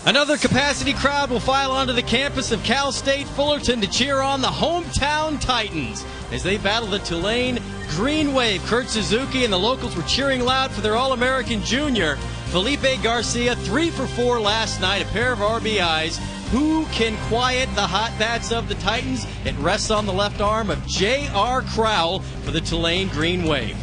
Another capacity crowd will file onto the campus of Cal State Fullerton to cheer on the hometown Titans as they battle the Tulane Green Wave. Kurt Suzuki and the locals were cheering loud for their All-American junior, Felipe Garcia, 3 for 4 last night, a pair of RBIs. Who can quiet the hot bats of the Titans? It rests on the left arm of J.R. Crowell for the Tulane Green Wave.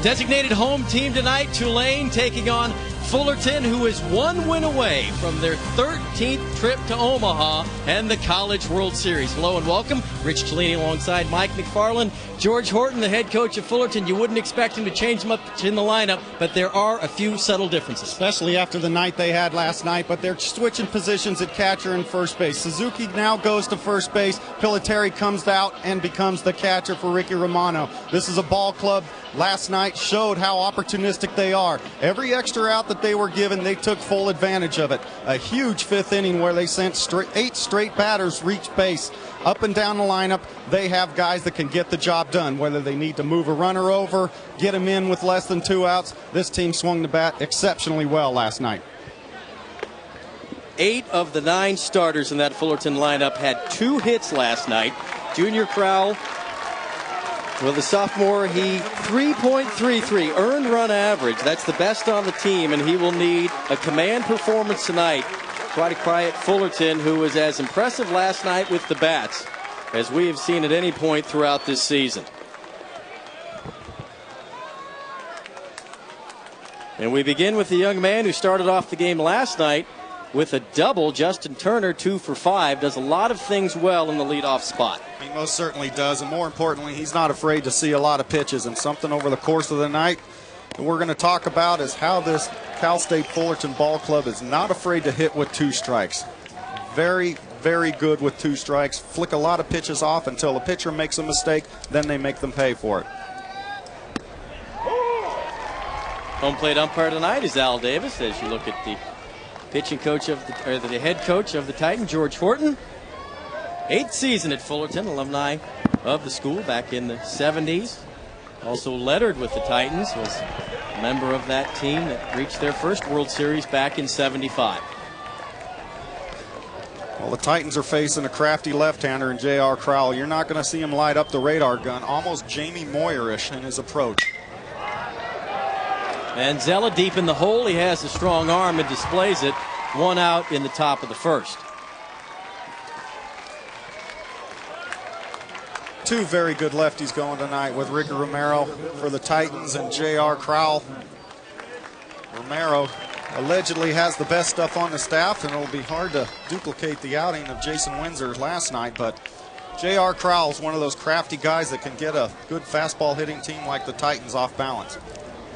Designated home team tonight, Tulane taking on Fullerton, who is 1 win away from their 13th trip to Omaha and the College World Series. Hello and welcome. Rich Tulane alongside Mike McFarland. George Horton, the head coach of Fullerton. You wouldn't expect him to change them up in the lineup, but there are a few subtle differences. Especially after the night they had last night, but they're switching positions at catcher and first base. Suzuki now goes to first base. Piliteri comes out and becomes the catcher for Ricky Romano. This is a ball club last night showed how opportunistic they are. Every extra out that they were given, they took full advantage of it. A huge 5th inning where they sent 8 straight batters reach base. Up and down the lineup, they have guys that can get the job done, whether they need to move a runner over, get him in with less than 2 outs. This team swung the bat exceptionally well last night. 8 of the 9 starters in that Fullerton lineup had 2 hits last night. Junior Crowell, well, the sophomore, he 3.33 earned run average. That's the best on the team, and he will need a command performance tonight. Try to quiet Fullerton, who was as impressive last night with the bats as we have seen at any point throughout this season. And we begin with the young man who started off the game last night with a double. Justin Turner, 2 for 5, does a lot of things well in the leadoff spot. He most certainly does, and more importantly, he's not afraid to see a lot of pitches. And something over the course of the night that we're going to talk about is how this Cal State Fullerton ball club is not afraid to hit with 2 strikes. Very, very good with 2 strikes. Flick a lot of pitches off until the pitcher makes a mistake, then they make them pay for it. Home plate umpire tonight is Al Davis. As you look at the pitching coach of the head coach of the Titans, George Horton. 8th season at Fullerton, alumni of the school back in the 70s. Also lettered with the Titans, was a member of that team that reached their first World Series back in 75. Well, the Titans are facing a crafty left-hander in J.R. Crowell. You're not going to see him light up the radar gun, almost Jamie Moyer-ish in his approach. And Zella deep in the hole. He has a strong arm and displays it. 1 out in the top of the first. 2 very good lefties going tonight with Ricky Romero for the Titans and J.R. Crowell. Romero allegedly has the best stuff on the staff, and it'll be hard to duplicate the outing of Jason Windsor last night, but J.R. Crowell is one of those crafty guys that can get a good fastball hitting team like the Titans off balance.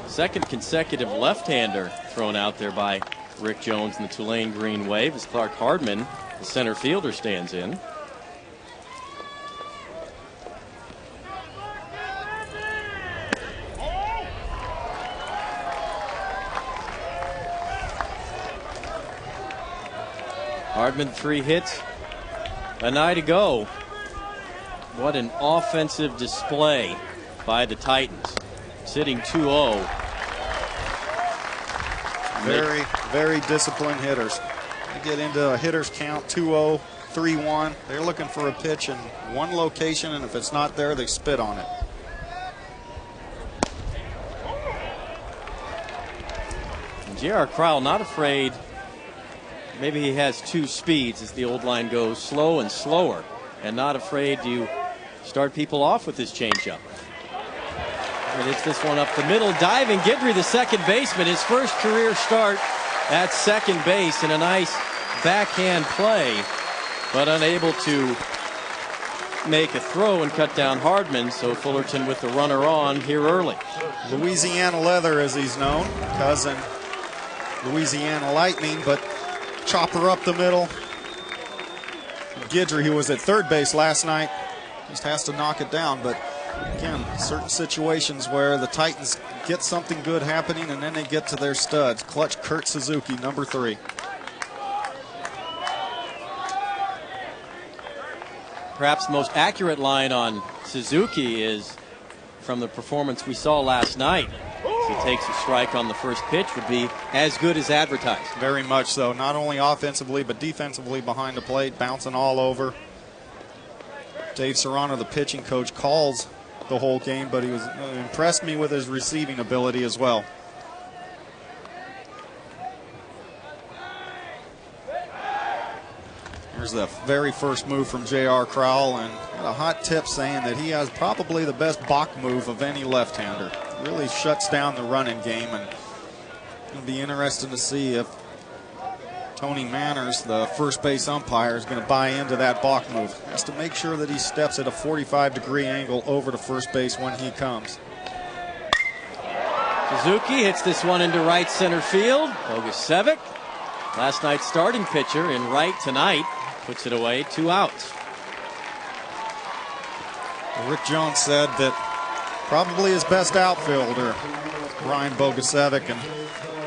Second consecutive left-hander thrown out there by Rick Jones in the Tulane Green Wave as Clark Hardman, the center fielder, stands in. Hardman 3 hits a night ago. What an offensive display by the Titans. Sitting 2-0. Very, very disciplined hitters. They get into a hitter's count 2-0, 3-1. They're looking for a pitch in one location, and if it's not there, they spit on it. J.R. Crowell not afraid. Maybe he has 2 speeds, as the old line goes, slow and slower, and not afraid to start people off with his changeup. And hits this one up the middle. Diving Guidry, the second baseman, his first career start at second base in a nice backhand play, but unable to make a throw and cut down Hardman, so Fullerton with the runner on here early. Louisiana Leather, as he's known, cousin Louisiana Lightning, but chopper up the middle. Guidry, who was at third base last night, just has to knock it down. But again, certain situations where the Titans get something good happening and then they get to their studs. Clutch Kurt Suzuki, number 3. Perhaps the most accurate line on Suzuki is from the performance we saw last night. If he takes a strike on the first pitch, would be as good as advertised. Very much so. Not only offensively, but defensively behind the plate, bouncing all over. Dave Serrano, the pitching coach, calls the whole game, but he was impressed me with his receiving ability as well. Here's the very first move from J.R. Crowell, and got a hot tip saying that he has probably the best Bach move of any left-hander. Really shuts down the running game, and it'll be interesting to see if Tony Manners, the first base umpire, is going to buy into that Bach move. Has to make sure that he steps at a 45-degree angle over to first base when he comes. Suzuki hits this one into right center field. Bogusevic, last night's starting pitcher in right tonight, puts it away, 2 outs. Rick Jones said that probably his best outfielder, Ryan Bogusevic, and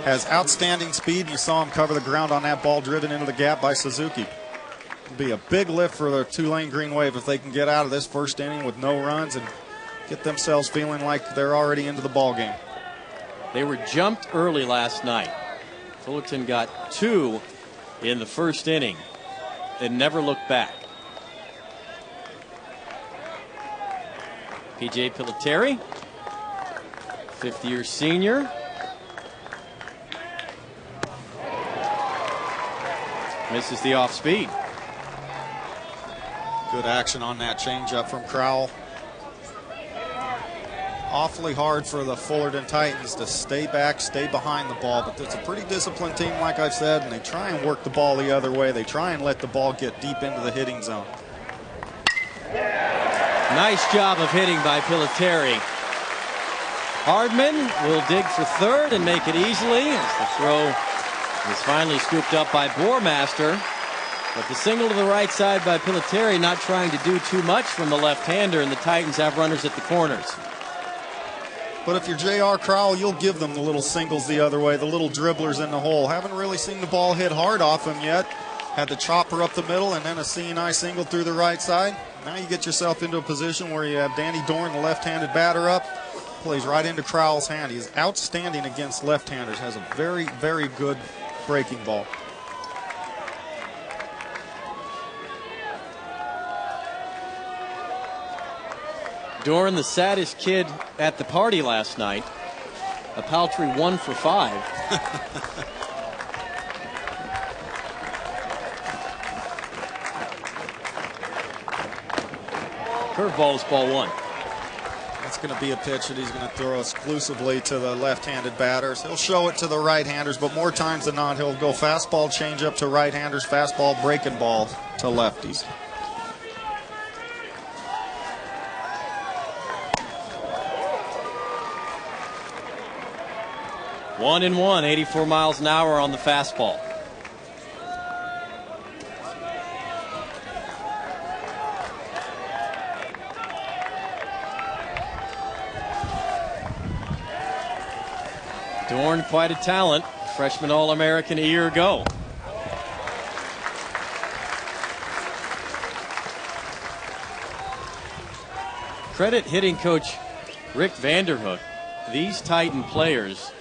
has outstanding speed, and you saw him cover the ground on that ball driven into the gap by Suzuki. It'll be a big lift for the Tulane Green Wave if they can get out of this first inning with no runs and get themselves feeling like they're already into the ball game. They were jumped early last night. Fullerton got 2 in the first inning and never looked back. P.J. Piliteri, 5th-year senior. Misses the off speed. Good action on that changeup from Crowell. Awfully hard for the Fullerton Titans to stay back, stay behind the ball, but it's a pretty disciplined team, like I've said, and they try and work the ball the other way. They try and let the ball get deep into the hitting zone. Nice job of hitting by Piliteri. Hardman will dig for third and make it easily as the throw is finally scooped up by Bormaster. But the single to the right side by Piliteri, not trying to do too much from the left-hander, and the Titans have runners at the corners. But if you're J.R. Crowell, you'll give them the little singles the other way, the little dribblers in the hole. Haven't really seen the ball hit hard off him yet. Had the chopper up the middle and then a CNI single through the right side. Now you get yourself into a position where you have Danny Dorn, the left-handed batter, up. Plays right into Crowell's hand. He's outstanding against left-handers. Has a very, very good breaking ball. Dorn, the saddest kid at the party last night. A paltry 1 for 5. Curveball's ball 1. That's going to be a pitch that he's going to throw exclusively to the left-handed batters. He'll show it to the right-handers, but more times than not, he'll go fastball changeup to right-handers, fastball breaking ball to lefties. One and one, 84 miles an hour on the fastball. Dorn, quite a talent. Freshman All-American a year ago. Credit hitting coach Rick Vanderhook. These Titan players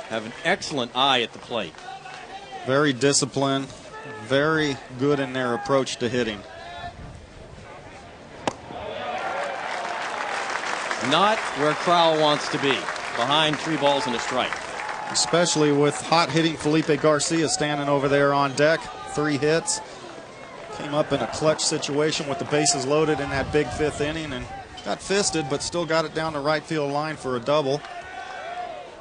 have an excellent eye at the plate. Very disciplined, very good in their approach to hitting. Not where Crowell wants to be, behind 3 balls and a strike. Especially with hot hitting Felipe Garcia standing over there on deck. 3 hits. Came up in a clutch situation with the bases loaded in that big 5th inning and got fisted, but still got it down the right field line for a double.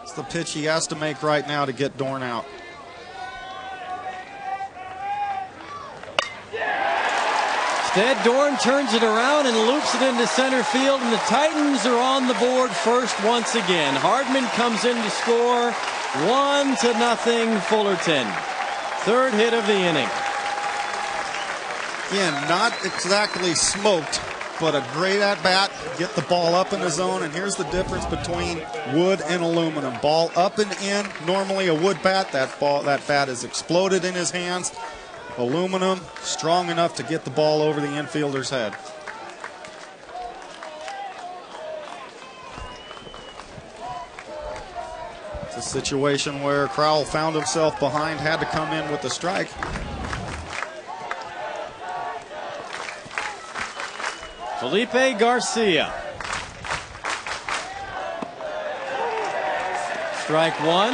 It's the pitch he has to make right now to get Dorn out. Instead, Dorn turns it around and loops it into center field, and the Titans are on the board first once again. Hardman comes in to score. 1-0 Fullerton. 3rd hit of the inning. Again, not exactly smoked, but a great at-bat. Get the ball up in the zone, and here's the difference between wood and aluminum. Ball up and in, normally a wood bat. That bat is exploded in his hands. Aluminum, strong enough to get the ball over the infielder's head. situation where Crowell found himself behind, had to come in with the strike. Felipe Garcia. Strike one.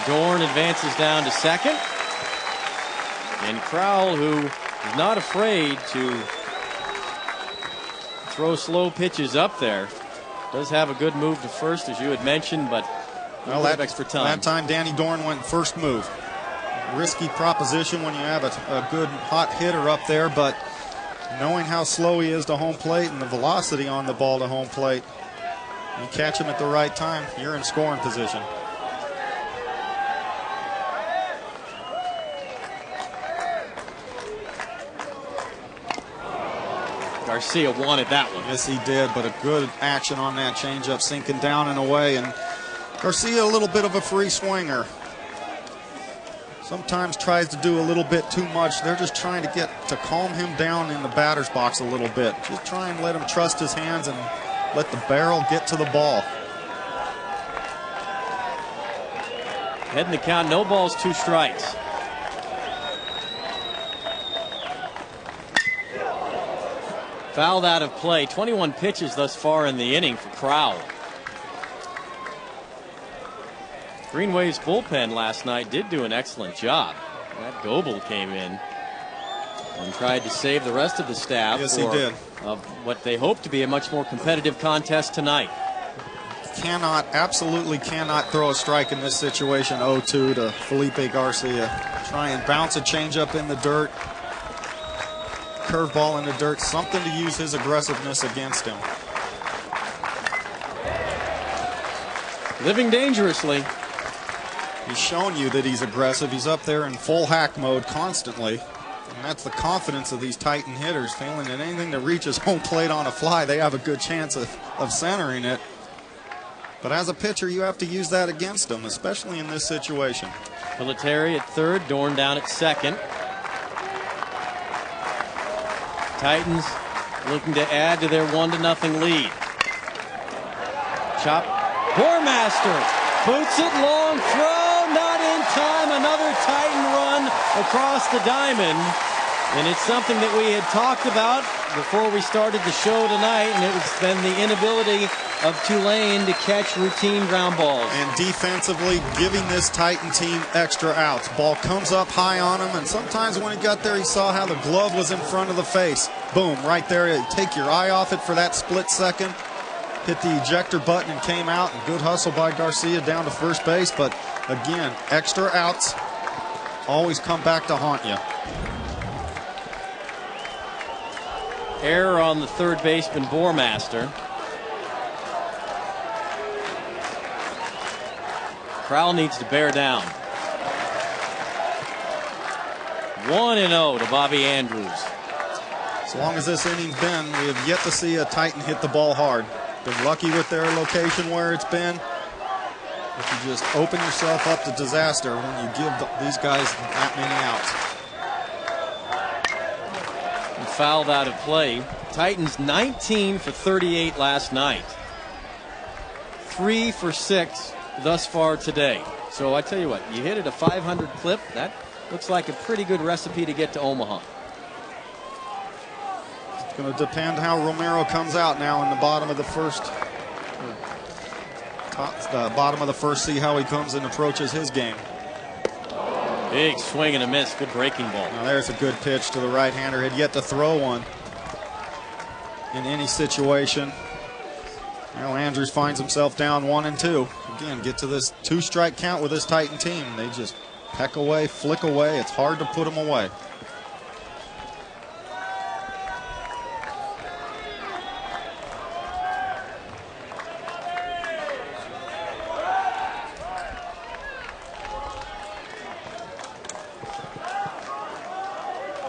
Dorn advances down to second. And Crowell, who is not afraid to throw slow pitches up there, does have a good move to first, as you had mentioned, but well, that extra time. That time Danny Dorn went first move. Risky proposition when you have a good hot hitter up there, but knowing how slow he is to home plate and the velocity on the ball to home plate, you catch him at the right time, you're in scoring position. Garcia wanted that one. Yes, he did, but a good action on that changeup, sinking down and away. And Garcia, a little bit of a free swinger. Sometimes tries to do a little bit too much. They're just trying to get to calm him down in the batter's box a little bit. Just try and let him trust his hands and let the barrel get to the ball. Heading the count, no balls, 2 strikes. Fouled out of play. 21 pitches thus far in the inning for Crowell. Green Wave's bullpen last night did do an excellent job. Matt Goebel came in and tried to save the rest of the staff. Yes, he did. Of what they hope to be a much more competitive contest tonight. Absolutely cannot throw a strike in this situation. 0-2 to Felipe Garcia. Try and bounce a changeup in the dirt. Curveball in the dirt, something to use his aggressiveness against him. Living dangerously. He's shown you that he's aggressive. He's up there in full hack mode constantly. And that's the confidence of these Titan hitters, feeling that anything that reaches home plate on a fly, they have a good chance of centering it. But as a pitcher, you have to use that against them, especially in this situation. Military at third, Dorn down at second. Titans looking to add to their 1-0 lead. Chop. Boormaster boots it, long throw, not in time. Another Titan run across the diamond. And it's something that we had talked about before we started the show tonight, and it's been the inability of Tulane to catch routine ground balls. And defensively giving this Titan team extra outs. Ball comes up high on him, and sometimes when he got there, he saw how the glove was in front of the face. Boom, right there. You take your eye off it for that split second. Hit the ejector button and came out. And good hustle by Garcia down to first base. But again, extra outs always come back to haunt you. Error on the third baseman, Boormaster. Crowell needs to bear down. 1-0 to Bobby Andrews. As long as this inning's been, we have yet to see a Titan hit the ball hard. Been lucky with their location where it's been. If you just open yourself up to disaster when you give these guys that many outs. And fouled out of play. Titans 19 for 38 last night. 3 for 6 thus far today. So I tell you what, you hit it a 500 clip. That looks like a pretty good recipe to get to Omaha. It's going to depend how Romero comes out now in the bottom of the first. Bottom of the first, see how he comes and approaches his game. Big swing and a miss. Good breaking ball. Now there's a good pitch to the right-hander. Had yet to throw one in any situation. Well, Andrews finds himself down 1-2. Again, get to this 2-strike count with this Titan team. They just peck away, flick away. It's hard to put them away.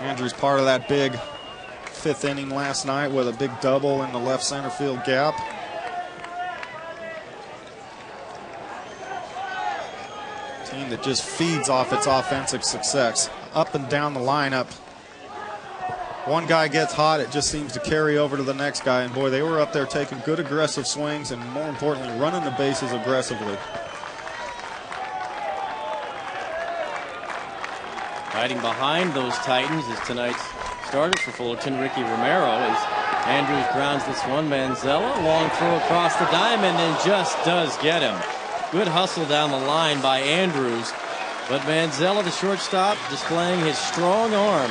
Andrews part of that big 5th inning last night with a big double in the left center field gap. Team that just feeds off its offensive success. Up and down the lineup. One guy gets hot, it just seems to carry over to the next guy. And boy, they were up there taking good aggressive swings and more importantly, running the bases aggressively. Hiding behind those Titans is tonight's starter for Fullerton, Ricky Romero, as Andrews grounds this one. Manzella, long throw across the diamond and just does get him. Good hustle down the line by Andrews, but Manzella, the shortstop, displaying his strong arm.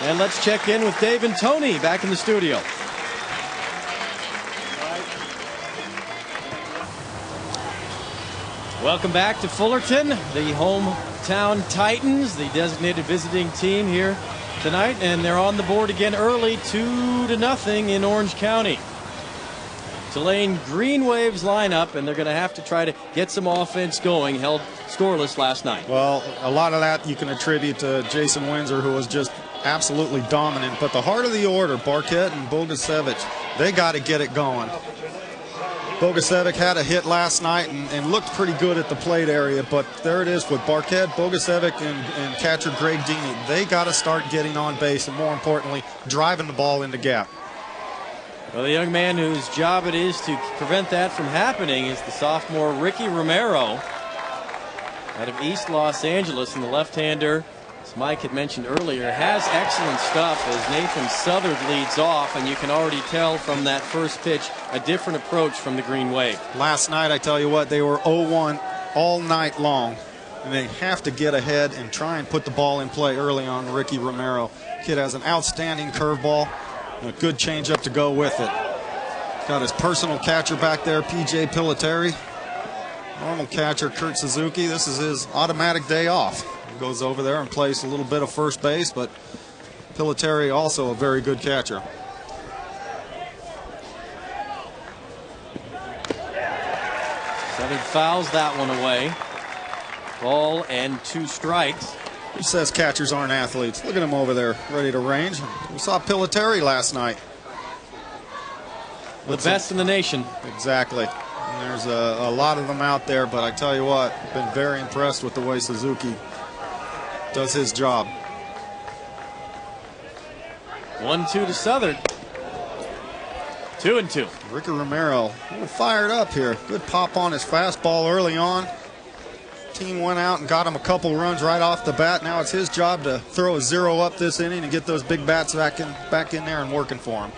And let's check in with Dave and Tony back in the studio. Welcome back to Fullerton, the hometown Titans, the designated visiting team here tonight, and they're on the board again early, 2-0 in Orange County. Tulane Green Waves lineup, and they're going to have to try to get some offense going, held scoreless last night. Well, a lot of that you can attribute to Jason Windsor, who was just absolutely dominant. But the heart of the order, Barquette and Bogusevic, they got to get it going. Bogusevic had a hit last night and looked pretty good at the plate area, but there it is with Barquette, Bogusevic, and catcher Greg Deeney. They got to start getting on base and, more importantly, driving the ball into gap. Well, the young man whose job it is to prevent that from happening is the sophomore Ricky Romero out of East Los Angeles, and the left-hander, as Mike had mentioned earlier, has excellent stuff as Nathan Southard leads off, and you can already tell from that first pitch a different approach from the Green Wave. Last night, I tell you what, they were 0-1 all night long, and they have to get ahead and try and put the ball in play early on. Ricky Romero, kid has an outstanding curveball and a good changeup to go with it. Got his personal catcher back there, P.J. Piliteri. Normal catcher, Kurt Suzuki. This is his automatic day off. Goes over there and plays a little bit of first base, but Piliteri also a very good catcher. Southern fouls that one away. Ball and 2 strikes. Who says catchers aren't athletes? Look at him over there, ready to range. We saw Piliteri last night. The best in the nation. Exactly. And there's a lot of them out there, but I tell you what, been very impressed with the way Suzuki does his job. 1-2 to Southern. 2-2. Ricky Romero a little fired up here. Good pop on his fastball early on. Team went out and got him a couple runs right off the bat. Now it's his job to throw a 0 up this inning and get those big bats back in there and working for him.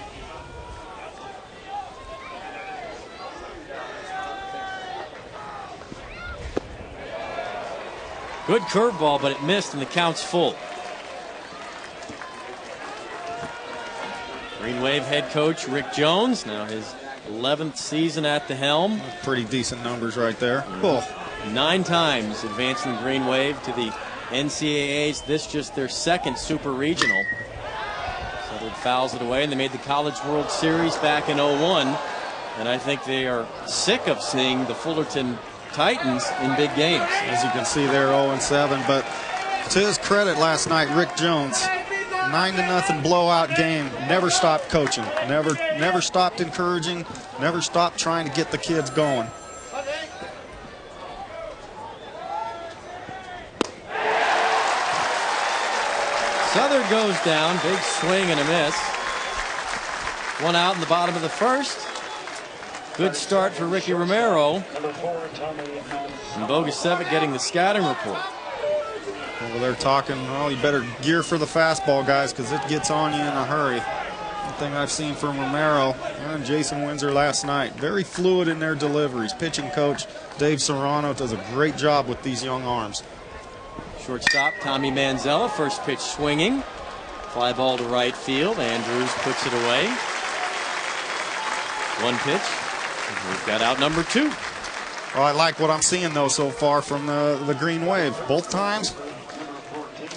Good curveball, but it missed, and the count's full. Green Wave head coach Rick Jones, now his 11th season at the helm. Pretty decent numbers right there. Cool. 9 times advancing the Green Wave to the NCAAs. This just their 2nd Super Regional. Southern fouls it away, and they made the College World Series back in 01. And I think they are sick of seeing the Fullerton Titans in big games. As you can see there, 0-7. But to his credit last night, Rick Jones, 9-0 blowout game. Never stopped coaching. Never stopped encouraging. Never stopped trying to get the kids going. Southern goes down. Big swing and a miss. 1 out in the bottom of the first. Good start for Ricky Romero. And Bogusevic getting the scouting report. Well, they're talking, well, you better gear for the fastball, guys, because it gets on you in a hurry. One thing I've seen from Romero and Jason Windsor last night, very fluid in their deliveries. Pitching coach Dave Serrano does a great job with these young arms. Shortstop Tommy Manzella, first pitch swinging. Fly ball to right field. Andrews puts it away. 1 pitch. We've got out number 2. Well, I like what I'm seeing, though, so far from the Green Wave. Both times,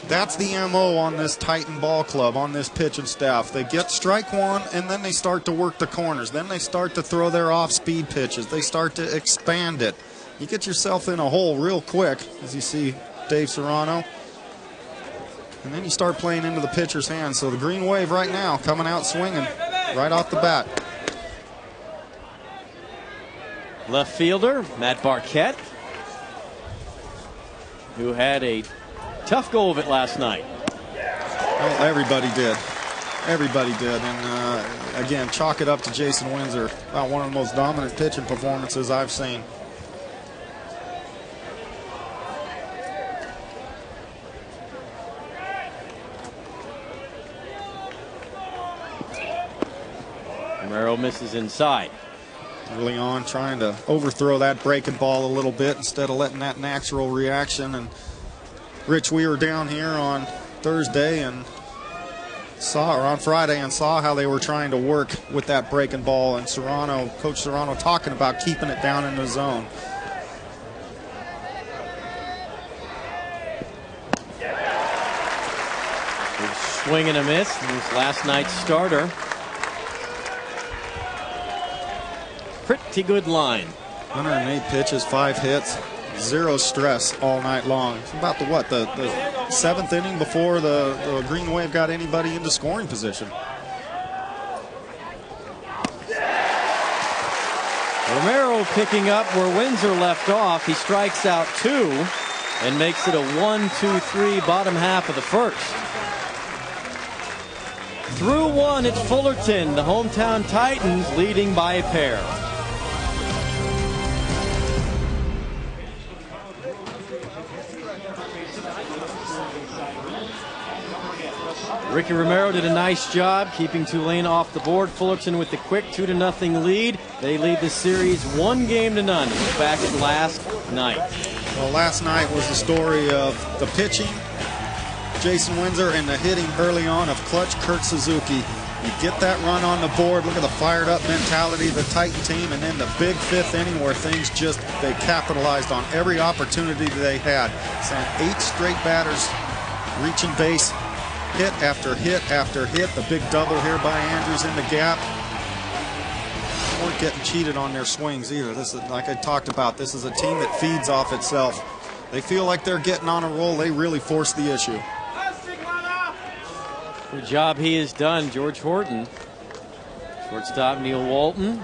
that's the MO on this Titan ball club, on this pitching staff. They get strike 1, and then they start to work the corners. Then they start to throw their off-speed pitches. They start to expand it. You get yourself in a hole real quick, as you see Dave Serrano. And then you start playing into the pitcher's hands. So the Green Wave right now coming out swinging right off the bat. Left fielder, Matt Barquette, who had a tough go of it last night. Well, everybody did. Everybody did. And, again, chalk it up to Jason Windsor. About one of the most dominant pitching performances I've seen. Romero misses inside. Early on, trying to overthrow that breaking ball a little bit instead of letting that natural reaction. And Rich, we were down here on Thursday and on Friday and saw how they were trying to work with that breaking ball, and Coach Serrano talking about keeping it down in the zone. Big swing and a miss. This last night's starter. Pretty good line. 108 pitches, 5 hits, 0 stress all night long. It's about the 7th inning before the Green Wave got anybody into scoring position. Romero picking up where Windsor left off. He strikes out 2 and makes it a 1-2-3 bottom half of the first. Through 1 at Fullerton, the hometown Titans leading by a pair. Ricky Romero did a nice job keeping Tulane off the board. Fullerton with the quick 2-0 lead. They lead the series 1-0. Back at last night. Well, last night was the story of the pitching, Jason Windsor, and the hitting early on of clutch Kurt Suzuki. You get that run on the board. Look at the fired up mentality of the Titan team, and then the big 5th inning where things they capitalized on every opportunity they had. Sent 8 straight batters reaching base. Hit after hit after hit. The big double here by Andrews in the gap. They weren't getting cheated on their swings either. This is, like I talked about, this is a team that feeds off itself. They feel like they're getting on a roll. They really force the issue. Good job he has done, George Horton. Shortstop Neil Walton.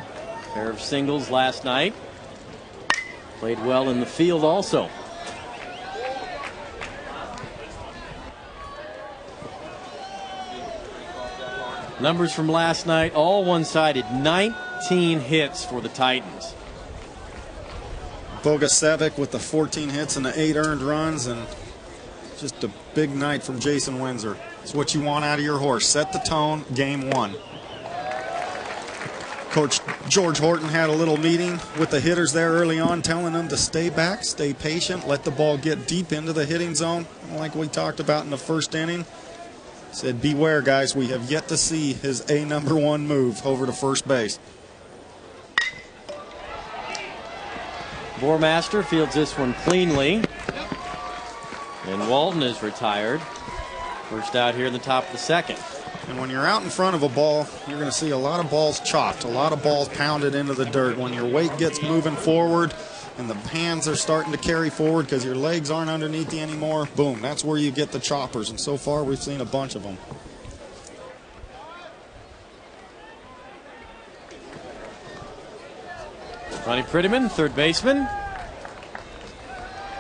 Pair of singles last night. Played well in the field also. Numbers from last night, all one-sided. 19 hits for the Titans. Bogasevic with the 14 hits and the 8 earned runs, and just a big night from Jason Windsor. It's what you want out of your horse. Set the tone, game 1. Coach George Horton had a little meeting with the hitters there early on, telling them to stay back, stay patient, let the ball get deep into the hitting zone, like we talked about in the first inning. Said, beware, guys, we have yet to see his #1 move over to first base. Bormaster fields this one cleanly. And Walton is retired. First out here in the top of the second. And when you're out in front of a ball, you're going to see a lot of balls chopped, a lot of balls pounded into the dirt. When your weight gets moving forward and the hands are starting to carry forward because your legs aren't underneath you anymore, boom, that's where you get the choppers. And so far, we've seen a bunch of them. Ronnie Prettyman, third baseman.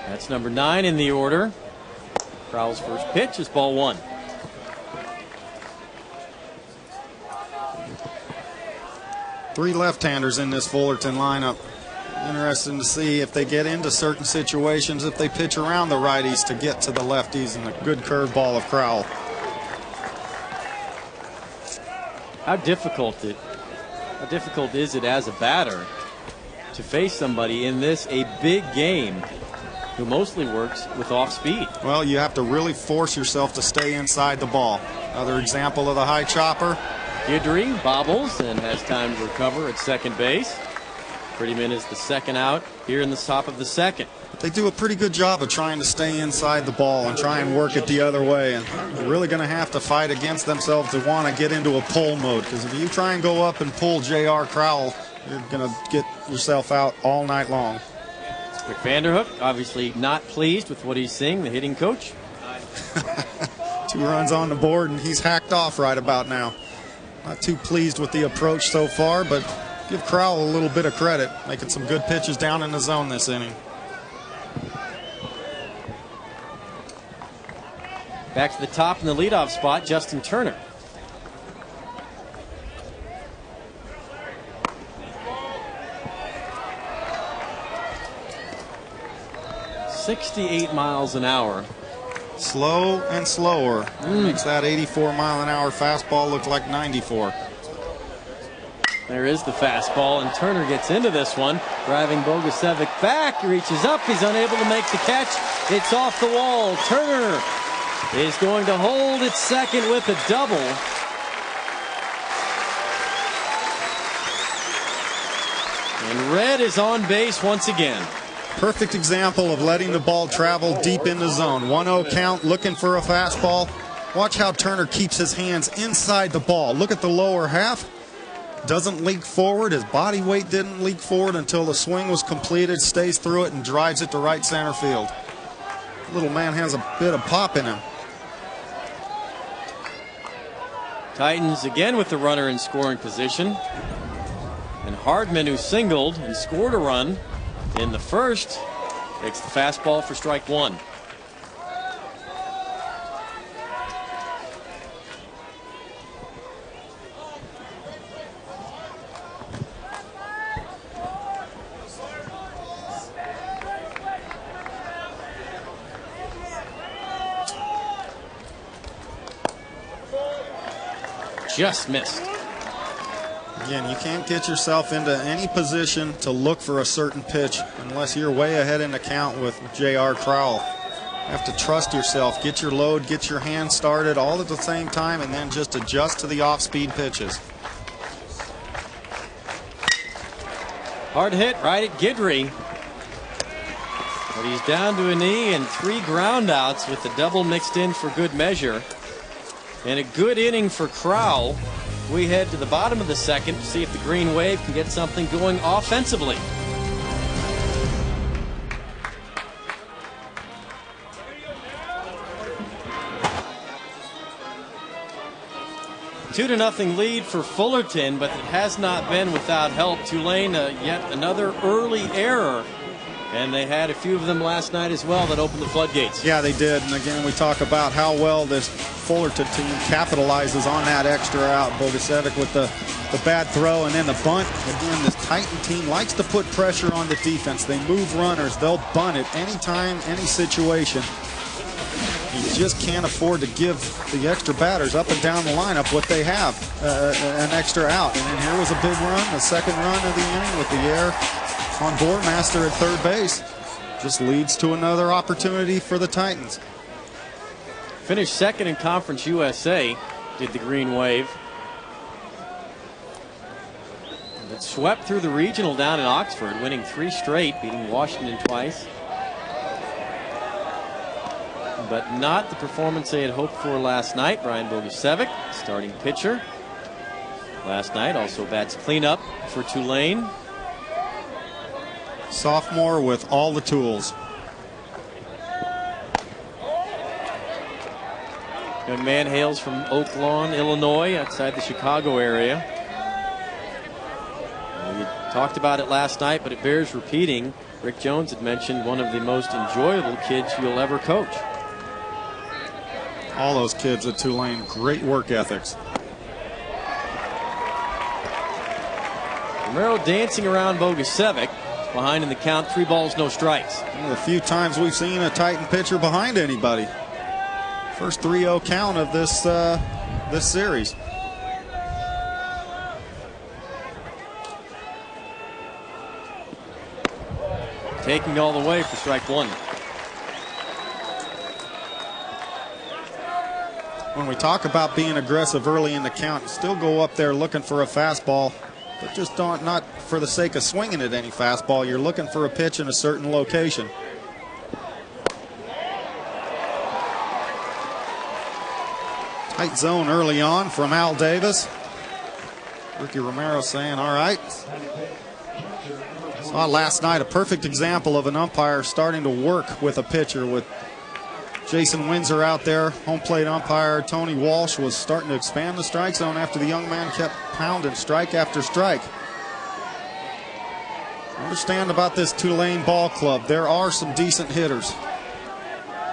That's number 9 in the order. Crowell's first pitch is ball 1. Three left-handers in this Fullerton lineup. Interesting to see if they get into certain situations, if they pitch around the righties to get to the lefties, and a good curveball of Crowell. How difficult is it as a batter to face somebody in this, a big game, who mostly works with off speed? Well, you have to really force yourself to stay inside the ball. Another example of the high chopper. Guidry bobbles and has time to recover at second base. Prettyman is the second out here in the top of the second. They do a pretty good job of trying to stay inside the ball and try and work it the other way. And they're really going to have to fight against themselves to want to get into a pull mode. Because if you try and go up and pull J.R. Crowell, you're going to get yourself out all night long. Rick Vanderhook obviously not pleased with what he's seeing, the hitting coach. 2 runs on the board, and he's hacked off right about now. Not too pleased with the approach so far, but give Crowell a little bit of credit, making some good pitches down in the zone this inning. Back to the top in the leadoff spot, Justin Turner. .68 miles an hour. Slow and slower. Makes that 84-mile-an-hour fastball look like 94. There is the fastball, and Turner gets into this one, driving Bogusevic back. He reaches up. He's unable to make the catch. It's off the wall. Turner is going to hold it second with a double. And Red is on base once again. Perfect example of letting the ball travel deep in the zone. 1-0 count, looking for a fastball. Watch how Turner keeps his hands inside the ball. Look at the lower half. Doesn't leak forward. His body weight didn't leak forward until the swing was completed. Stays through it and drives it to right center field. Little man has a bit of pop in him. Titans again with the runner in scoring position. And Hardman, who singled and scored a run in the first, takes the fastball for strike one. Just missed. Again, you can't get yourself into any position to look for a certain pitch unless you're way ahead in the count with J.R. Crowell. You have to trust yourself, get your load, get your hand started all at the same time, and then just adjust to the off-speed pitches. Hard hit right at Guidry. But he's down to a knee, and 3 ground outs with the double mixed in for good measure. And a good inning for Crowell. We head to the bottom of the second to see if the Green Wave can get something going offensively. Two to nothing lead for Fullerton, but it has not been without help. Tulane, yet another early error. And they had a few of them last night as well that opened the floodgates. Yeah, they did. And again, we talk about how well this Fullerton team capitalizes on that extra out. Bogusevic with the bad throw and then the bunt. Again, this Titan team likes to put pressure on the defense. They move runners. They'll bunt at any time, any situation. You just can't afford to give the extra batters up and down the lineup what they have, an extra out. And then here was a big run, the second run of the inning with the error on Boardmaster at third base. Just leads to another opportunity for the Titans. Finished second in Conference USA, did the Green Wave. But swept through the regional down in Oxford, winning 3 straight, beating Washington twice. But not the performance they had hoped for last night. Brian Bogusevic, starting pitcher. Last night also bats cleanup for Tulane. Sophomore with all the tools. Young man hails from Oak Lawn, Illinois, outside the Chicago area. We talked about it last night, but it bears repeating. Rick Jones had mentioned one of the most enjoyable kids you'll ever coach. All those kids at Tulane, great work ethics. Romero dancing around Bogusevic. Behind in the count, 3 balls, no strikes. One of the few times we've seen a Titan pitcher behind anybody. First 3-0 count of this this series. Taking all the way for strike one. When we talk about being aggressive early in the count, still go up there looking for a fastball. But just not for the sake of swinging at any fastball. You're looking for a pitch in a certain location. Tight zone early on from Al Davis. Ricky Romero saying, all right. Saw last night a perfect example of an umpire starting to work with a pitcher with Jason Windsor out there. Home plate umpire Tony Walsh was starting to expand the strike zone after the young man kept pounding strike after strike. Understand about this Tulane ball club, there are some decent hitters.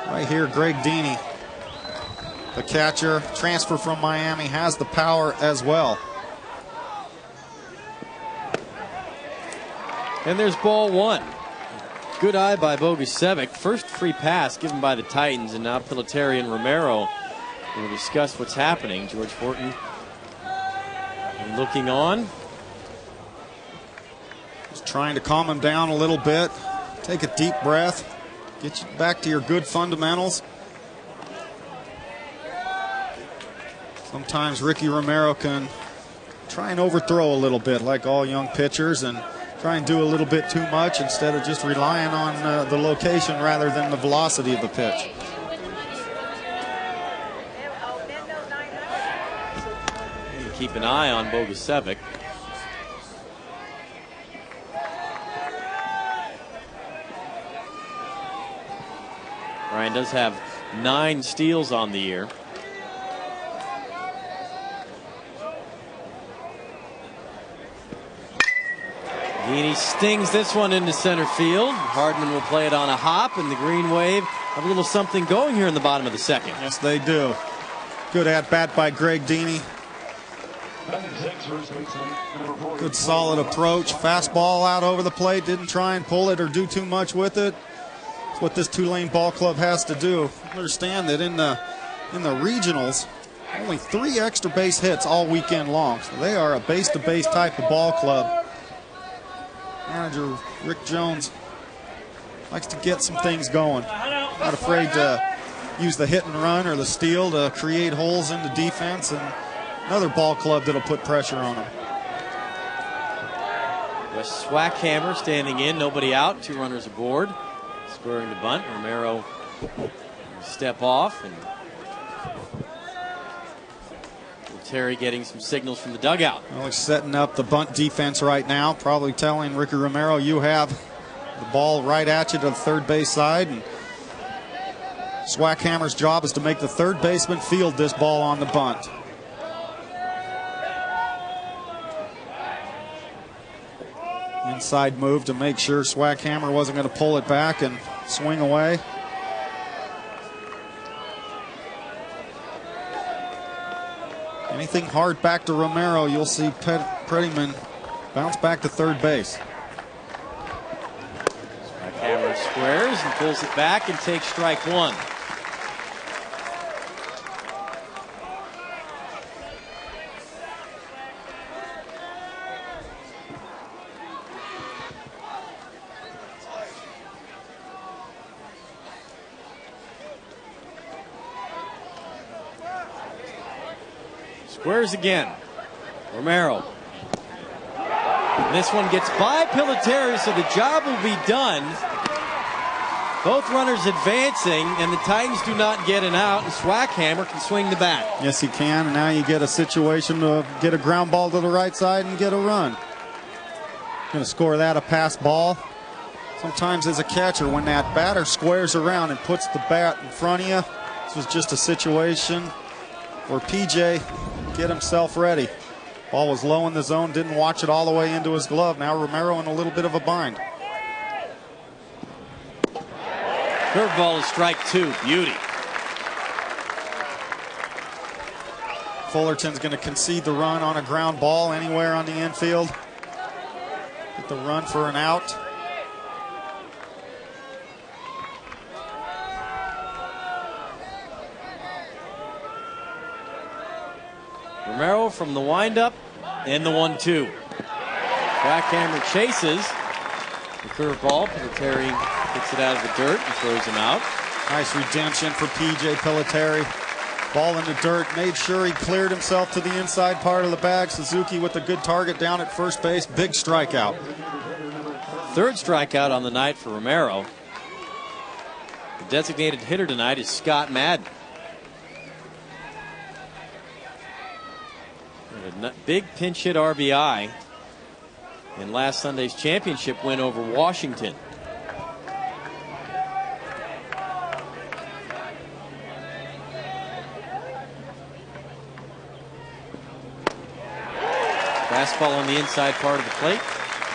Right here, Greg Deeney, the catcher, transfer from Miami, has the power as well. And there's ball one. Good eye by Bogusevic. First free pass given by the Titans, and now Piliteri and Romero will discuss what's happening. George Horton looking on. trying to calm him down a little bit. Take a deep breath. Get you back to your good fundamentals. Sometimes Ricky Romero can try and overthrow a little bit, like all young pitchers, and try and do a little bit too much instead of just relying on the location rather than the velocity of the pitch. Keep an eye on Bogusevic. Ryan does have 9 steals on the year. Heaney stings this one into center field. Hardman will play it on a hop, and the Green Wave have a little something going here in the bottom of the second. Yes, they do. Good at-bat by Greg Deaney. Good solid approach. Fastball out over the plate. Didn't try and pull it or do too much with it. That's what this Tulane ball club has to do. Understand that in the regionals, only 3 extra base hits all weekend long. So they are a base-to-base type of ball club. Manager Rick Jones likes to get some things going. Not afraid to use the hit and run or the steal to create holes in the defense, and another ball club that'll put pressure on them. Wes Swackhammer standing in, nobody out, 2 runners aboard. Squaring the bunt. Romero step off, and Terry getting some signals from the dugout. Well, he's setting up the bunt defense right now, probably telling Ricky Romero, you have the ball right at you to the third base side, and Swackhammer's job is to make the third baseman field this ball on the bunt. Inside move to make sure Swackhammer wasn't going to pull it back and swing away. Anything hard back to Romero, you'll see Prettyman bounce back to third base. Swackhammer squares and pulls it back and takes strike 1. Squares again. Romero. And this one gets by Piloteri, so the job will be done. Both runners advancing, and the Titans do not get an out, and Swackhammer can swing the bat. Yes, he can, and now you get a situation to get a ground ball to the right side and get a run. Going to score that, a pass ball. Sometimes as a catcher, when that batter squares around and puts the bat in front of you, this was just a situation where PJ get himself ready. Ball was low in the zone, didn't watch it all the way into his glove. Now Romero in a little bit of a bind. Curveball is strike 2. Beauty. Fullerton's going to concede the run on a ground ball anywhere on the infield. Get the run for an out. Romero from the windup and the 1-2. Swackhammer chases the curveball. Piloteri gets it out of the dirt and throws him out. Nice redemption for P.J. Piloteri. Ball in the dirt, made sure he cleared himself to the inside part of the bag. Suzuki with a good target down at first base. Big strikeout. 3rd strikeout on the night for Romero. The designated hitter tonight is Scott Madden. A big pinch hit RBI in last Sunday's championship win over Washington. Fastball on the inside part of the plate.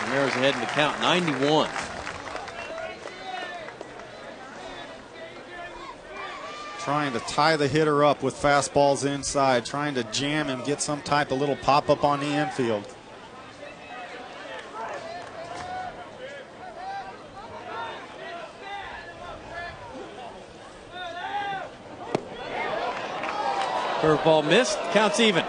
Romero's ahead in the count, 91. Trying to tie the hitter up with fastballs inside, trying to jam him, get some type of little pop-up on the infield. Curveball missed, counts even.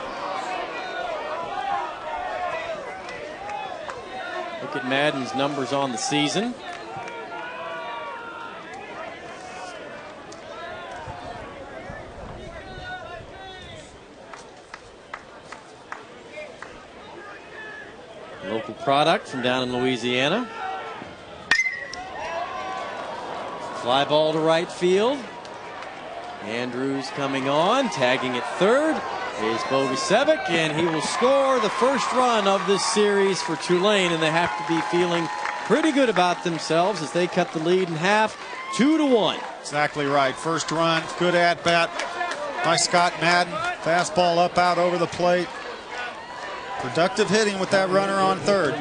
Look at Scott Madden's numbers on the season. Local product from down in Louisiana. Fly ball to right field. Andrews coming on, tagging at third is Bogusevic, and he will score the first run of this series for Tulane, and they have to be feeling pretty good about themselves as they cut the lead in half, 2-1. Exactly right. First run, good at bat by Scott Madden. Fastball up out over the plate. Productive hitting with that runner on third.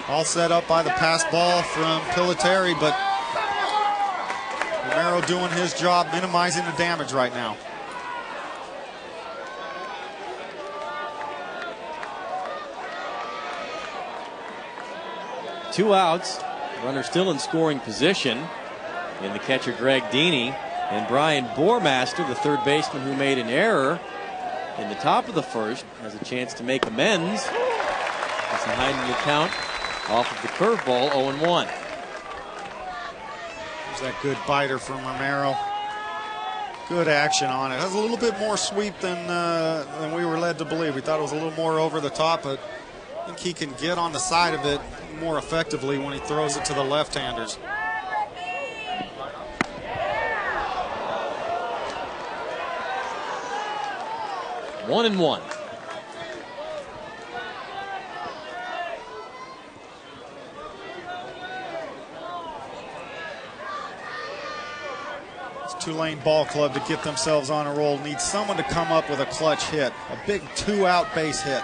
All set up by the pass ball from Piliteri, but Romero doing his job, minimizing the damage right now. Two outs. Runner still in scoring position in the catcher Greg Deeney, and Brian Bormaster, the third baseman who made an error in the top of the first, has a chance to make amends. It's behind the count off of the curveball, 0-1. There's that good biter from Romero. Good action on it. Has a little bit more sweep than we were led to believe. We thought it was a little more over the top, but I think he can get on the side of it more effectively when he throws it to the left-handers. One and one. This Tulane ball club, to get themselves on a roll, needs someone to come up with a clutch hit, a big two-out base hit.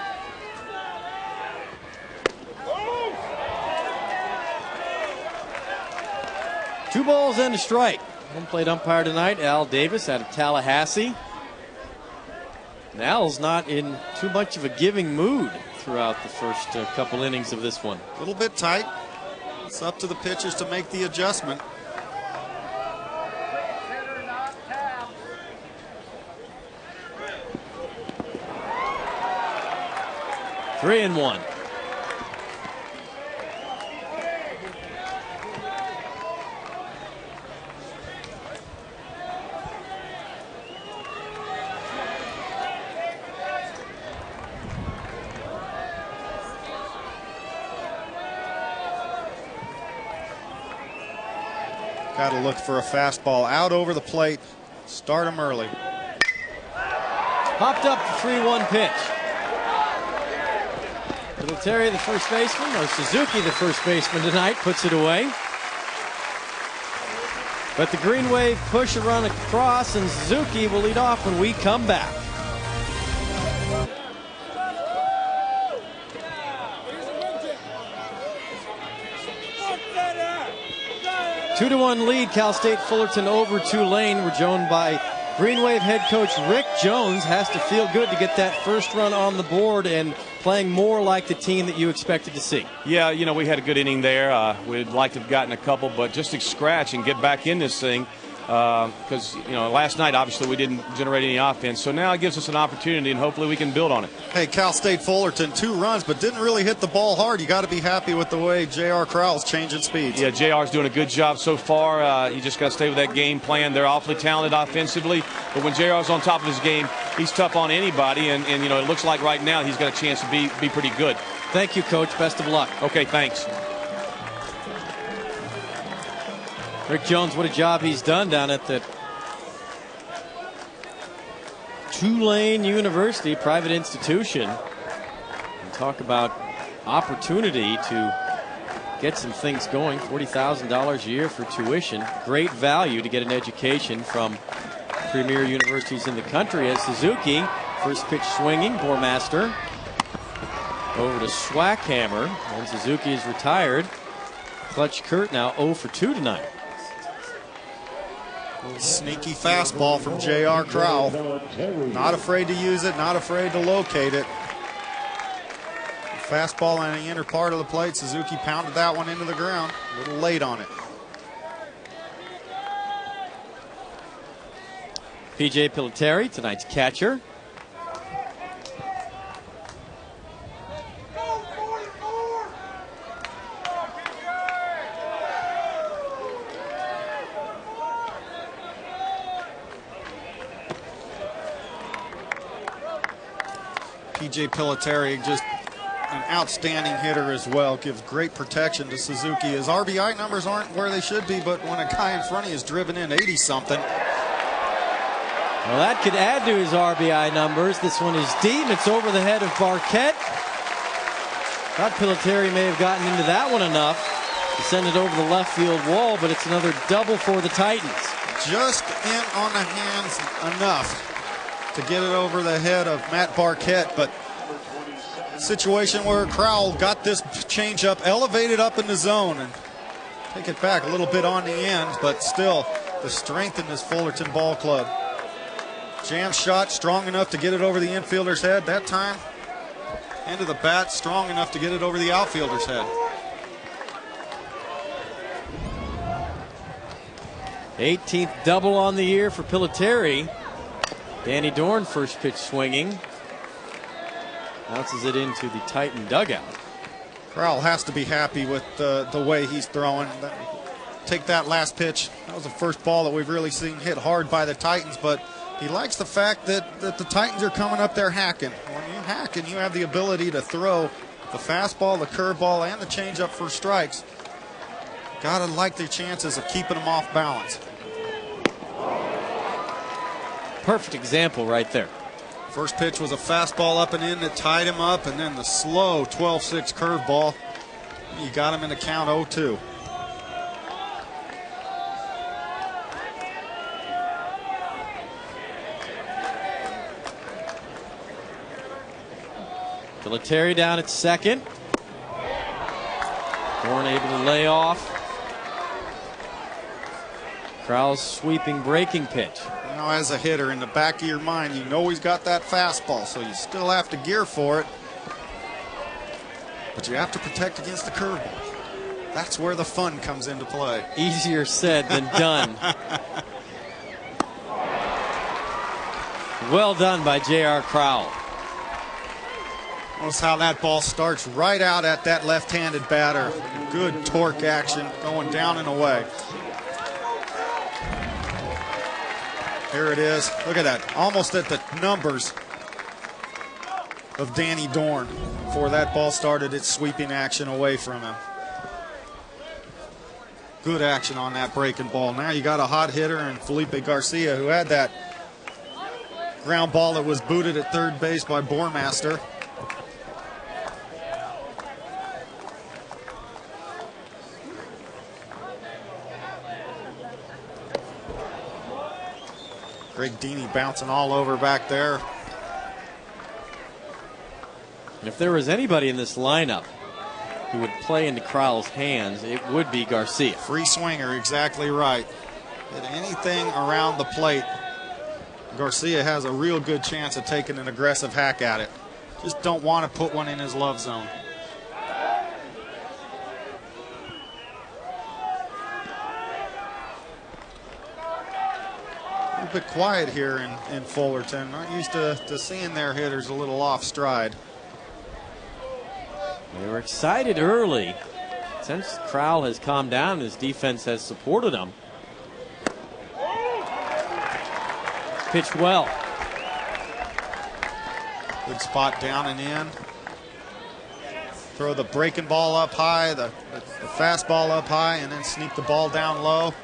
Two balls and a strike. Home plate umpire tonight, Al Davis out of Tallahassee. And Al's not in too much of a giving mood throughout the first couple innings of this one. A little bit tight. It's up to the pitchers to make the adjustment. Three and one. Got to look for a fastball out over the plate. Start him early. Popped up the 3-1 pitch. Piliteri, the first baseman, or Suzuki, the first baseman tonight, puts it away. But the Green Wave push a run across, and Suzuki will lead off when we come back. Two-to-one lead, Cal State Fullerton over Tulane. We're joined by Green Wave head coach Rick Jones. Has to feel good to get that first run on the board and playing more like the team that you expected to see. Yeah, you know, we had a good inning there. We'd like to have gotten a couple, but just to scratch and get back in this thing, because, you know, last night, obviously, we didn't generate any offense. So now it gives us an opportunity, and hopefully we can build on it. Hey, Cal State Fullerton, 2 runs, but didn't really hit the ball hard. You got to be happy with the way J.R. Crowell's changing speeds. Yeah, J.R.'s doing a good job so far. You just got to stay with that game plan. They're awfully talented offensively, but when J.R.'s on top of his game, he's tough on anybody, and you know, it looks like right now he's got a chance to be pretty good. Thank you, Coach. Best of luck. Okay, thanks. Rick Jones, what a job he's done down at the Tulane University, private institution. And talk about opportunity to get some things going. $40,000 a year for tuition. Great value to get an education from premier universities in the country. As Suzuki, first pitch swinging, Bormaster over to Swackhammer, and Suzuki is retired. Clutch Kurt now 0 for 2 tonight. Sneaky fastball from J.R. Crowell. Not afraid to use it, not afraid to locate it. Fastball on the inner part of the plate. Suzuki pounded that one into the ground. A little late on it. P.J. Piliteri, tonight's catcher. P.J. Piliteri, just an outstanding hitter as well. Gives great protection to Suzuki. His RBI numbers aren't where they should be, but when a guy in front of you is driven in 80-something. Well, that could add to his RBI numbers. This one is deep. It's over the head of Barquette. Thought Piliteri may have gotten into that one enough to send it over the left field wall, but it's another double for the Titans. Just in on the hands enough to get it over the head of Matt Barquette, but situation where Crowell got this changeup elevated up in the zone and take it back a little bit on the end, but still the strength in this Fullerton ball club. Jam shot strong enough to get it over the infielder's head. That time, end of the bat strong enough to get it over the outfielder's head. 18th double on the year for Piliteri. Danny Dorn first pitch swinging. Bounces it into the Titan dugout. Crowell has to be happy with the way he's throwing. Take that last pitch. That was the first ball that we've really seen hit hard by the Titans, but he likes the fact that the Titans are coming up there hacking. When you hack and you have the ability to throw the fastball, the curveball, and the changeup for strikes, gotta like the chances of keeping them off balance. Perfect example right there. First pitch was a fastball up and in that tied him up, and then the slow 12-6 curveball. You got him in the count 0-2. Piliteri down at second. Dorn able to lay off. Crowell's sweeping breaking pitch. You know, as a hitter, in the back of your mind, you know he's got that fastball, so you still have to gear for it. But you have to protect against the curveball. That's where the fun comes into play. Easier said than done. Well done by J.R. Crowell. Notice how that ball starts right out at that left-handed batter. Good torque action going down and away. Here it is. Look at that. Almost at the numbers of Danny Dorn before that ball started its sweeping action away from him. Good action on that breaking ball. Now you got a hot hitter in Felipe Garcia, who had that ground ball that was booted at third base by Bormaster. Greg Deeney bouncing all over back there. And if there was anybody in this lineup who would play into Crowell's hands, it would be Garcia. Free swinger, exactly right. Hit anything around the plate, Garcia has a real good chance of taking an aggressive hack at it. Just don't want to put one in his love zone. A bit quiet here in Fullerton. Not used to seeing their hitters a little off stride. They were excited early. Since Crowell has calmed down, his defense has supported him. Pitched well. Good spot down and in. Throw the breaking ball up high, the fastball up high, and then sneak the ball down low.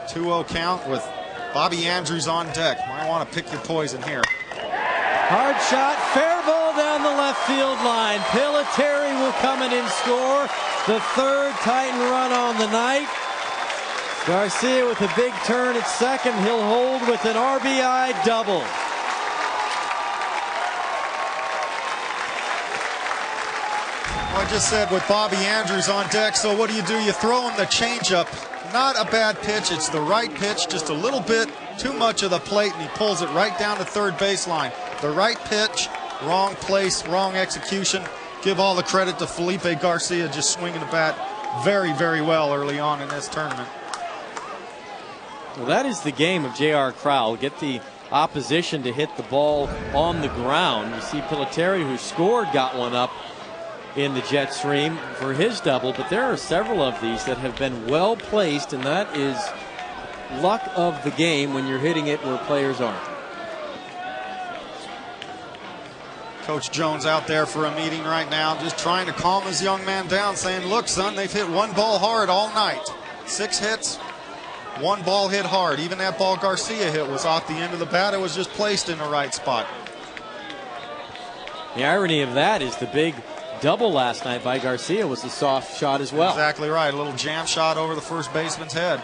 2-0 count with Bobby Andrews on deck. Might want to pick your poison here. Hard shot, fair ball down the left field line. Piliteri will come in and score the third Titan run on the night. Garcia with a big turn at second. He'll hold with an RBI double. Well, I just said with Bobby Andrews on deck, so what do? You throw him the changeup. Not a bad pitch. It's the right pitch, just a little bit too much of the plate, and he pulls it right down to third baseline. The right pitch, wrong place, wrong execution. Give all the credit to Felipe Garcia, just swinging the bat very, very well early on in this tournament. Well, that is the game of J.R. Crowell. Get the opposition to hit the ball on the ground. You see Piliteri, who scored, got one up in the jet stream for his double, but there are several of these that have been well placed, and that is luck of the game when you're hitting it where players aren't. Coach Jones out there for a meeting right now, just trying to calm his young man down, saying, look, son, they've hit one ball hard all night. 6 hits, one ball hit hard. Even that ball Garcia hit was off the end of the bat. It was just placed in the right spot. The irony of that is the big double last night by Garcia was a soft shot as well. Exactly right. A little jam shot over the first baseman's head.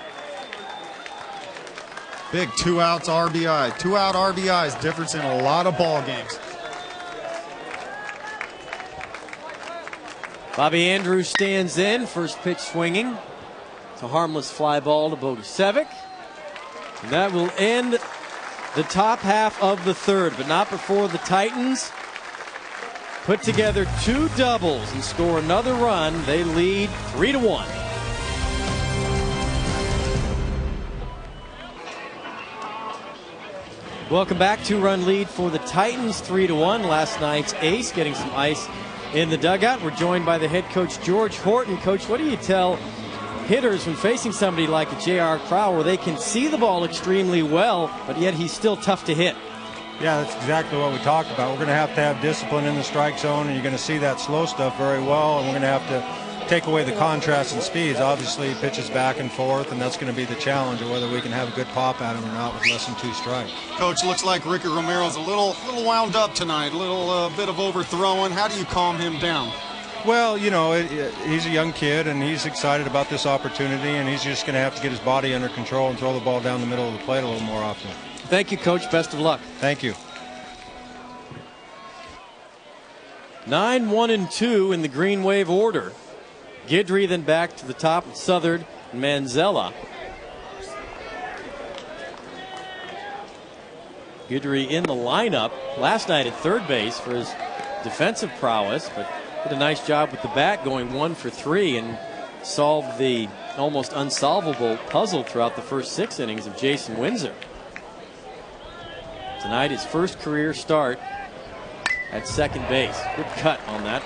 Big 2 outs RBI. 2-out RBIs, difference in a lot of ball games. Bobby Andrews stands in. First pitch swinging. It's a harmless fly ball to Bogusevic. And that will end the top half of the third, but not before the Titans put together 2 doubles and score another run. They lead 3-1. Welcome back. 2-run lead for the Titans, 3-1. Last night's ace getting some ice in the dugout. We're joined by the head coach, George Horton. Coach, what do you tell hitters when facing somebody like a J.R. Crowell where they can see the ball extremely well, but yet he's still tough to hit? Yeah, that's exactly what we talked about. We're going to have discipline in the strike zone, and you're going to see that slow stuff very well, and we're going to have to take away the contrast and speeds. Obviously, he pitches back and forth, and that's going to be the challenge of whether we can have a good pop at him or not with less than 2 strikes. Coach, looks like Ricky Romero's a little wound up tonight, a little bit of overthrowing. How do you calm him down? Well, you know, he's a young kid, and he's excited about this opportunity, and he's just going to have to get his body under control and throw the ball down the middle of the plate a little more often. Thank you, Coach. Best of luck. Thank you. 9-1-2 in the Green Wave order. Guidry then back to the top with Southard and Manzella. Guidry in the lineup last night at third base for his defensive prowess, but did a nice job with the bat, going 1 for 3 and solved the almost unsolvable puzzle throughout the first 6 innings of Jason Windsor. Tonight, his first career start at second base. Good cut on that.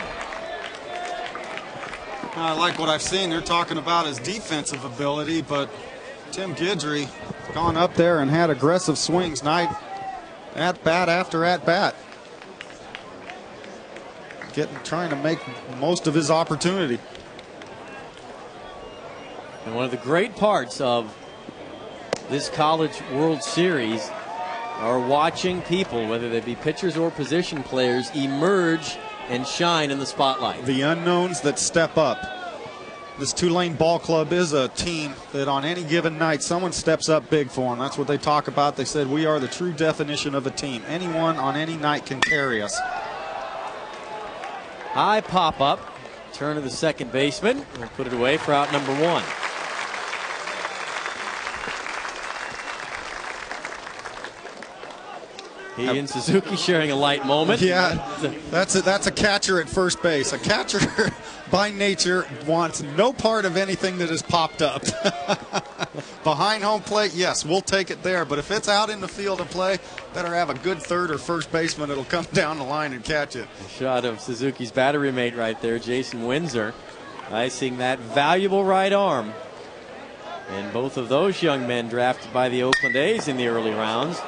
I like what I've seen. They're talking about his defensive ability, but Tim Guidry gone up there and had aggressive swings night at bat after at bat. Trying to make most of his opportunity. And one of the great parts of this College World Series are watching people, whether they be pitchers or position players, emerge and shine in the spotlight. The unknowns that step up. This Tulane ball club is a team that on any given night someone steps up big for them. That's what they talk about. They said we are the true definition of a team. Anyone on any night can carry us. High pop up, turn to the second baseman. We'll put it away for out number 1. He and Suzuki sharing a light moment. Yeah, that's a catcher at first base. A catcher by nature wants no part of anything that is popped up. Behind home plate, yes, we'll take it there. But if it's out in the field of play, better have a good third or first baseman that'll come down the line and catch it. A shot of Suzuki's battery mate right there, Jason Windsor, icing that valuable right arm. And both of those young men drafted by the Oakland A's in the early rounds.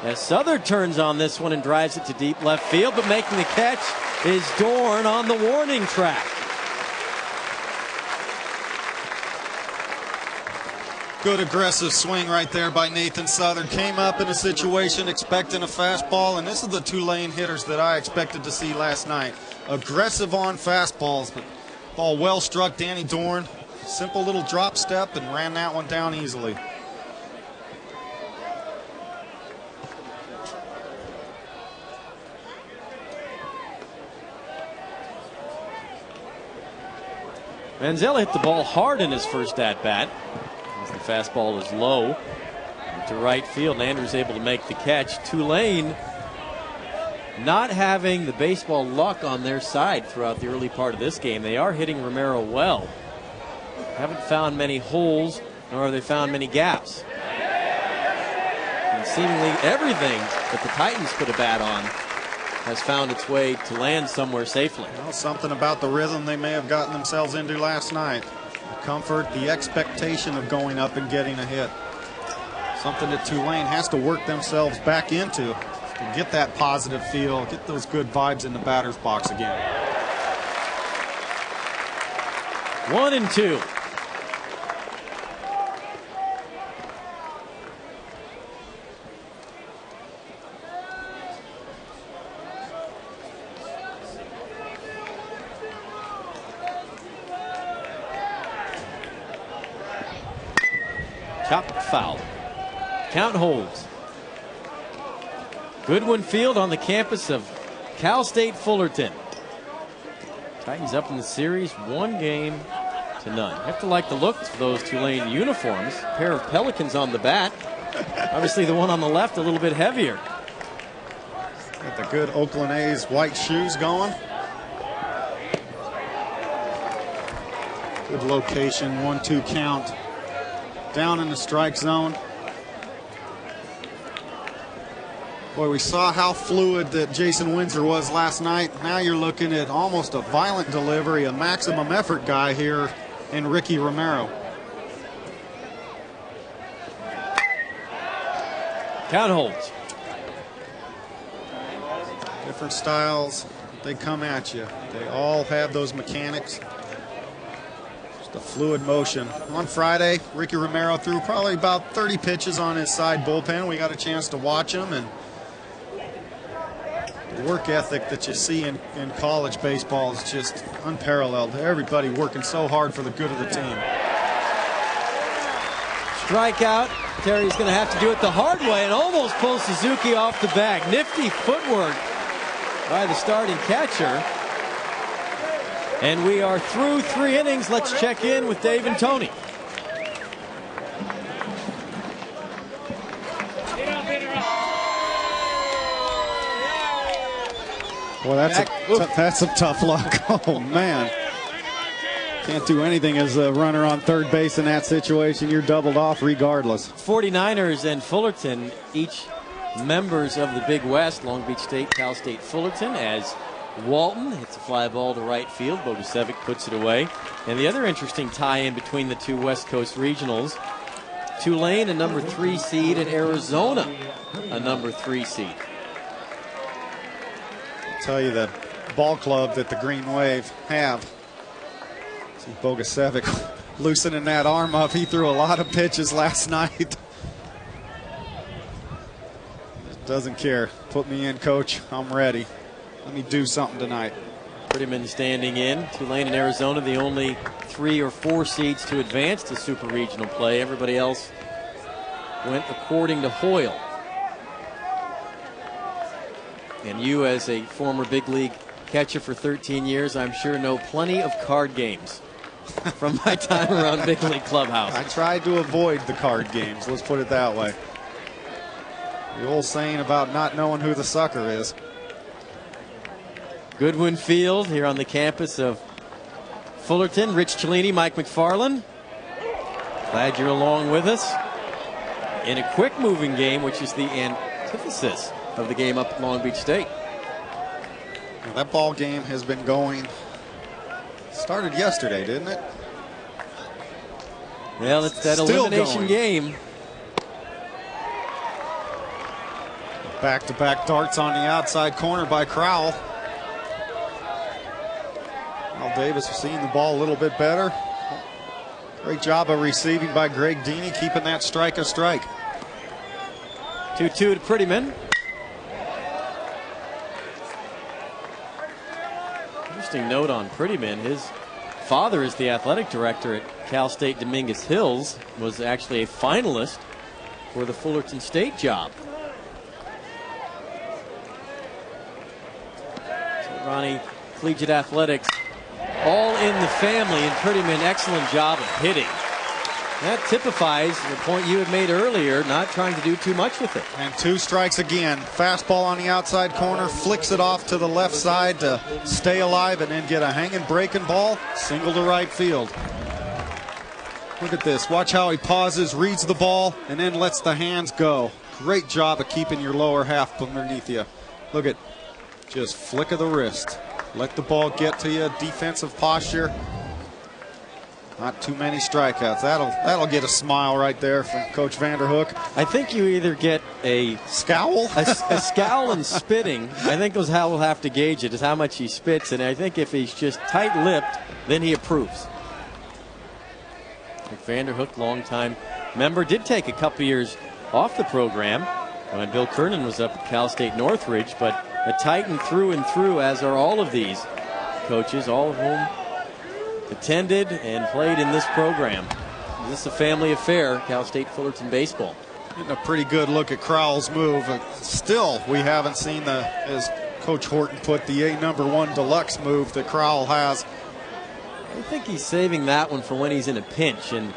As Southern turns on this one and drives it to deep left field, but making the catch is Dorn on the warning track. Good aggressive swing right there by Nathan Southern. Came up in a situation expecting a fastball, and this is the Tulane hitters that I expected to see last night. Aggressive on fastballs, but ball well struck. Danny Dorn, simple little drop step, and ran that one down easily. Manzella hit the ball hard in his first at-bat. As the fastball is low to right field, and Andrews able to make the catch. Tulane not having the baseball luck on their side throughout the early part of this game. They are hitting Romero well. Haven't found many holes, nor have they found many gaps. And seemingly everything that the Titans put a bat on has found its way to land somewhere safely. Well, something about the rhythm they may have gotten themselves into last night. The comfort, the expectation of going up and getting a hit. Something that Tulane has to work themselves back into. and get that positive feel, get those good vibes in the batter's box again. 1-2. Chop foul. Count holds. Goodwin Field on the campus of Cal State Fullerton. Titans up in the series 1-0. You have to like the looks of those Tulane uniforms. A pair of Pelicans on the bat. Obviously the one on the left a little bit heavier. Got the good Oakland A's white shoes going. Good location, 1-2 count. Down in the strike zone. Boy, we saw how fluid that Jason Windsor was last night. Now you're looking at almost a violent delivery, a maximum effort guy here in Ricky Romero. Count holds. Different styles, they come at you. They all have those mechanics. Just a fluid motion. On Friday, Ricky Romero threw probably about 30 pitches on his side bullpen. We got a chance to watch him, and the work ethic that you see in college baseball is just unparalleled. Everybody working so hard for the good of the team. Strikeout. Terry's going to have to do it the hard way and almost pulls Suzuki off the bag. Nifty footwork by the starting catcher. And we are through 3 innings. Let's check in with Dave and Tony. Boy, that's some tough luck. Oh, man. Can't do anything as a runner on third base in that situation. You're doubled off regardless. 49ers and Fullerton, each members of the Big West. Long Beach State, Cal State, Fullerton, as Walton hits a fly ball to right field. Bogusevic puts it away. And the other interesting tie-in between the two West Coast regionals, Tulane, a number 3 seed, and Arizona, a number 3 seed. I'll tell you, the ball club that the Green Wave have. See Bogusevic loosening that arm up. He threw a lot of pitches last night. Doesn't care. Put me in, coach. I'm ready. Let me do something tonight. Prettyman standing in. Tulane and Arizona, the only 3 or 4 seeds to advance to super regional play. Everybody else went according to Hoyle. And you, as a former big league catcher for 13 years, I'm sure know plenty of card games from my time around big league clubhouse. I tried to avoid the card games. Let's put it that way. The old saying about not knowing who the sucker is. Goodwin Field here on the campus of Fullerton. Rich Cellini, Mike McFarland. Glad you're along with us in a quick moving game, which is the antithesis of the game up at Long Beach State. Well, that ball game has been going. Started yesterday, didn't it? Well, it's that Still elimination going. game. Back-to-back darts on the outside corner by Crowell. Al Davis seeing the ball a little bit better. Great job of receiving by Greg Deeney, keeping that strike a strike. 2-2 to Prettyman. Interesting note on Prettyman. His father is the athletic director at Cal State Dominguez Hills, was actually a finalist for the Fullerton State job. So Ronnie, collegiate athletics, all in the family, and Prettyman, excellent job of hitting. That typifies the point you had made earlier, not trying to do too much with it. And 2 strikes again. Fastball on the outside corner, flicks it off to the left side to stay alive and then get a hanging breaking ball, single to right field. Look at this. Watch how he pauses, reads the ball, and then lets the hands go. Great job of keeping your lower half underneath you. Look at just flick of the wrist. Let the ball get to you, defensive posture. Not too many strikeouts. That'll get a smile right there from Coach Vanderhook. I think you either get a scowl, a scowl and spitting. I think that's how we'll have to gauge it, is how much he spits. And I think if he's just tight-lipped, then he approves. Vanderhook, longtime member, did take a couple years off the program when Bill Kernan was up at Cal State Northridge, but a Titan through and through, as are all of these coaches, all of whom attended and played in this program. This is a family affair, Cal State Fullerton baseball. Getting a pretty good look at Crowell's move. Still, we haven't seen as Coach Horton put, the #1 deluxe move that Crowell has. I think he's saving that one for when he's in a pinch. And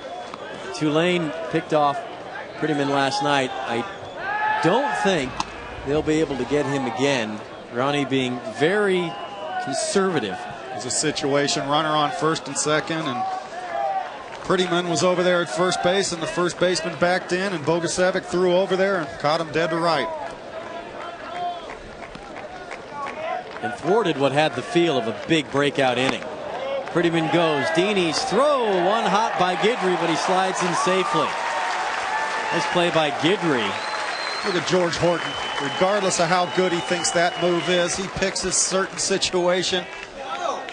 Tulane picked off Prettyman last night. I don't think they'll be able to get him again. Ronnie being very conservative. It's a situation, runner on first and second, and Prettyman was over there at first base, and the first baseman backed in, and Bogusevic threw over there and caught him dead to right. And thwarted what had the feel of a big breakout inning. Prettyman goes. Deeney's throw, one hot by Guidry, but he slides in safely. Nice play by Guidry. Look at George Horton. Regardless of how good he thinks that move is, he picks a certain situation,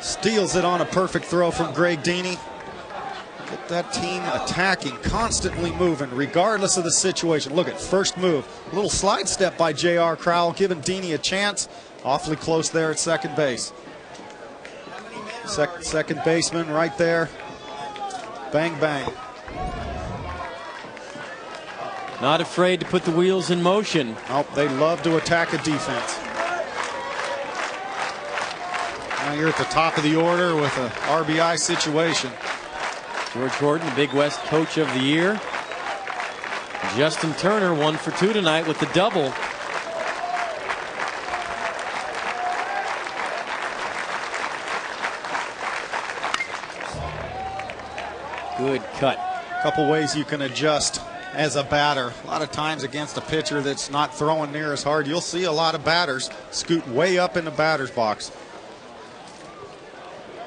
steals it on a perfect throw from Greg Deeney. Get that team attacking, constantly moving, regardless of the situation. Look at first move. A little slide step by J.R. Crowell, giving Deeney a chance. Awfully close there at second base. Second baseman right there. Bang, bang. Not afraid to put the wheels in motion. Oh, they love to attack a defense. Now you're at the top of the order with an RBI situation. George Horton, the Big West Coach of the Year. Justin Turner, 1 for 2 tonight with the double. Good cut. A couple ways you can adjust as a batter. A lot of times against a pitcher that's not throwing near as hard, you'll see a lot of batters scoot way up in the batter's box.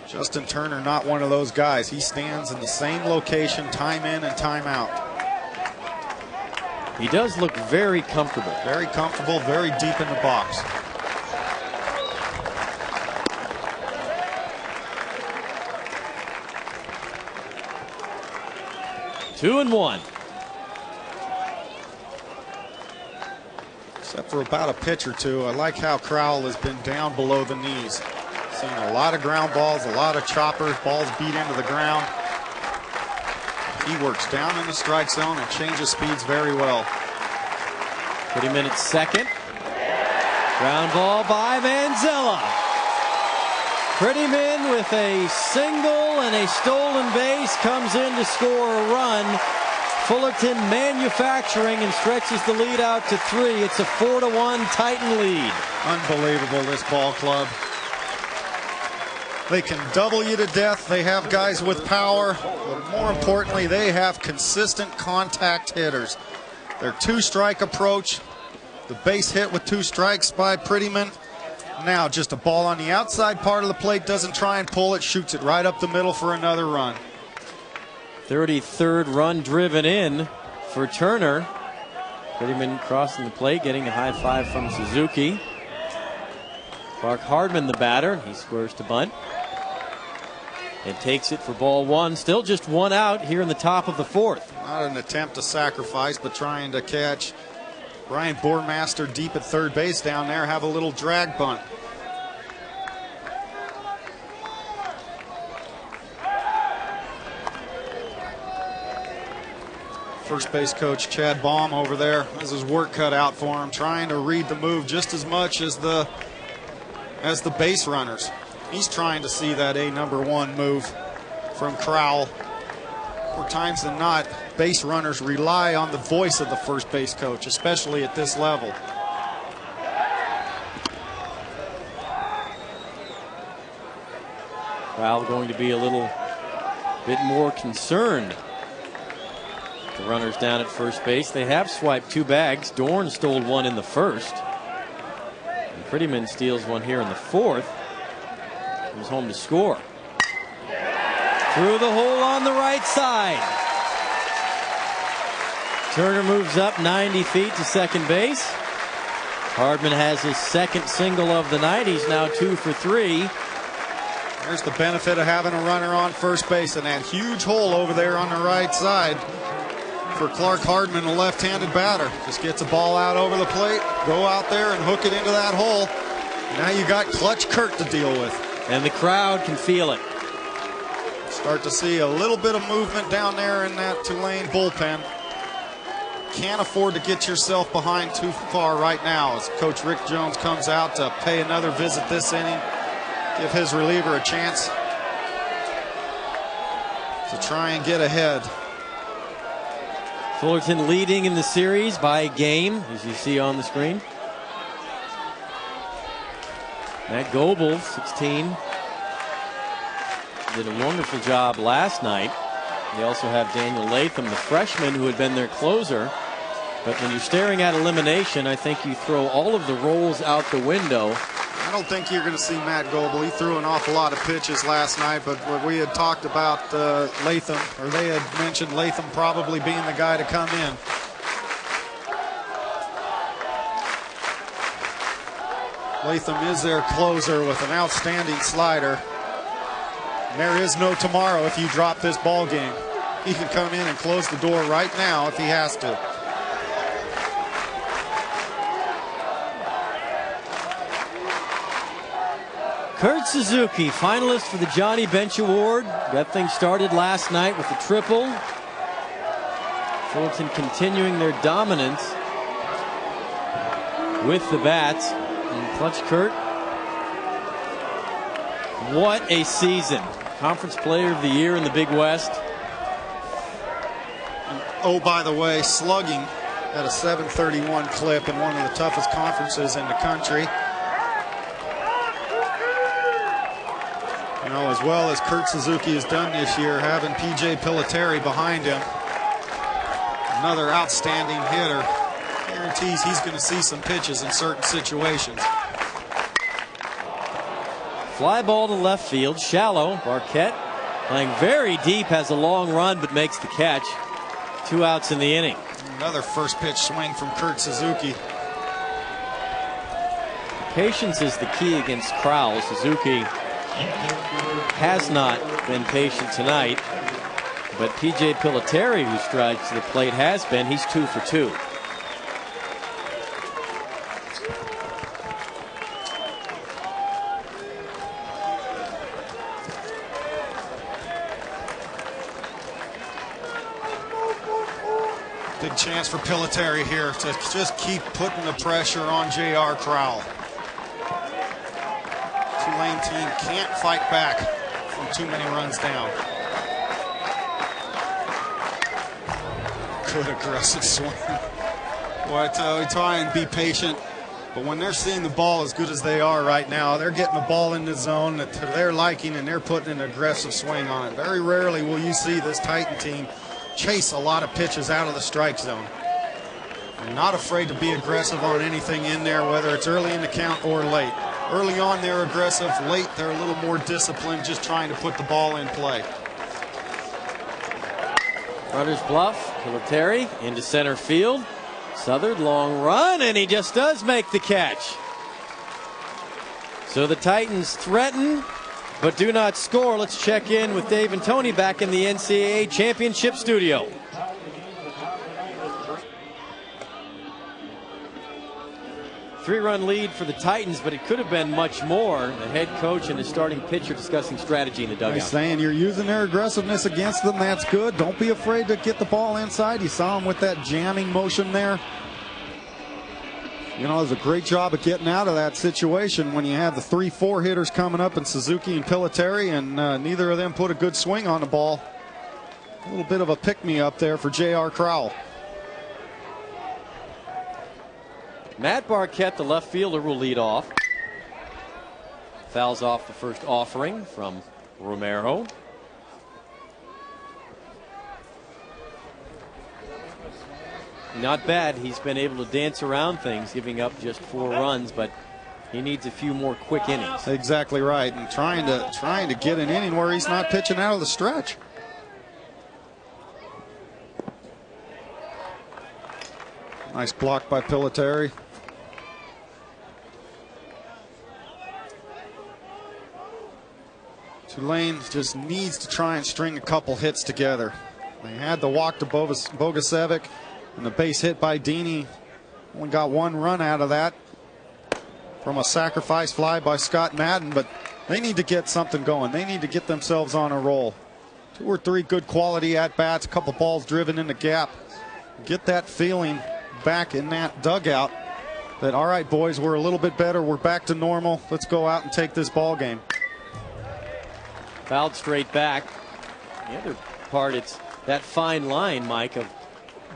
Justin Turner, not one of those guys. He stands in the same location time in and time out. He does look very comfortable. Very comfortable, very deep in the box. Two and one. Except for about a pitch or two. I like how Crowell has been down below the knees. Seen a lot of ground balls, a lot of choppers, balls beat into the ground. He works down in the strike zone and changes speeds very well. Prettyman at second. Ground ball by Manzella. Prettyman with a single and a stolen base comes in to score a run. Fullerton manufacturing and stretches the lead out to 3. It's a 4-1 Titan lead. Unbelievable, this ball club. They can double you to death. They have guys with power, but more importantly, they have consistent contact hitters. Their two-strike approach, the base hit with 2 strikes by Prettyman. Now just a ball on the outside part of the plate, doesn't try and pull it, shoots it right up the middle for another run. 33rd run driven in for Turner. Prettyman crossing the plate, getting a high five from Suzuki. Clark Hardman the batter. He squares to bunt and takes it for ball 1. Still just 1 out here in the top of the 4th. Not an attempt to sacrifice, but trying to catch Brian Bormaster deep at third base down there, have a little drag bunt. First base coach Chad Baum over there has his work cut out for him, trying to read the move just as much as the base runners. He's trying to see that #1 move from Crowell. More times than not, base runners rely on the voice of the first base coach, especially at this level. Crowell going to be a little bit more concerned. The runners down at first base. They have swiped 2 bags. Dorn stole 1 in the first. And Prettyman steals 1 here in the 4th. Comes home to score. Through the hole on the right side. Turner moves up 90 feet to second base. Hardman has his second single of the night. He's now 2 for 3. There's the benefit of having a runner on first base and that huge hole over there on the right side. For Clark Hardman, a left-handed batter. Just gets a ball out over the plate, go out there and hook it into that hole. Now you got Clutch Kurt to deal with. And the crowd can feel it. Start to see a little bit of movement down there in that Tulane bullpen. Can't afford to get yourself behind too far right now as Coach Rick Jones comes out to pay another visit this inning. Give his reliever a chance to try and get ahead. Fullerton leading in the series by a game, as you see on the screen. Matt Goebel, 16, did a wonderful job last night. They also have Daniel Latham, the freshman, who had been their closer. But when you're staring at elimination, I think you throw all of the roles out the window. I don't think you're going to see Matt Goebel. He threw an awful lot of pitches last night, but what we had talked about Latham, or they had mentioned Latham probably being the guy to come in. Latham is their closer with an outstanding slider. And there is no tomorrow if you drop this ball game. He can come in and close the door right now if he has to. Kurt Suzuki, finalist for the Johnny Bench Award. Got things started last night with a triple. Fullerton continuing their dominance with the bats. And Clutch Kurt, what a season. Conference Player of the Year in the Big West. And oh, by the way, slugging at a .731 clip in one of the toughest conferences in the country. You know, as well as Kurt Suzuki has done this year, having P.J. Piliteri behind him, another outstanding hitter, guarantees he's going to see some pitches in certain situations. Fly ball to left field, shallow. Barquette playing very deep, has a long run, but makes the catch. 2 outs in the inning. Another first pitch swing from Kurt Suzuki. Patience is the key against Crowell. Suzuki has not been patient tonight, but P.J. Piliteri, who strides to the plate, has been. He's 2 for 2. Big chance for Piliteri here to just keep putting the pressure on J.R. Crowell. Tulane team can't fight back from too many runs down. Good aggressive swing. Boy, we try and be patient, but when they're seeing the ball as good as they are right now, they're getting the ball in the zone to their liking and they're putting an aggressive swing on it. Very rarely will you see this Titan team chase a lot of pitches out of the strike zone. They're not afraid to be aggressive on anything in there, whether it's early in the count or late. Early on, they're aggressive. Late, they're a little more disciplined, just trying to put the ball in play. Runner's bluff. Piliteri into center field. Southard, long run, and he just does make the catch. So the Titans threaten, but do not score. Let's check in with Dave and Tony back in the NCAA Championship studio. Three-run lead for the Titans, but it could have been much more. The head coach and his starting pitcher discussing strategy in the dugout. He's saying you're using their aggressiveness against them. That's good. Don't be afraid to get the ball inside. You saw him with that jamming motion there. You know, it was a great job of getting out of that situation when you had the 3-4 hitters coming up in Suzuki and Piliteri, and neither of them put a good swing on the ball. A little bit of a pick-me-up there for J.R. Crowell. Matt Barquette, the left fielder, will lead off. Fouls off the first offering from Romero. Not bad. He's been able to dance around things, giving up just 4 runs, but He needs a few more quick innings. Exactly right, and trying to get an inning where he's not pitching out of the stretch. Nice block by Piliteri. Tulane just needs to try and string a couple hits together. They had the walk to Bogusevic and the base hit by Dini. Only got one run out of that from a sacrifice fly by Scott Madden, but they need to get something going. They need to get themselves on a roll. 2 or 3 good quality at-bats, a couple balls driven in the gap. Get that feeling back in that dugout that, all right, boys, we're a little bit better. We're back to normal. Let's go out and take this ball game. Fouled straight back. The other part, it's that fine line, Mike, of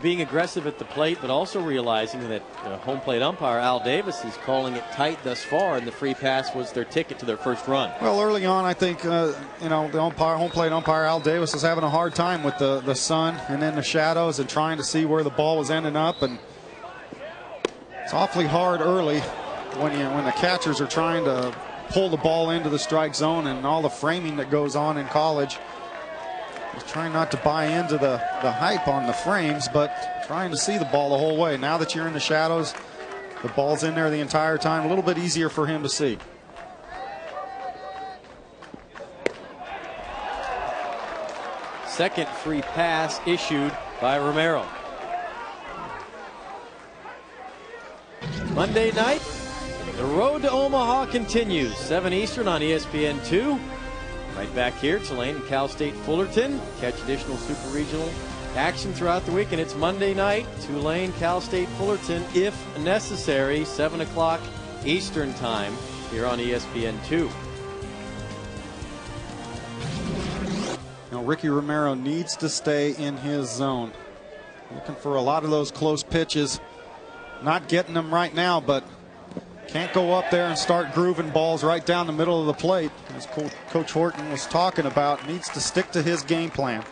being aggressive at the plate, but also realizing that home plate umpire Al Davis is calling it tight thus far, and the free pass was their ticket to their first run. Well, early on, I think the home plate umpire Al Davis was having a hard time with the sun and then the shadows and trying to see where the ball was ending up, and it's awfully hard early when the catchers are trying to pull the ball into the strike zone and all the framing that goes on in college. Just trying not to buy into the hype on the frames, but trying to see the ball the whole way. Now that you're in the shadows, the ball's in there the entire time. A little bit easier for him to see. Second free pass issued by Romero. Monday night, the road to Omaha continues. 7 Eastern on ESPN2. Right back here, Tulane and Cal State Fullerton. Catch additional Super Regional action throughout the week, and it's Monday night. Tulane, Cal State Fullerton, if necessary, 7 o'clock Eastern time here on ESPN2. Now, Ricky Romero needs to stay in his zone. Looking for a lot of those close pitches. Not getting them right now, but can't go up there and start grooving balls right down the middle of the plate. As Coach Horton was talking about, needs to stick to his game plan.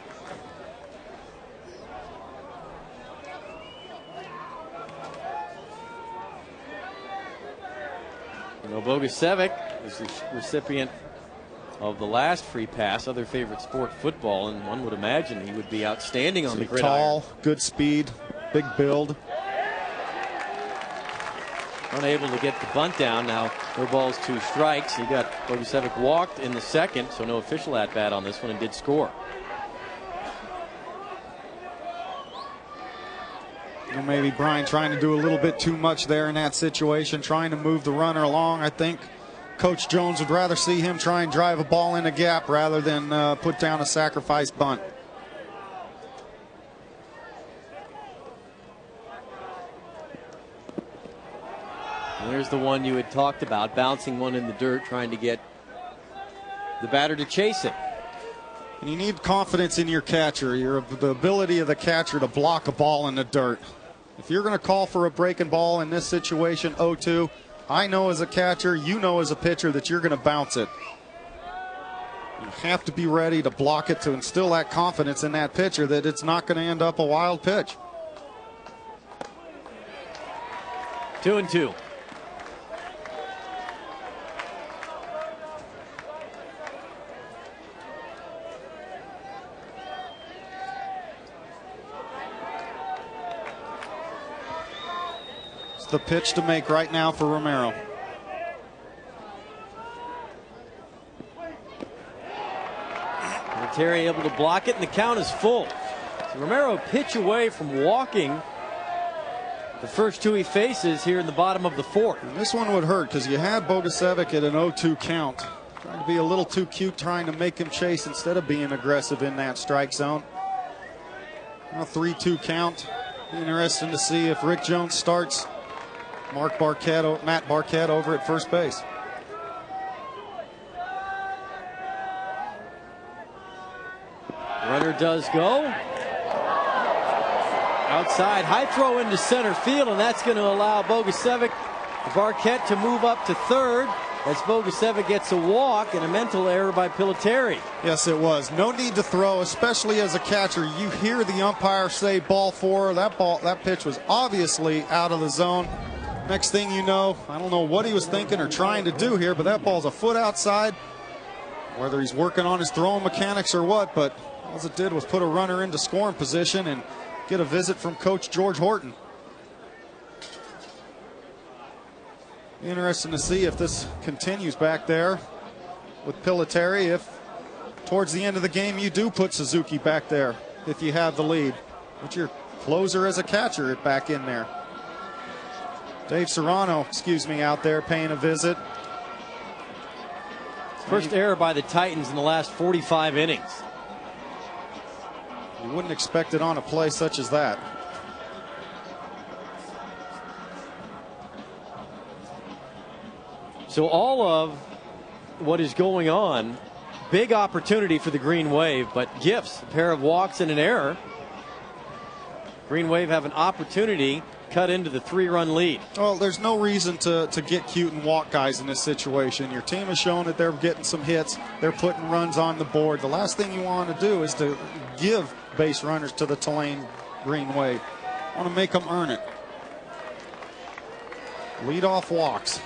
Bogusevic is the recipient of the last free pass, other favorite sport, football, and one would imagine he would be outstanding on the gridiron. Tall, good speed, big build. Unable to get the bunt down. Now no balls, 2 strikes. He got Bogusevic walked in the second, so no official at bat on this one, and did score. Maybe Brian trying to do a little bit too much there in that situation, trying to move the runner along. I think Coach Jones would rather see him try and drive a ball in a gap rather than put down a sacrifice bunt. There's the one you had talked about, bouncing one in the dirt, trying to get the batter to chase it. And you need confidence in your catcher, the ability of the catcher to block a ball in the dirt. If you're going to call for a breaking ball in this situation, 0-2, I know as a catcher, you know as a pitcher that you're going to bounce it. You have to be ready to block it to instill that confidence in that pitcher that it's not going to end up a wild pitch. 2-2. The pitch to make right now for Romero. Terry able to block it, and the count is full. So Romero pitch away from walking the first 2 he faces here in the bottom of the 4th. And this one would hurt because you had Bogusevic at an 0-2 count. Trying to be a little too cute, trying to make him chase instead of being aggressive in that strike zone. Now 3-2 count. Interesting to see if Rick Jones starts Matt Barquette over at first base. Runner does go. Outside, high throw into center field, and that's going to allow Barquette to move up to third as Bogusevic gets a walk and a mental error by Piliteri. Yes, it was. No need to throw, especially as a catcher. You hear the umpire say ball 4. That pitch was obviously out of the zone. Next thing you know, I don't know what he was thinking or trying to do here, but that ball's a foot outside. Whether he's working on his throwing mechanics or what, but all it did was put a runner into scoring position and get a visit from Coach George Horton. Interesting to see if this continues back there with Piliteri, if towards the end of the game you do put Suzuki back there if you have the lead. Put your closer as a catcher back in there. Dave Serrano, out there paying a visit. First error by the Titans in the last 45 innings. You wouldn't expect it on a play such as that. So all of what is going on, big opportunity for the Green Wave, but gifts, a pair of walks and an error. Green Wave have an opportunity cut into the 3-run lead. Well, there's no reason to get cute and walk guys in this situation. Your team has shown that they're getting some hits. They're putting runs on the board. The last thing you want to do is to give base runners to the Tulane Green Wave. You want to make them earn it. Leadoff walks.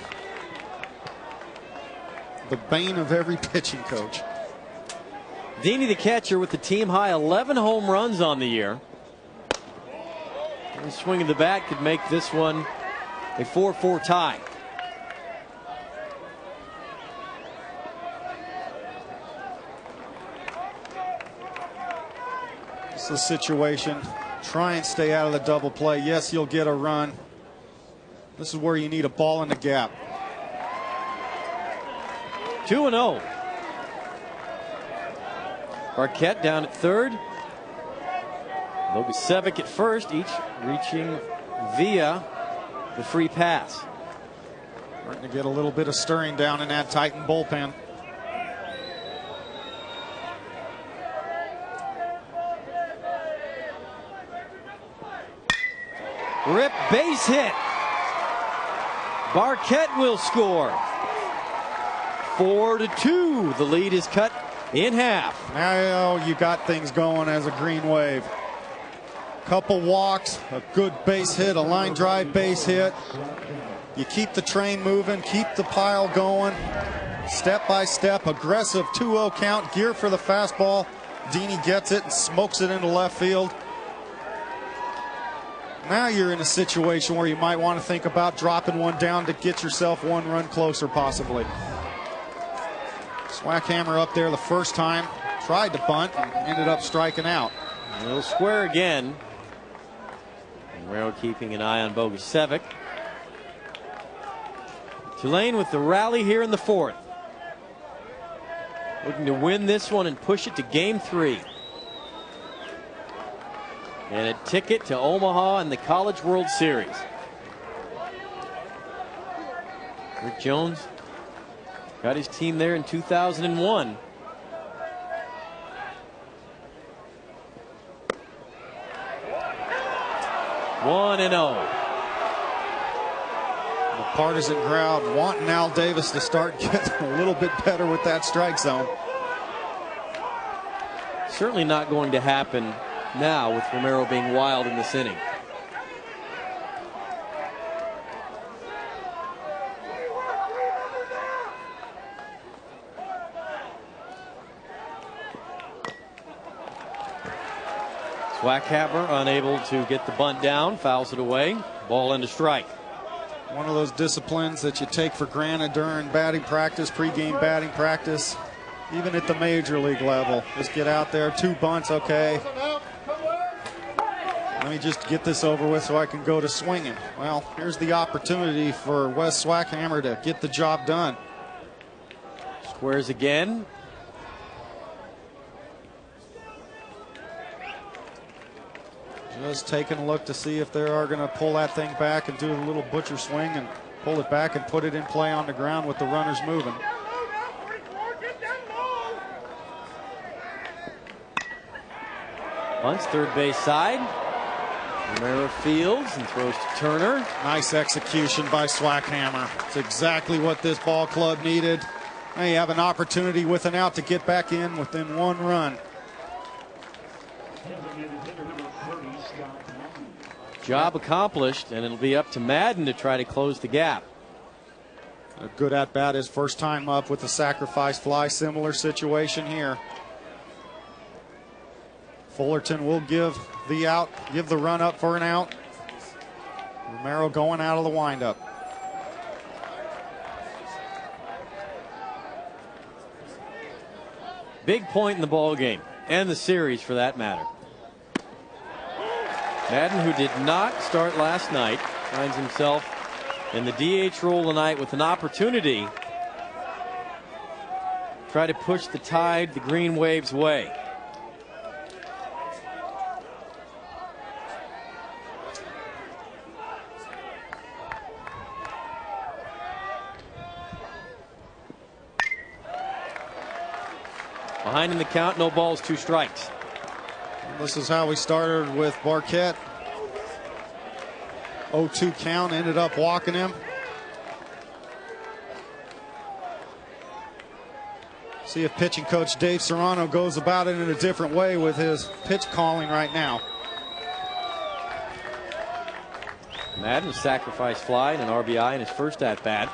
The bane of every pitching coach. Deeney, the catcher, with the team high 11 home runs on the year. The swing of the bat could make this one a 4-4 tie. This is a situation. Try and stay out of the double play. Yes, you'll get a run. This is where you need a ball in the gap. 2-0. Barquette down at third. Bogusevic at first, each reaching via the free pass. Starting to get a little bit of stirring down in that Titan bullpen. Rip base hit. Barquette will score. 4-2. The lead is cut in half. Now you got things going as a Green Wave. Couple walks, a good base hit, a line drive base hit. You keep the train moving, keep the pile going. Step by step, aggressive 2-0 count, gear for the fastball. Deeney gets it and smokes it into left field. Now you're in a situation where you might want to think about dropping one down to get yourself one run closer possibly. Swackhammer up there the first time, tried to bunt and ended up striking out. A little square again. Romero keeping an eye on Bogusevic. Tulane with the rally here in the fourth. Looking to win this one and push it to game 3. And a ticket to Omaha and the College World Series. Rick Jones got his team there in 2001. One and 0. The partisan crowd wanting Al Davis to start getting a little bit better with that strike zone. Certainly not going to happen now with Romero being wild in this inning. Swackhammer unable to get the bunt down, fouls it away, ball into strike. One of those disciplines that you take for granted during batting practice, pregame batting practice, even at the major league level. Just get out there, 2 bunts, okay. Let me just get this over with so I can go to swinging. Well, here's the opportunity for Wes Swackhammer to get the job done. Squares again. Just taking a look to see if they are going to pull that thing back and do a little butcher swing and pull it back and put it in play on the ground with the runners moving. Bunts third base side. Romero fields and throws to Turner. Nice execution by Swackhammer. It's exactly what this ball club needed. Now you have an opportunity with an out to get back in within 1 run. Job accomplished, and it'll be up to Madden to try to close the gap. A good at bat, his first time up with the sacrifice fly. Similar situation here. Fullerton will give the run up for an out. Romero going out of the windup. Big point in the ball game, and the series for that matter. Madden, who did not start last night, finds himself in the DH role tonight with an opportunity to try to push the Tide the Green Waves' way. Behind in the count, no balls, 2 strikes. This is how we started with Barquette. 0-2 count, ended up walking him. See if pitching coach Dave Serrano goes about it in a different way with his pitch calling right now. Madden sacrifice fly and an RBI in his first at bat.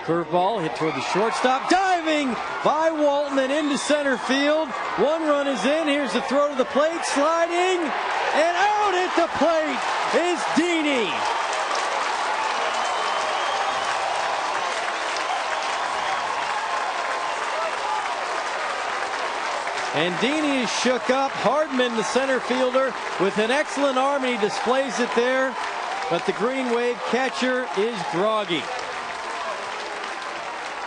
Curveball hit toward the shortstop, diving by Walton and into center field. 1 run is in. Here's the throw to the plate, sliding, and out at the plate is Deeney. And Deeney is shook up. Hardman, the center fielder, with an excellent arm, and he displays it there. But the Green Wave catcher is groggy.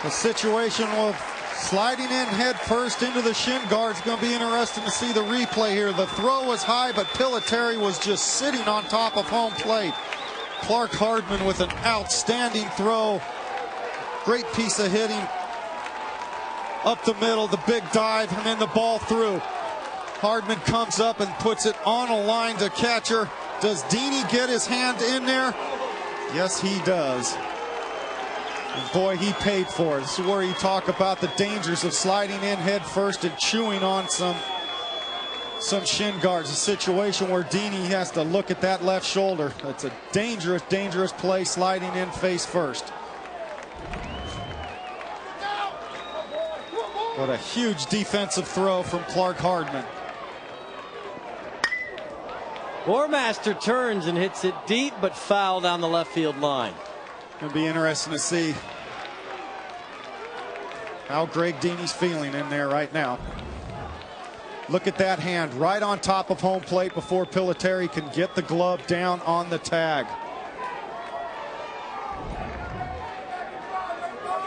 The situation of sliding in head first into the shin guard is going to be interesting to see the replay here. The throw was high, but Piliteri was just sitting on top of home plate. Clark Hardman with an outstanding throw. Great piece of hitting. Up the middle, the big dive, and then the ball through. Hardman comes up and puts it on a line to catcher. Does Deeney get his hand in there? Yes, he does. And boy, he paid for it. This is where you talk about the dangers of sliding in head first and chewing on some shin guards. A situation where Deeney has to look at that left shoulder. It's a dangerous, dangerous play, sliding in face first. What a huge defensive throw from Clark Hardman. Warmaster turns and hits it deep, but foul down the left field line. It'll be interesting to see how Greg Deeney's feeling in there right now. Look at that hand right on top of home plate before Piliteri can get the glove down on the tag.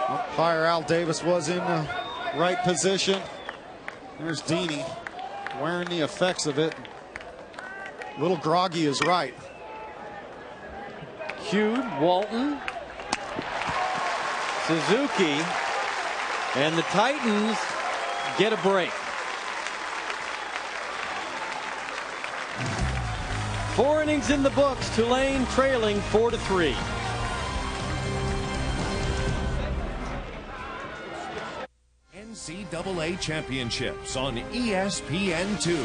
Umpire Al Davis was in the right position. There's Deeney wearing the effects of it. A little groggy is right. Hughes, Walton, Suzuki, and the Titans get a break. 4 innings in the books. Tulane trailing 4-3. NCAA Championships on ESPN2.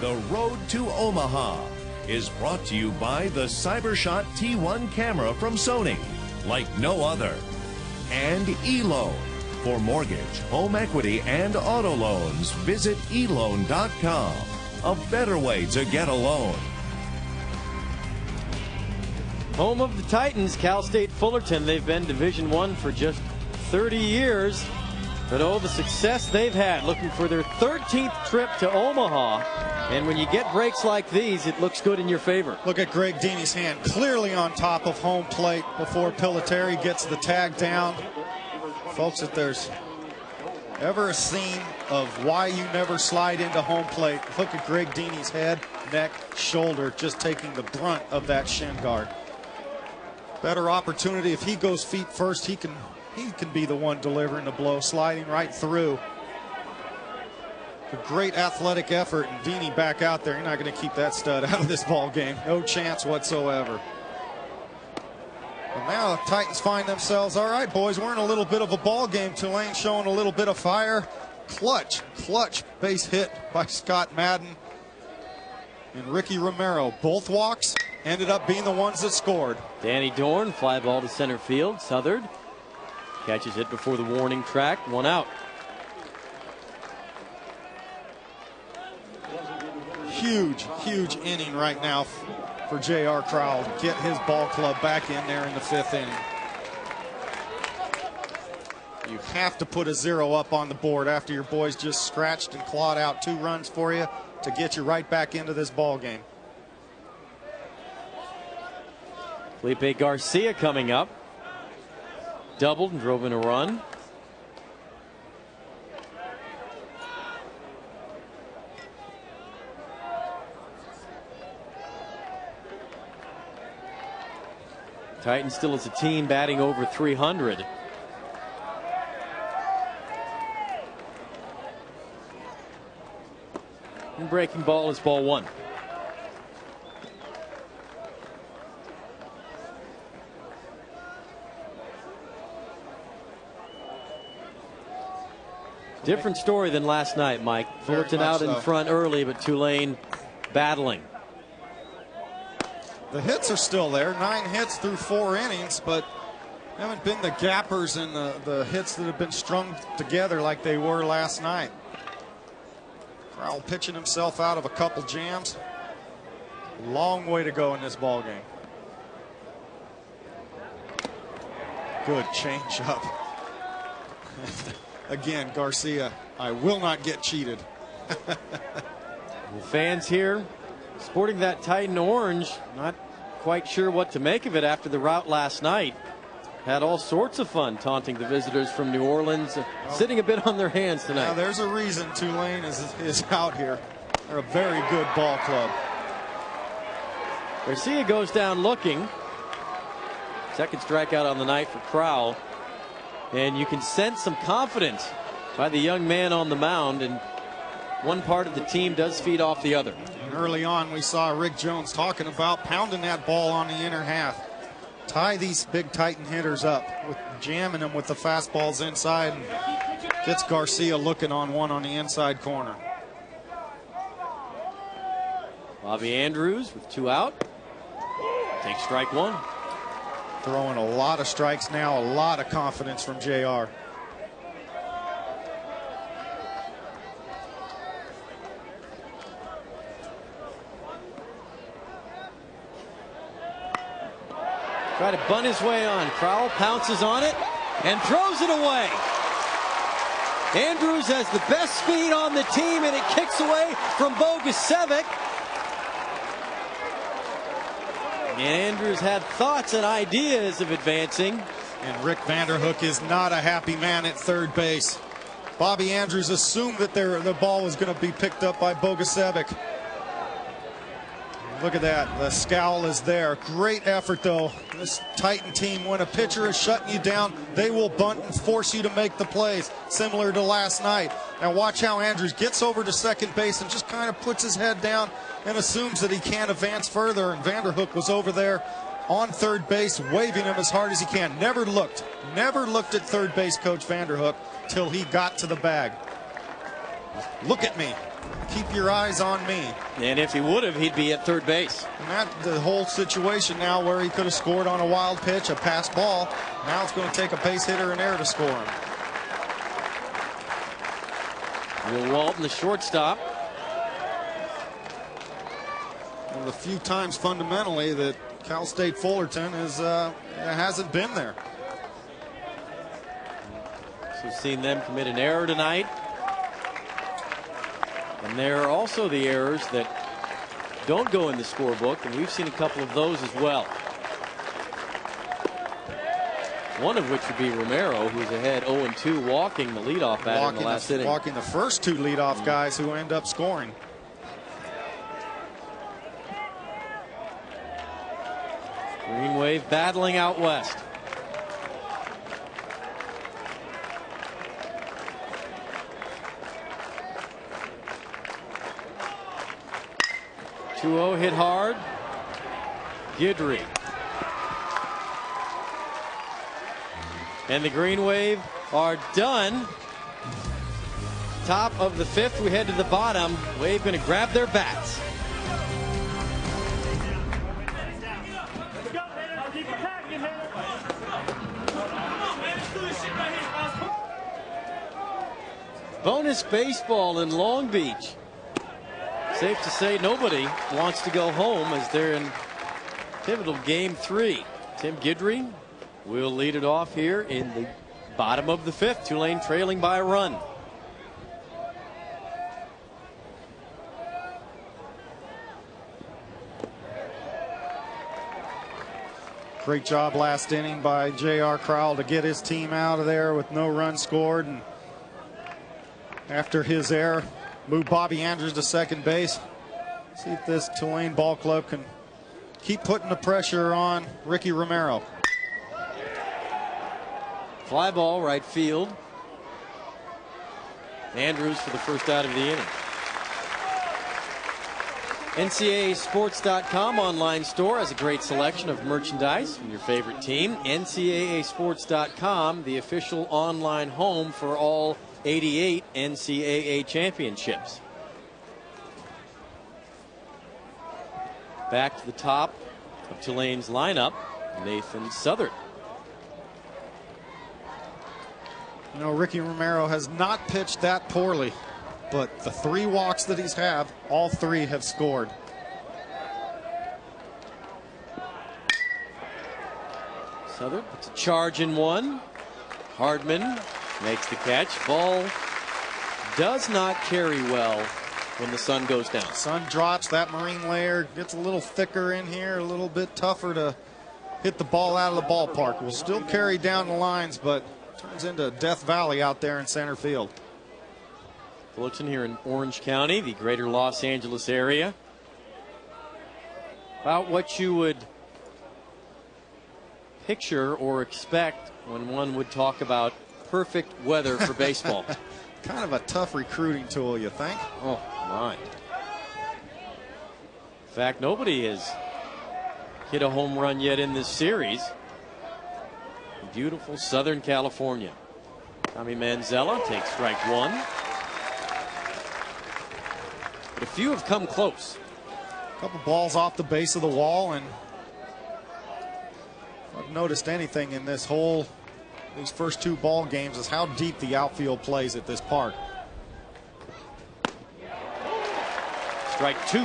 The Road to Omaha is brought to you by the CyberShot T1 camera from Sony, like no other, and eLoan. For mortgage, home equity, and auto loans, visit eLoan.com. A better way to get a loan. Home of the Titans, Cal State Fullerton. They've been Division I for just 30 years. But oh, the success they've had, looking for their 13th trip to Omaha. And when you get breaks like these, it looks good in your favor. Look at Greg Deeney's hand clearly on top of home plate before Piliteri gets the tag down. Folks, if there's ever a scene of why you never slide into home plate, look at Greg Deeney's head, neck, shoulder, just taking the brunt of that shin guard. Better opportunity if he goes feet first, he can be the one delivering the blow, sliding right through. A great athletic effort, and Deeney back out there. You're not going to keep that stud out of this ball game. No chance whatsoever. And now the Titans find themselves, all right, boys, we're in a little bit of a ball game. Tulane showing a little bit of fire. Clutch base hit by Scott Madden. and Ricky Romero. Both walks ended up being the ones that scored. Danny Dorn, fly ball to center field. Southard catches it before the warning track. 1 out. Huge inning right now for J.R. Crowell to get his ball club back in there in the 5th inning. You have to put a 0 up on the board after your boys just scratched and clawed out 2 runs for you to get you right back into this ball game. Felipe Garcia coming up. Doubled and drove in a run. Titans still as a team batting over 300. And breaking ball is ball 1. Different story than last night, Mike. Fullerton out in front early, but Tulane battling. The hits are still there. 9 hits through 4 innings, but haven't been the gappers and the hits that have been strung together like they were last night. Crowell pitching himself out of a couple jams. Long way to go in this ball game. Good change up. Again, Garcia, I will not get cheated. The fans here sporting that Titan orange, not quite sure what to make of it after the rout last night. Had all sorts of fun taunting the visitors from New Orleans, sitting a bit on their hands tonight. Now there's a reason Tulane is out here. They're a very good ball club. Garcia goes down looking. Second strikeout on the night for Crowell. And you can sense some confidence by the young man on the mound, and one part of the team does feed off the other. And early on we saw Rick Jones talking about pounding that ball on the inner half. Tie these big Titan hitters up, with jamming them with the fastballs inside, and gets Garcia looking on one on the inside corner. Bobby Andrews with 2 out. Takes strike 1. Throwing a lot of strikes now, a lot of confidence from JR. Try to bunt his way on. Crowell pounces on it and throws it away. Andrews has the best speed on the team, and it kicks away from Bogusevic. And Andrews had thoughts and ideas of advancing. And Rick Vanderhook is not a happy man at third base. Bobby Andrews assumed that the ball was going to be picked up by Bogusevic. Look at that. The scowl is there. Great effort, though. This Titan team, when a pitcher is shutting you down, they will bunt and force you to make the plays, similar to last night. Now watch how Andrews gets over to second base and just kind of puts his head down and assumes that he can't advance further. And Vanderhook was over there on third base, waving him as hard as he can. Never looked at third base coach Vanderhook till he got to the bag. Look at me. Keep your eyes on me. And if he would have, he'd be at third base. And that the whole situation now where he could have scored on a wild pitch, a pass ball. Now it's going to take a base hitter in there to score him. Will Walton, the shortstop. One of the few times fundamentally that Cal State Fullerton hasn't been there. So we've seen them commit an error tonight. And there are also the errors that don't go in the scorebook, and we've seen a couple of those as well. One of which would be Romero, who's ahead 0-2, walking the leadoff batter in the last inning. Walking the first 2 leadoff guys who end up scoring. Green Wave battling out west. Hit hard. Guidry. And the Green Wave are done. Top of the 5th. We head to the bottom. Wave going to grab their bats. Bonus baseball in Long Beach. Safe to say nobody wants to go home as they're in pivotal game 3. Tim Guidry will lead it off here in the bottom of the 5th. Tulane trailing by a run. Great job last inning by J.R. Crowell to get his team out of there with no run scored. And after his error, move Bobby Andrews to second base. See if this Tulane ball club can keep putting the pressure on Ricky Romero. Fly ball right field. Andrews for the first out of the inning. NCAAsports.com online store has a great selection of merchandise from your favorite team. NCAAsports.com, the official online home for all 88 NCAA championships. Back to the top of Tulane's lineup, Nathan Southern. You know, Ricky Romero has not pitched that poorly, but the 3 walks that he's had, all 3 have scored. Southern puts a charge in 1. Hardman makes the catch. Ball does not carry well when the sun goes down. Sun drops, that marine layer gets a little thicker in here, a little bit tougher to hit the ball out of the ballpark. Will still carry down the lines, but turns into Death Valley out there in center field. Fullerton here in Orange County, the greater Los Angeles area. About what you would picture or expect when one would talk about perfect weather for baseball. Kind of a tough recruiting tool, you think? Oh, my. In fact, nobody has hit a home run yet in this series. Beautiful Southern California. Tommy Manzella takes strike 1. But a few have come close. A couple balls off the base of the wall, and if I've noticed anything in these first 2 ball games is how deep the outfield plays at this park. Strike 2.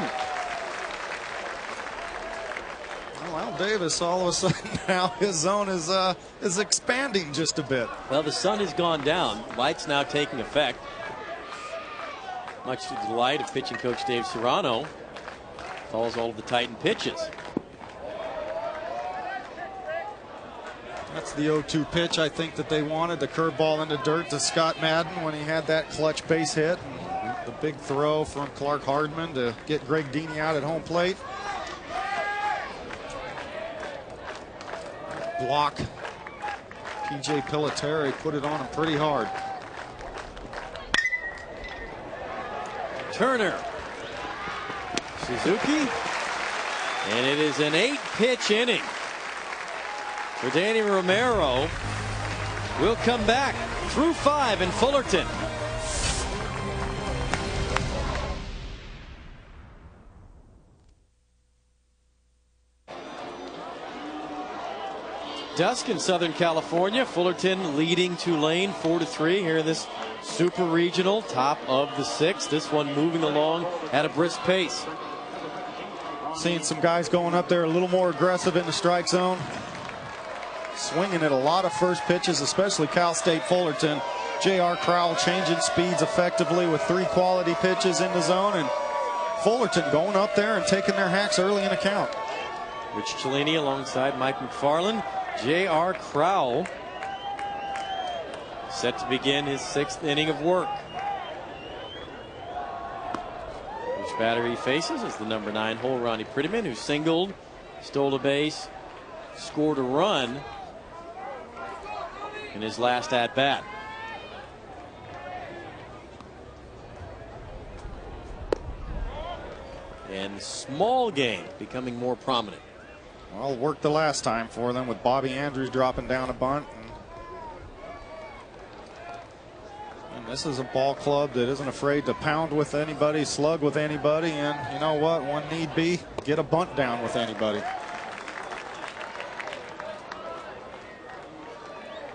Well, Davis, all of a sudden now his zone is expanding just a bit. Well, the sun has gone down. Light's now taking effect. Much to the delight of pitching coach Dave Serrano. Calls all of the Titan pitches. That's the 0-2 pitch I think that they wanted. The curveball in the dirt to Scott Madden when he had that clutch base hit. And the big throw from Clark Hardman to get Greg Deeney out at home plate. Block. P.J. Piliteri put it on him pretty hard. Turner. Suzuki. And it is an 8-pitch inning for Danny Romero. Will come back through 5 in Fullerton. Dusk in Southern California. Fullerton leading Tulane 4-3 here in this Super Regional, top of the 6th. This one moving along at a brisk pace. Seeing some guys going up there a little more aggressive in the strike zone. Swinging at a lot of first pitches, especially Cal State Fullerton. J.R. Crowell changing speeds effectively with 3 quality pitches in the zone. And Fullerton going up there and taking their hacks early in the count. Rich Cellini alongside Mike McFarland. J.R. Crowell set to begin his 6th inning of work. Which batter he faces is the number 9 hole, Ronnie Prettyman, who singled, stole a base, scored a run in his last at-bat. And small game becoming more prominent. Well, worked the last time for them with Bobby Andrews dropping down a bunt. And this is a ball club that isn't afraid to pound with anybody, slug with anybody, and you know what? One need be, get a bunt down with anybody.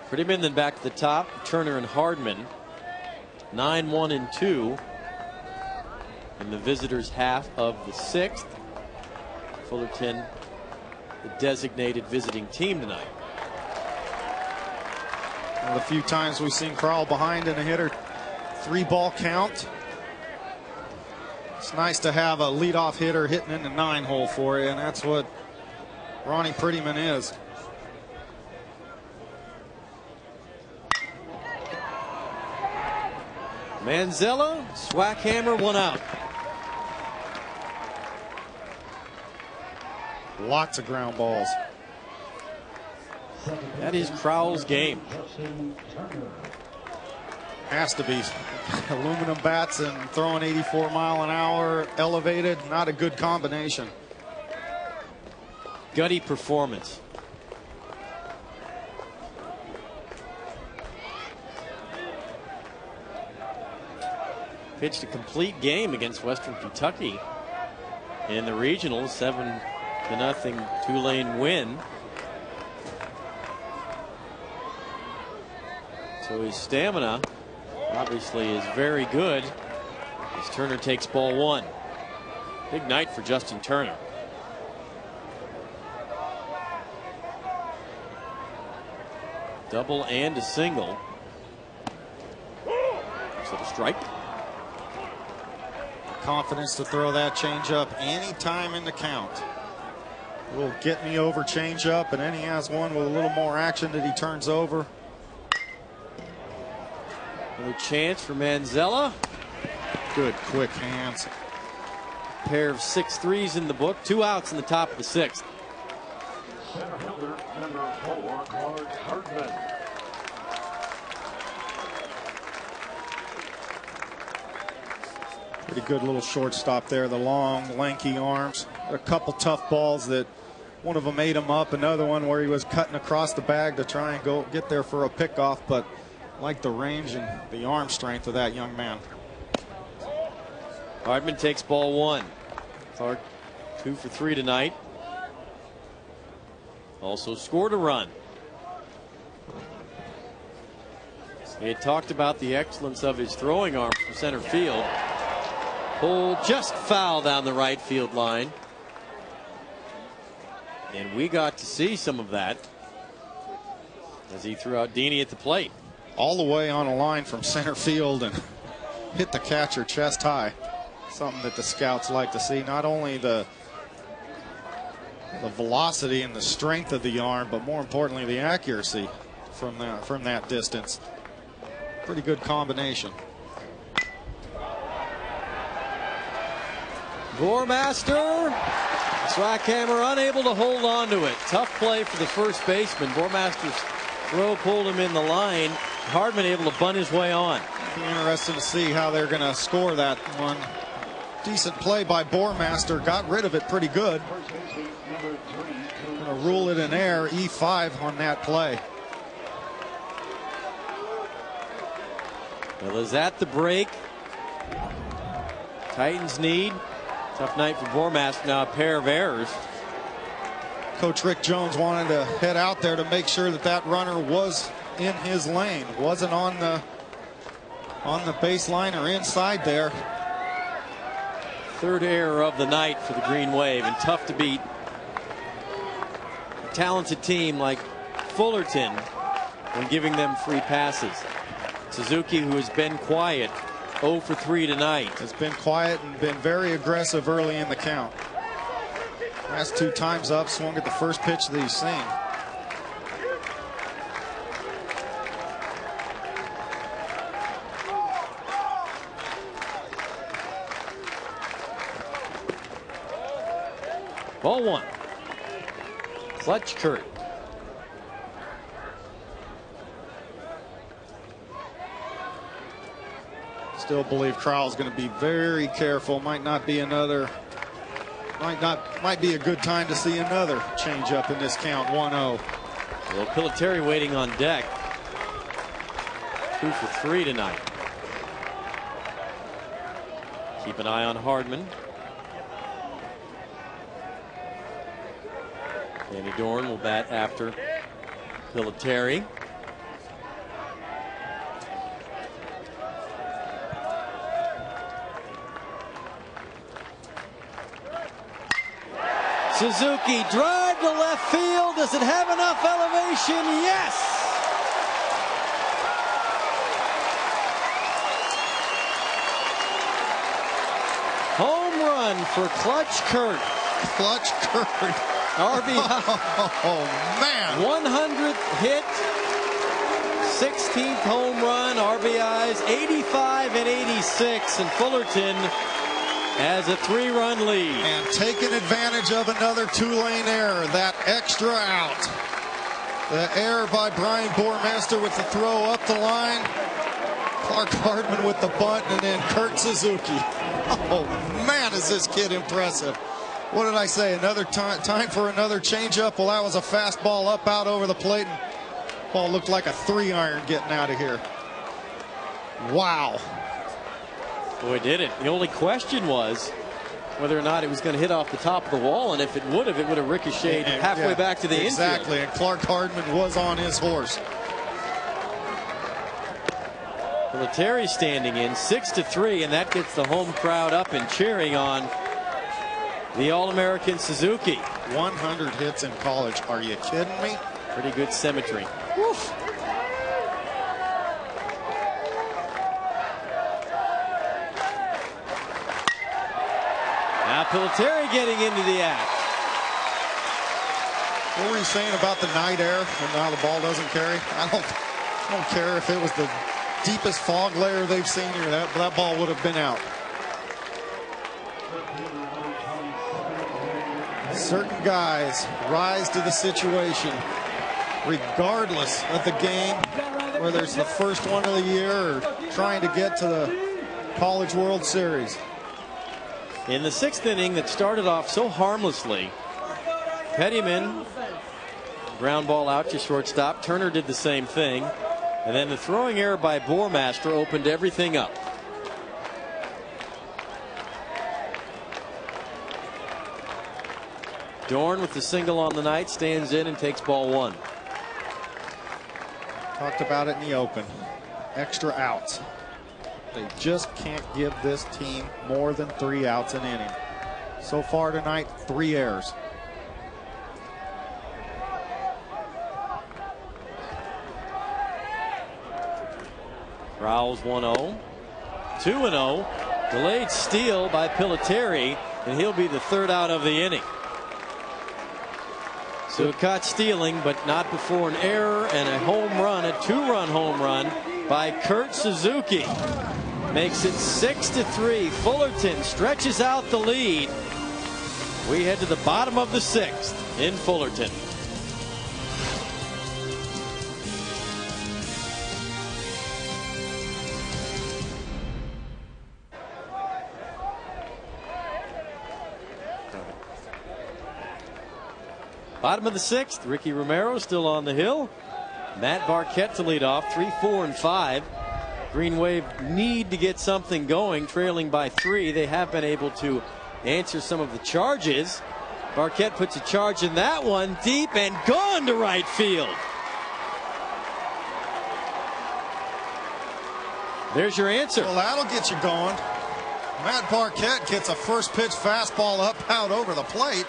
Prettyman then back to the top. Turner and Hardman. 9-1-2 in the visitors' half of the 6th. Fullerton, the designated visiting team tonight. One of the few times we've seen Crowell behind in a hitter 3-ball count. It's nice to have a leadoff hitter hitting in the 9-hole for you, and that's what Ronnie Prettyman is. Manzella, Swackhammer, 1 out. Lots of ground balls. That is Crowell's game. Has to be. Aluminum bats and throwing 84 mile an hour elevated, not a good combination. Gutty performance. Pitched a complete game against Western Kentucky in the regional, 7-0 Tulane win. So his stamina obviously is very good as Turner takes ball 1. Big night for Justin Turner. Double and a single. So the strike. Confidence to throw that changeup anytime in the count. Will get me over changeup, and then he has one with a little more action that he turns over. Another chance for Manzella. Good quick hands. Pair of 6 threes in the book. 2 outs in the top of the 6th. Center fielder, number 4, Clark Hardman. Pretty good little shortstop there. The long, lanky arms. A couple tough balls that one of them ate him up. Another one where he was cutting across the bag to try and go get there for a pickoff, but like the range and the arm strength of that young man. Hardman takes ball 1. Clark 2 for 3 tonight. Also scored a run. He had talked about the excellence of his throwing arm from center field. Pulled just foul down the right field line. And we got to see some of that as he threw out Deeney at the plate. All the way on a line from center field and hit the catcher chest high. Something that the scouts like to see. Not only the velocity and the strength of the arm, but more importantly the accuracy from that distance. Pretty good combination. Bormaster, Swackhammer unable to hold on to it. Tough play for the first baseman. Bormaster's throw pulled him in the line. Hardman able to bunt his way on. Be interested to see how they're going to score that one. Decent play by Bormaster. Got rid of it pretty good. Going to rule it in air. E5 on that play. Well, is that the break Titans need? Tough night for Bormaster. Now a pair of errors. Coach Rick Jones wanted to head out there to make sure that that runner was in his lane. Wasn't on the baseline or inside there. 3rd error of the night for the Green Wave, and tough to beat a talented team like Fullerton when giving them free passes. Suzuki, who has been quiet, 0 for 3 tonight. Has been quiet and been very aggressive early in the count. Last 2 times up, swung at the first pitch that he's seen. Ball 1. Clutch Kurt. Still believe Crowell's going to be very careful. Might be a good time to see another change up in this count. 1-0. Well, Piliteri waiting on deck. 2 for 3 tonight. Keep an eye on Hardman. Danny Dorn will bat after Piliteri. Suzuki drive to left field. Does it have enough elevation? Yes! Home run for Clutch Kurt. Clutch Kurt. RBI. Oh, man. 100th hit. 16th home run. RBIs 85 and 86. And Fullerton has a 3-run lead. And taking advantage of another Tulane error. That extra out. The error by Brian Bormaster with the throw up the line. Clark Hardman with the bunt, and then Kurt Suzuki. Oh, man, is this kid impressive. What did I say? Another time for another changeup. Well, that was a fastball up out over the plate. Ball looked like a 3-iron getting out of here. Wow. Boy, did it. The only question was whether or not it was going to hit off the top of the wall, and if it would have ricocheted halfway back to the infield. Exactly, and Clark Hardman was on his horse. Terry standing in 6-3, and that gets the home crowd up and cheering on the All-American Suzuki. 100 hits in college. Are you kidding me? Pretty good symmetry. Woof. Now Piliteri getting into the act. What were you saying about the night air and now the ball doesn't carry? I don't care if it was the deepest fog layer they've seen here. That ball would have been out. Certain guys rise to the situation regardless of the game, whether it's the first one of the year or trying to get to the College World Series. In the 6th inning that started off so harmlessly, Pettyman ground ball out to shortstop. Turner did the same thing. And then the throwing error by Bormaster opened everything up. Dorn with the single on the night stands in and takes ball 1. Talked about it in the open. Extra outs. They just can't give this team more than 3 outs an inning. So far tonight, 3 errors. Rowles 1-0. 2-0. Delayed steal by Piliteri, and he'll be the 3rd out of the inning. So caught stealing, but not before an error and a home run, a 2-run home run by Kurt Suzuki. Makes it 6-3. Fullerton stretches out the lead. We head to the bottom of the 6th in Fullerton. Bottom of the 6th, Ricky Romero still on the hill. Matt Barquette to lead off, 3, 4, and 5. Green Wave need to get something going, trailing by 3. They have been able to answer some of the charges. Barquette puts a charge in that one, deep and gone to right field. There's your answer. Well, that'll get you going. Matt Barquette gets a first pitch fastball up out over the plate.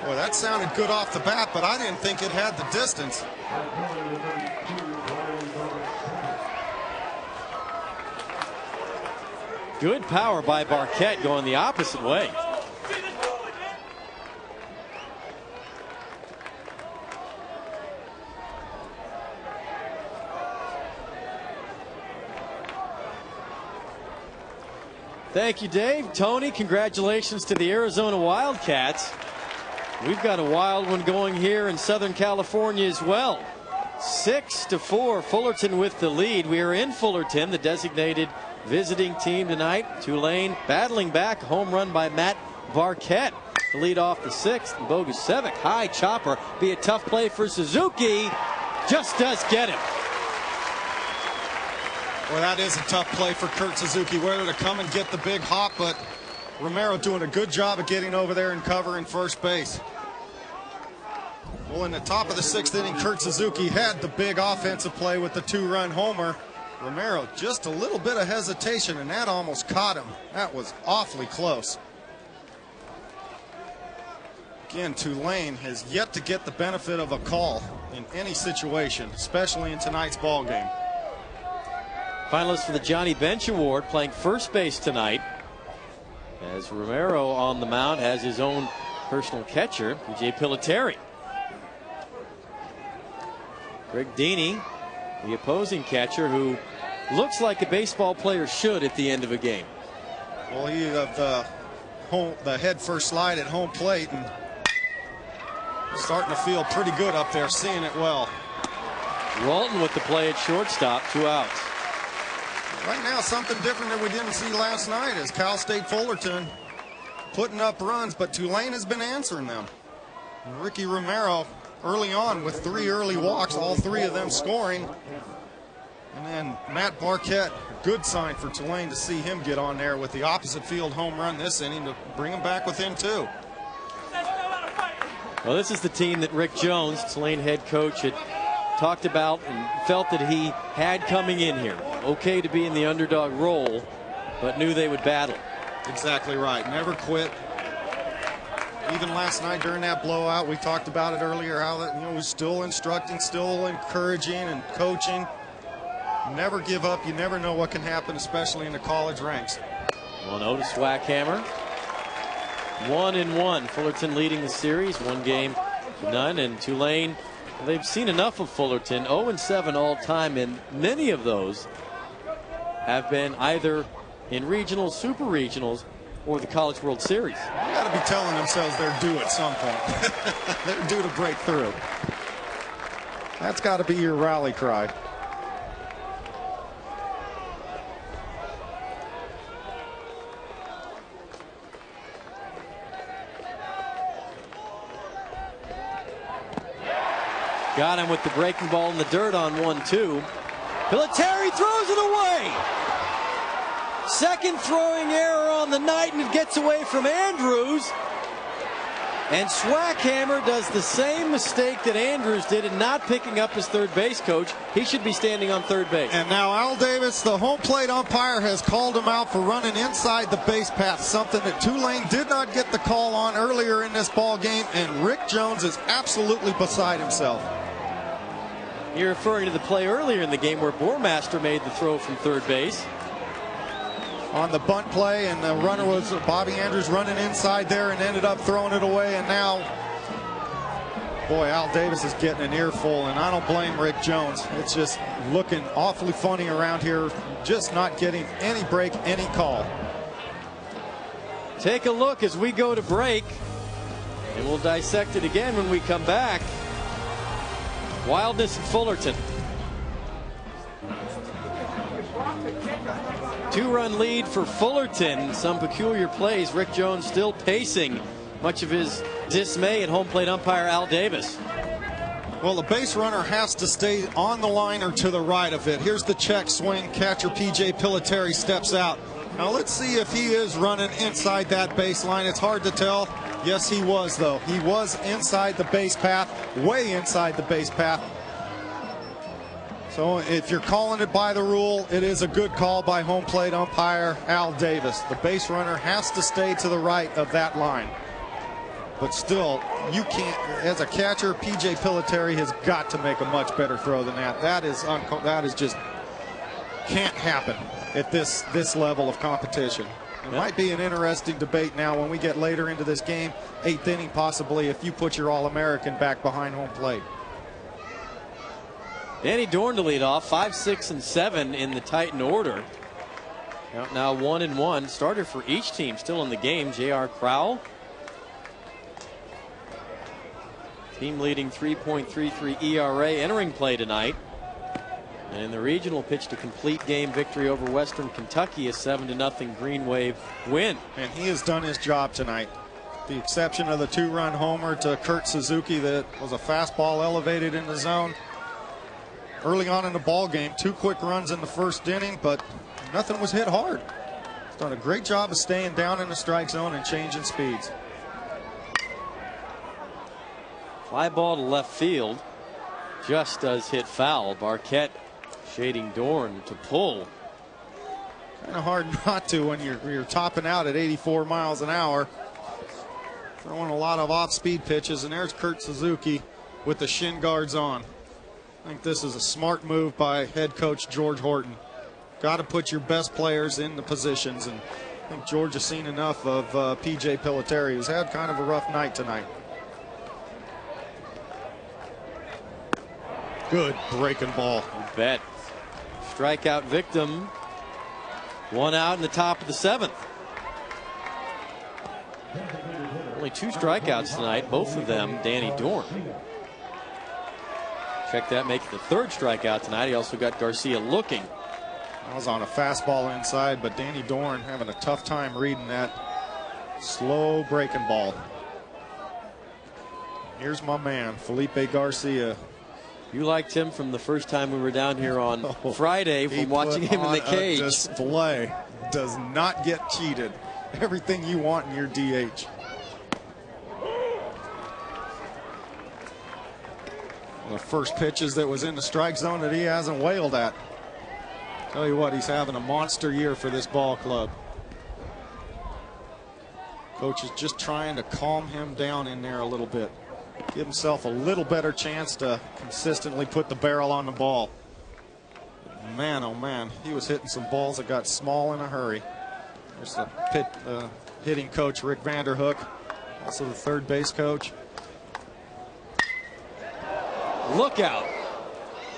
Boy, that sounded good off the bat, but I didn't think it had the distance. Good power by Barquette going the opposite way. Thank you, Dave. Tony, congratulations to the Arizona Wildcats. We've got a wild one going here in Southern California as well. 6-4, Fullerton with the lead. We are in Fullerton, the designated visiting team tonight. Tulane battling back, home run by Matt Barquette to lead off the 6th. And Bogusevic, high chopper, be a tough play for Suzuki. Just does get him. Well, that is a tough play for Kurt Suzuki, whether to come and get the big hop, but Romero doing a good job of getting over there and covering first base. Well, in the top of the 6th inning, Kurt Suzuki had the big offensive play with the 2-run homer. Romero, just a little bit of hesitation, and that almost caught him. That was awfully close. Again, Tulane has yet to get the benefit of a call in any situation, especially in tonight's ball game. Finalist for the Johnny Bench Award playing first base tonight, as Romero on the mound has his own personal catcher, P.J. Piliteri. Greg Deeney, the opposing catcher, who looks like a baseball player should at the end of a game. Well, he had the head first slide at home plate and starting to feel pretty good up there, seeing it well. Walton with the play at shortstop, 2 outs. Right now, something different that we didn't see last night is Cal State Fullerton putting up runs, but Tulane has been answering them. Ricky Romero early on with 3 early walks, all 3 of them scoring. And then Matt Barquette, good sign for Tulane to see him get on there with the opposite field home run this inning to bring him back within 2. Well, this is the team that Rick Jones, Tulane head coach, had talked about and felt that he had coming in here. Okay to be in the underdog role, but knew they would battle. Exactly right. Never quit. Even last night during that blowout, we talked about it earlier, how that, was still instructing, still encouraging and coaching. Never give up. You never know what can happen, especially in the college ranks. 1-0 to Swackhammer. 1-1. Fullerton leading the series. 1 game to none. And Tulane, they've seen enough of Fullerton. 0-7 all time, and many of those have been either in regionals, super regionals, or the College World Series. They got to be telling themselves they're due at some point. They're due to break through. That's got to be your rally cry. Got him with the breaking ball in the dirt on 1-2. Piliteri throws it away. Second throwing error on the night, and it gets away from Andrews. And Swackhammer does the same mistake that Andrews did in not picking up his third base coach. He should be standing on third base. And now Al Davis, the home plate umpire, has called him out for running inside the base path, something that Tulane did not get the call on earlier in this ball game, and Rick Jones is absolutely beside himself. You're referring to the play earlier in the game where Bormaster made the throw from third base. On the bunt play, and the runner was Bobby Andrews running inside there and ended up throwing it away. And now, boy, Al Davis is getting an earful, and I don't blame Rick Jones. It's just looking awfully funny around here, just not getting any break, any call. Take a look as we go to break, and we'll dissect it again when we come back. Wildness in Fullerton. 2-run lead for Fullerton. Some peculiar plays. Rick Jones still pacing much of his dismay at home plate umpire Al Davis. Well, the base runner has to stay on the line or to the right of it. Here's the check swing. Catcher P.J. Piliteri steps out. Now let's see if he is running inside that baseline. It's hard to tell. Yes, he was, though. He was inside the base path, way inside the base path. So if you're calling it by the rule, it is a good call by home plate umpire Al Davis. The base runner has to stay to the right of that line. But still, you can't, as a catcher, P.J. Piliteri has got to make a much better throw than that. That is just can't happen at this level of competition. It might be an interesting debate now when we get later into this game, 8th inning possibly, if you put your All-American back behind home plate. Danny Dorn to lead off, 5, 6, and 7 in the Titan order. Now 1-1. Starter for each team still in the game. J.R. Crowell. Team leading 3.33 ERA entering play tonight. And in the regional, pitched a complete game victory over Western Kentucky, a 7-0 Green Wave win. And he has done his job tonight. The exception of the 2-run homer to Kurt Suzuki that was a fastball elevated in the zone. Early on in the ball game, 2 quick runs in the first inning, but nothing was hit hard. He's done a great job of staying down in the strike zone and changing speeds. Fly ball to left field. Just does hit foul. Barquette Shading Dorn to pull. Kind of hard not to when you're topping out at 84 miles an hour. Throwing a lot of off-speed pitches, and there's Kurt Suzuki with the shin guards on. I think this is a smart move by head coach George Horton. Got to put your best players in the positions, and I think George has seen enough of P.J. Piliteri, who's had kind of a rough night tonight. Good breaking ball. You bet. Strikeout victim. 1 out in the top of the 7th. Only 2 strikeouts tonight, both of them Danny Dorn. Check that, make it the 3rd strikeout tonight. He also got Garcia looking. I was on a fastball inside, but Danny Dorn having a tough time reading that slow breaking ball. Here's my man, Felipe Garcia. You liked him from the first time we were down here on Friday from watching him in the cage. Display. Does not get cheated. Everything you want in your DH. The first pitches that was in the strike zone that he hasn't wailed at. Tell you what, he's having a monster year for this ball club. Coach is just trying to calm him down in there a little bit. Give himself a little better chance to consistently put the barrel on the ball. Man, oh man, he was hitting some balls that got small in a hurry. There's the hitting coach, Rick Vanderhook, also the third base coach. Look out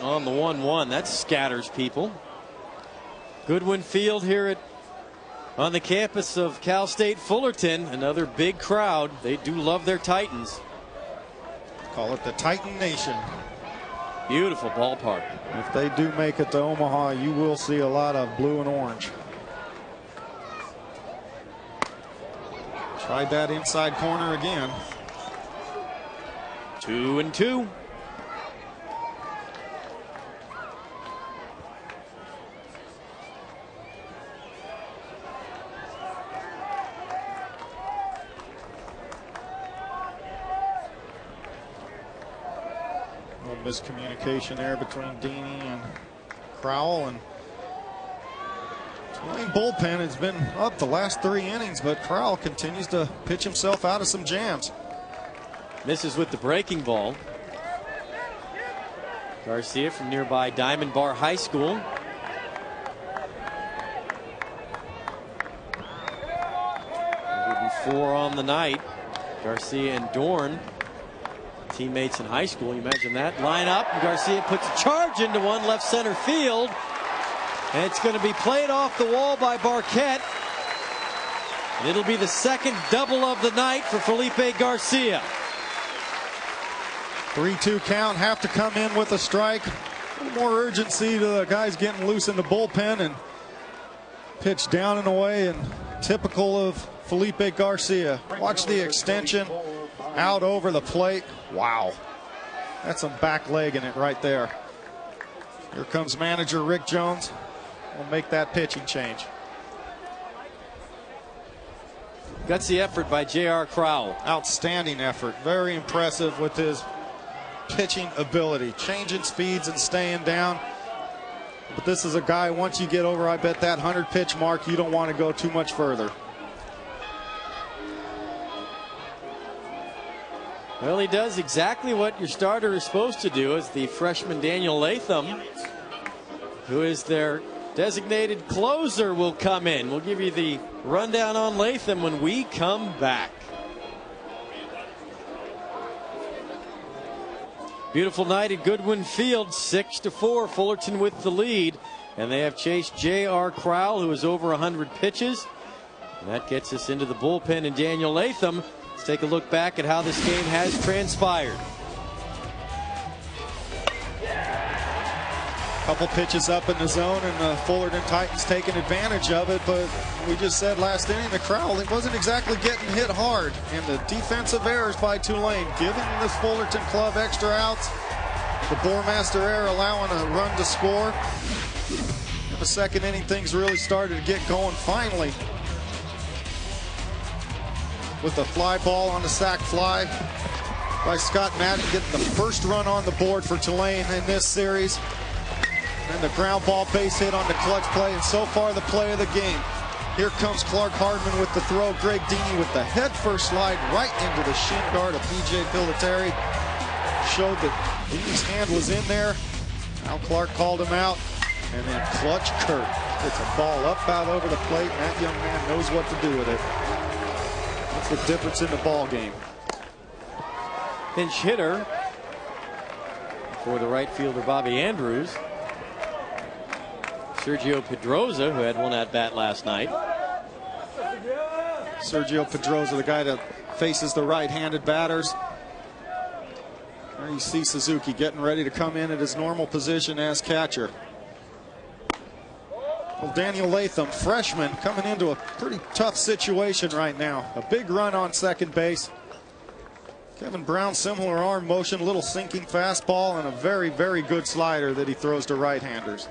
on the 1-1. That scatters people. Goodwin Field here on the campus of Cal State Fullerton. Another big crowd. They do love their Titans. Call it the Titan Nation. Beautiful ballpark. If they do make it to Omaha, you will see a lot of blue and orange. Tried that inside corner again. 2-2. Miscommunication there between Deeney and Crowell, and Tulane bullpen has been up the last 3 innings, but Crowell continues to pitch himself out of some jams. Misses with the breaking ball. Garcia from nearby Diamond Bar High School. Four on the night. Garcia and Dorn, teammates in high school. You imagine that lineup. And Garcia puts a charge into one, left center field. And it's going to be played off the wall by Barquette. And it'll be the 2nd double of the night for Felipe Garcia. 3-2 count, have to come in with a strike. A little more urgency to the guys getting loose in the bullpen, and pitch down and away, and typical of Felipe Garcia. Watch the extension out over the plate. Wow. That's some back leg in it right there. Here comes manager Rick Jones. We'll make that pitching change. Gutsy effort by J.R. Crowell. Outstanding effort. Very impressive with his pitching ability. Changing speeds and staying down. But this is a guy, once you get over, I bet, that 100 pitch mark, you don't want to go too much further. Well, he does exactly what your starter is supposed to do, as the freshman Daniel Latham, who is their designated closer, will come in. We'll give you the rundown on Latham when we come back. Beautiful night at Goodwin Field, 6-4, Fullerton with the lead. And they have chased J.R. Crowell, who is over 100 pitches. And that gets us into the bullpen and Daniel Latham. Let's take a look back at how this game has transpired. Couple pitches up in the zone, and the Fullerton Titans taking advantage of it, but we just said last inning the Crowell, it wasn't exactly getting hit hard, and the defensive errors by Tulane giving this Fullerton club extra outs. The Boremaster error allowing a run to score. In the second inning, things really started to get going finally, with the fly ball on the sac fly by Scott Madden, getting the first run on the board for Tulane in this series. And the ground ball base hit on the clutch play, and so far the play of the game. Here comes Clark Hardman with the throw. Greg Deeney with the head first slide right into the shin guard of P.J. Piliteri. Showed that Deeney's hand was in there. Now Clark called him out. And then Clutch Kurt gets a ball up out over the plate, and that young man knows what to do with it. That's the difference in the ball game. Pinch hitter for the right fielder Bobby Andrews. Sergio Pedroza, who had one at bat last night. Sergio Pedroza, the guy that faces the right-handed batters. There you see Suzuki getting ready to come in at his normal position as catcher. Well, Daniel Latham, freshman, coming into a pretty tough situation right now. A big run on second base. Kevin Brown, similar arm motion, little sinking fastball, and a very, very good slider that he throws to right-handers.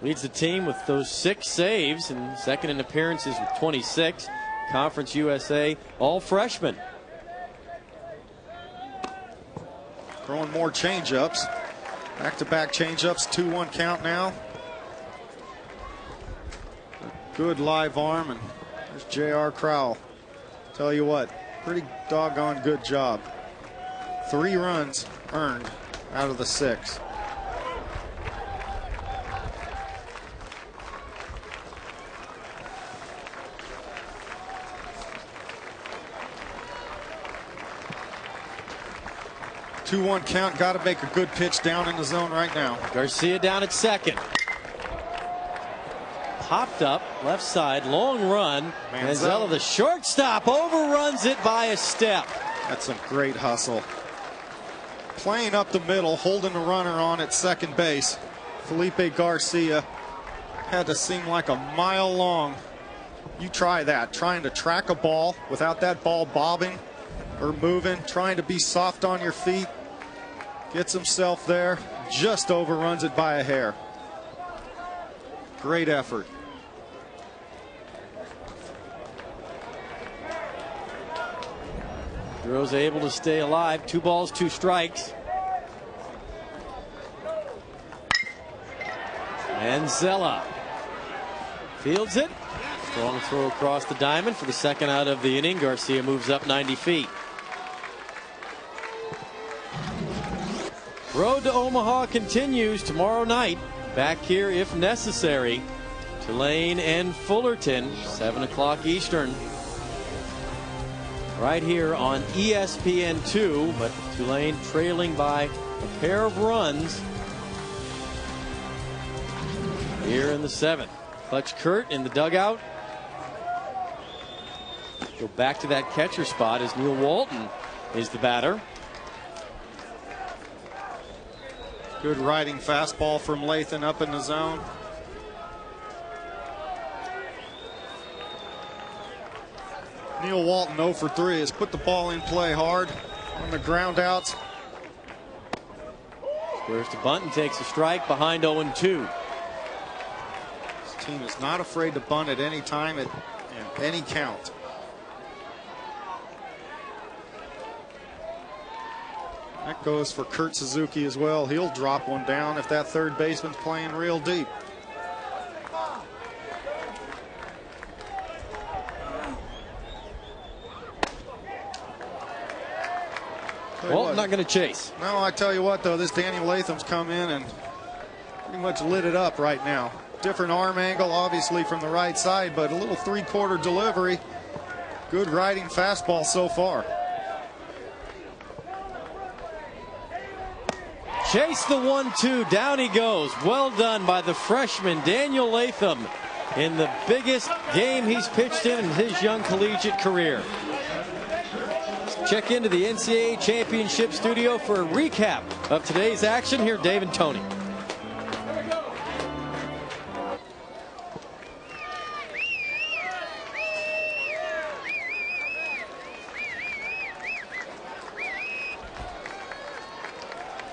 Leads the team with those 6 saves, and second in appearances with 26. Conference USA, all freshmen. Throwing more changeups. Back-to-back changeups, 2-1 count now. Good live arm, and there's J.R. Crowell. Tell you what, pretty doggone good job. 3 runs earned out of the 6. Two-one count. Got to make a good pitch down in the zone right now. Garcia down at second. Popped up left side, long run. Manzella, the shortstop, overruns it by a step. That's a great hustle. Playing up the middle, holding the runner on at second base. Felipe Garcia had to seem like a mile long. You try that, trying to track a ball without that ball bobbing or moving, trying to be soft on your feet. Gets himself there, just overruns it by a hair. Great effort. Rose able to stay alive. 2 balls, 2 strikes. Manzella fields it. Strong throw across the diamond for the second out of the inning. Garcia moves up 90 feet. Road to Omaha continues tomorrow night. Back here if necessary. Tulane and Fullerton, 7 o'clock Eastern. Right here on ESPN2, but Tulane trailing by a pair of runs here in the 7th. Clutch Kurt in the dugout. Go back to that catcher spot as Neil Walton is the batter. Good riding fastball from Lathan up in the zone. Neil Walton 0 for 3 has put the ball in play hard on the ground outs. Squares to bunt and takes a strike behind 0-2. This team is not afraid to bunt at any time at any count. That goes for Kurt Suzuki as well. He'll drop one down if that third baseman's playing real deep. Walton not going to chase. No, I tell you what, though, this Daniel Latham's come in and pretty much lit it up right now. Different arm angle, obviously, from the right side, but a little 3/4 delivery. Good riding fastball so far. Chase the 1-2. Down he goes. Well done by the freshman Daniel Latham in the biggest game he's pitched in his young collegiate career. Check into the NCAA Championship studio for a recap of today's action. Here, Dave and Tony.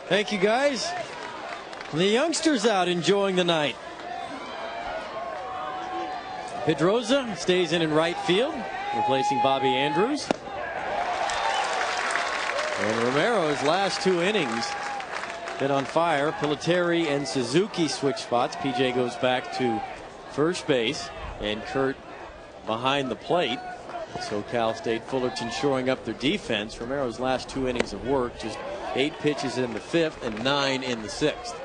Thank you, guys. The youngsters out enjoying the night. Pedroza stays in right field, replacing Bobby Andrews. And Romero's last 2 innings been on fire. Piliteri and Suzuki switch spots. PJ goes back to first base, and Kurt behind the plate. So Cal State Fullerton shoring up their defense. Romero's last 2 innings of work, just 8 pitches in the 5th and 9 in the 6th.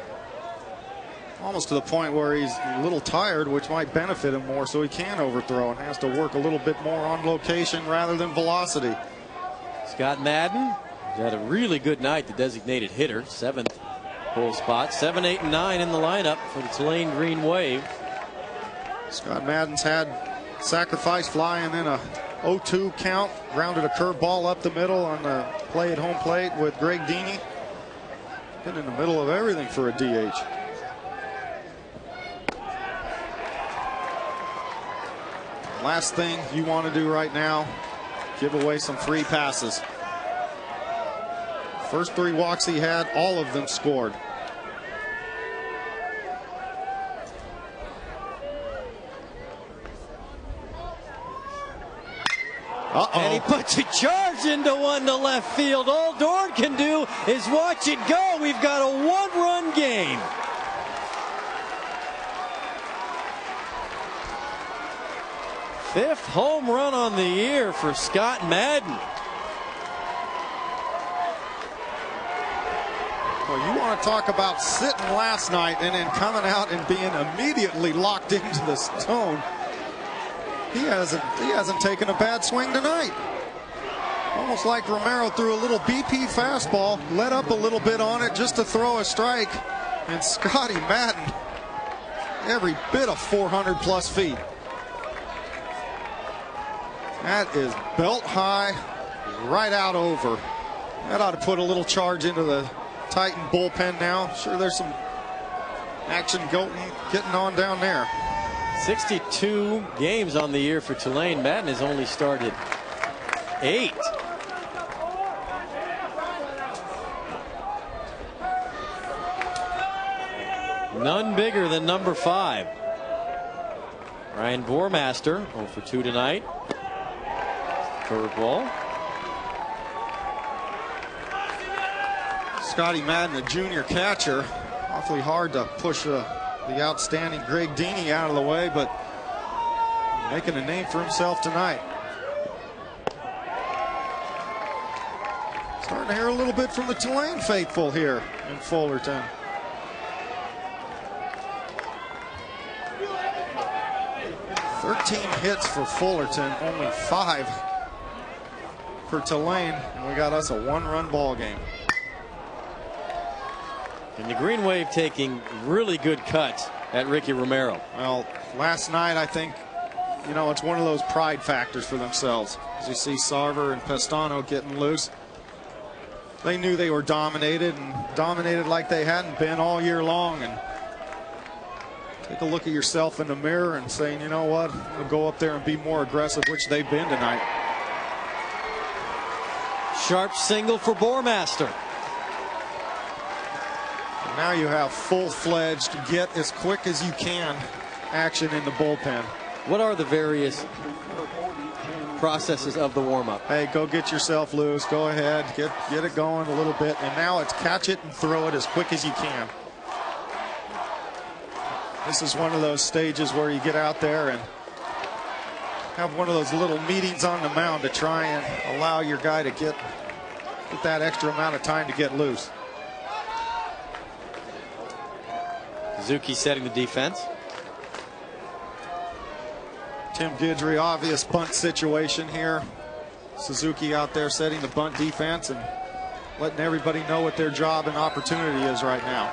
Almost to the point where he's a little tired, which might benefit him more, so he can overthrow and has to work a little bit more on location rather than velocity. Scott Madden had a really good night, the designated hitter. 7th full spot. 7, 8, and 9 in the lineup for the Tulane Green Wave. Scott Madden's had sacrifice fly and then a 0-2 count. Grounded a curveball up the middle on the play at home plate with Greg Deeney. Been in the middle of everything for a DH. Last thing you want to do right now, give away some free passes. First 3 walks he had, all of them scored. And he puts a charge into one to left field. All Dorn can do is watch it go. We've got a 1-run game. Fifth home run on the year for Scott Madden. Well, you want to talk about sitting last night and then coming out and being immediately locked into the stone. He hasn't taken a bad swing tonight. Almost like Romero threw a little BP fastball, let up a little bit on it just to throw a strike. And Scotty Madden, every bit of 400 plus feet. That is belt high, right out over. That ought to put a little charge into the Titan bullpen now. Sure, there's some action getting on down there. 62 games on the year for Tulane. Madden has only started 8. None bigger than number 5. Ryan Bormaster 0 for 2 tonight. Curveball. Scotty Madden, a junior catcher. Awfully hard to push the outstanding Greg Deeney out of the way, but making a name for himself tonight. Starting to hear a little bit from the Tulane faithful here in Fullerton. Hits for Fullerton, only 5 for Tulane, and we got us a 1-run ball game. And the Green Wave taking really good cuts at Ricky Romero. Well, last night I think, you know, it's one of those pride factors for themselves. As you see Sarver and Pestano getting loose. They knew they were dominated, and dominated like they hadn't been all year long. And take a look at yourself in the mirror and saying, you know what, I'm going to go up there and be more aggressive, which they've been tonight. Sharp single for Bormaster. And now you have full-fledged, get as quick as you can action in the bullpen. What are the various processes of the warm-up? Hey, go get yourself loose. Go ahead, get it going a little bit. And now it's catch it and throw it as quick as you can. This is one of those stages where you get out there and have one of those little meetings on the mound to try and allow your guy to get that extra amount of time to get loose. Suzuki setting the defense. Tim Guidry, obvious bunt situation here. Suzuki out there setting the bunt defense and letting everybody know what their job and opportunity is right now.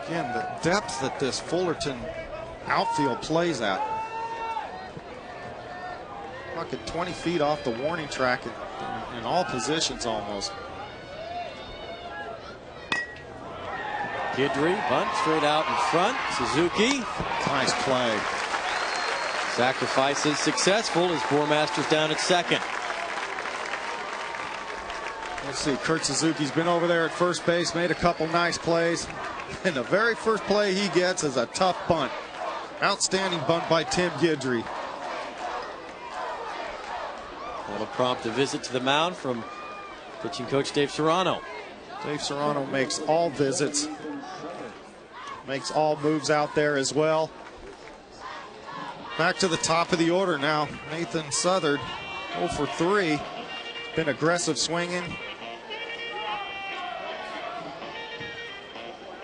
Again, the depth that this Fullerton outfield plays at. Like at 20 feet off the warning track in all positions almost. Guidry, bunt straight out in front. Suzuki. Nice play. Sacrifice is successful as Bormaster's down at second. Let's see, Kurt Suzuki's been over there at first base, made a couple nice plays. And the very first play he gets is a tough bunt. Outstanding bunt by Tim Guidry. That'll prompt a visit to the mound from pitching coach Dave Serrano. Dave Serrano makes all visits, makes all moves out there as well. Back to the top of the order now. Nathan Southard, 0 for 3. Been aggressive swinging.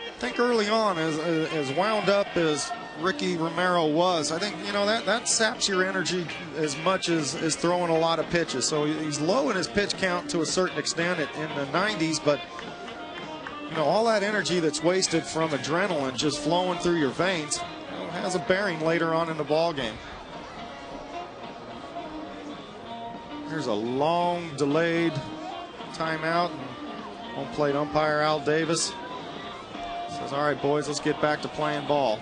I think early on, as wound up as Ricky Romero was, I think, you know, that saps your energy as much as throwing a lot of pitches. So he's low in his pitch count to a certain extent in the 90s, but you know, all that energy that's wasted from adrenaline just flowing through your veins, you know, has a bearing later on in the ball game. Here's a long delayed timeout. Home plate umpire Al Davis says, all right, boys, let's get back to playing ball.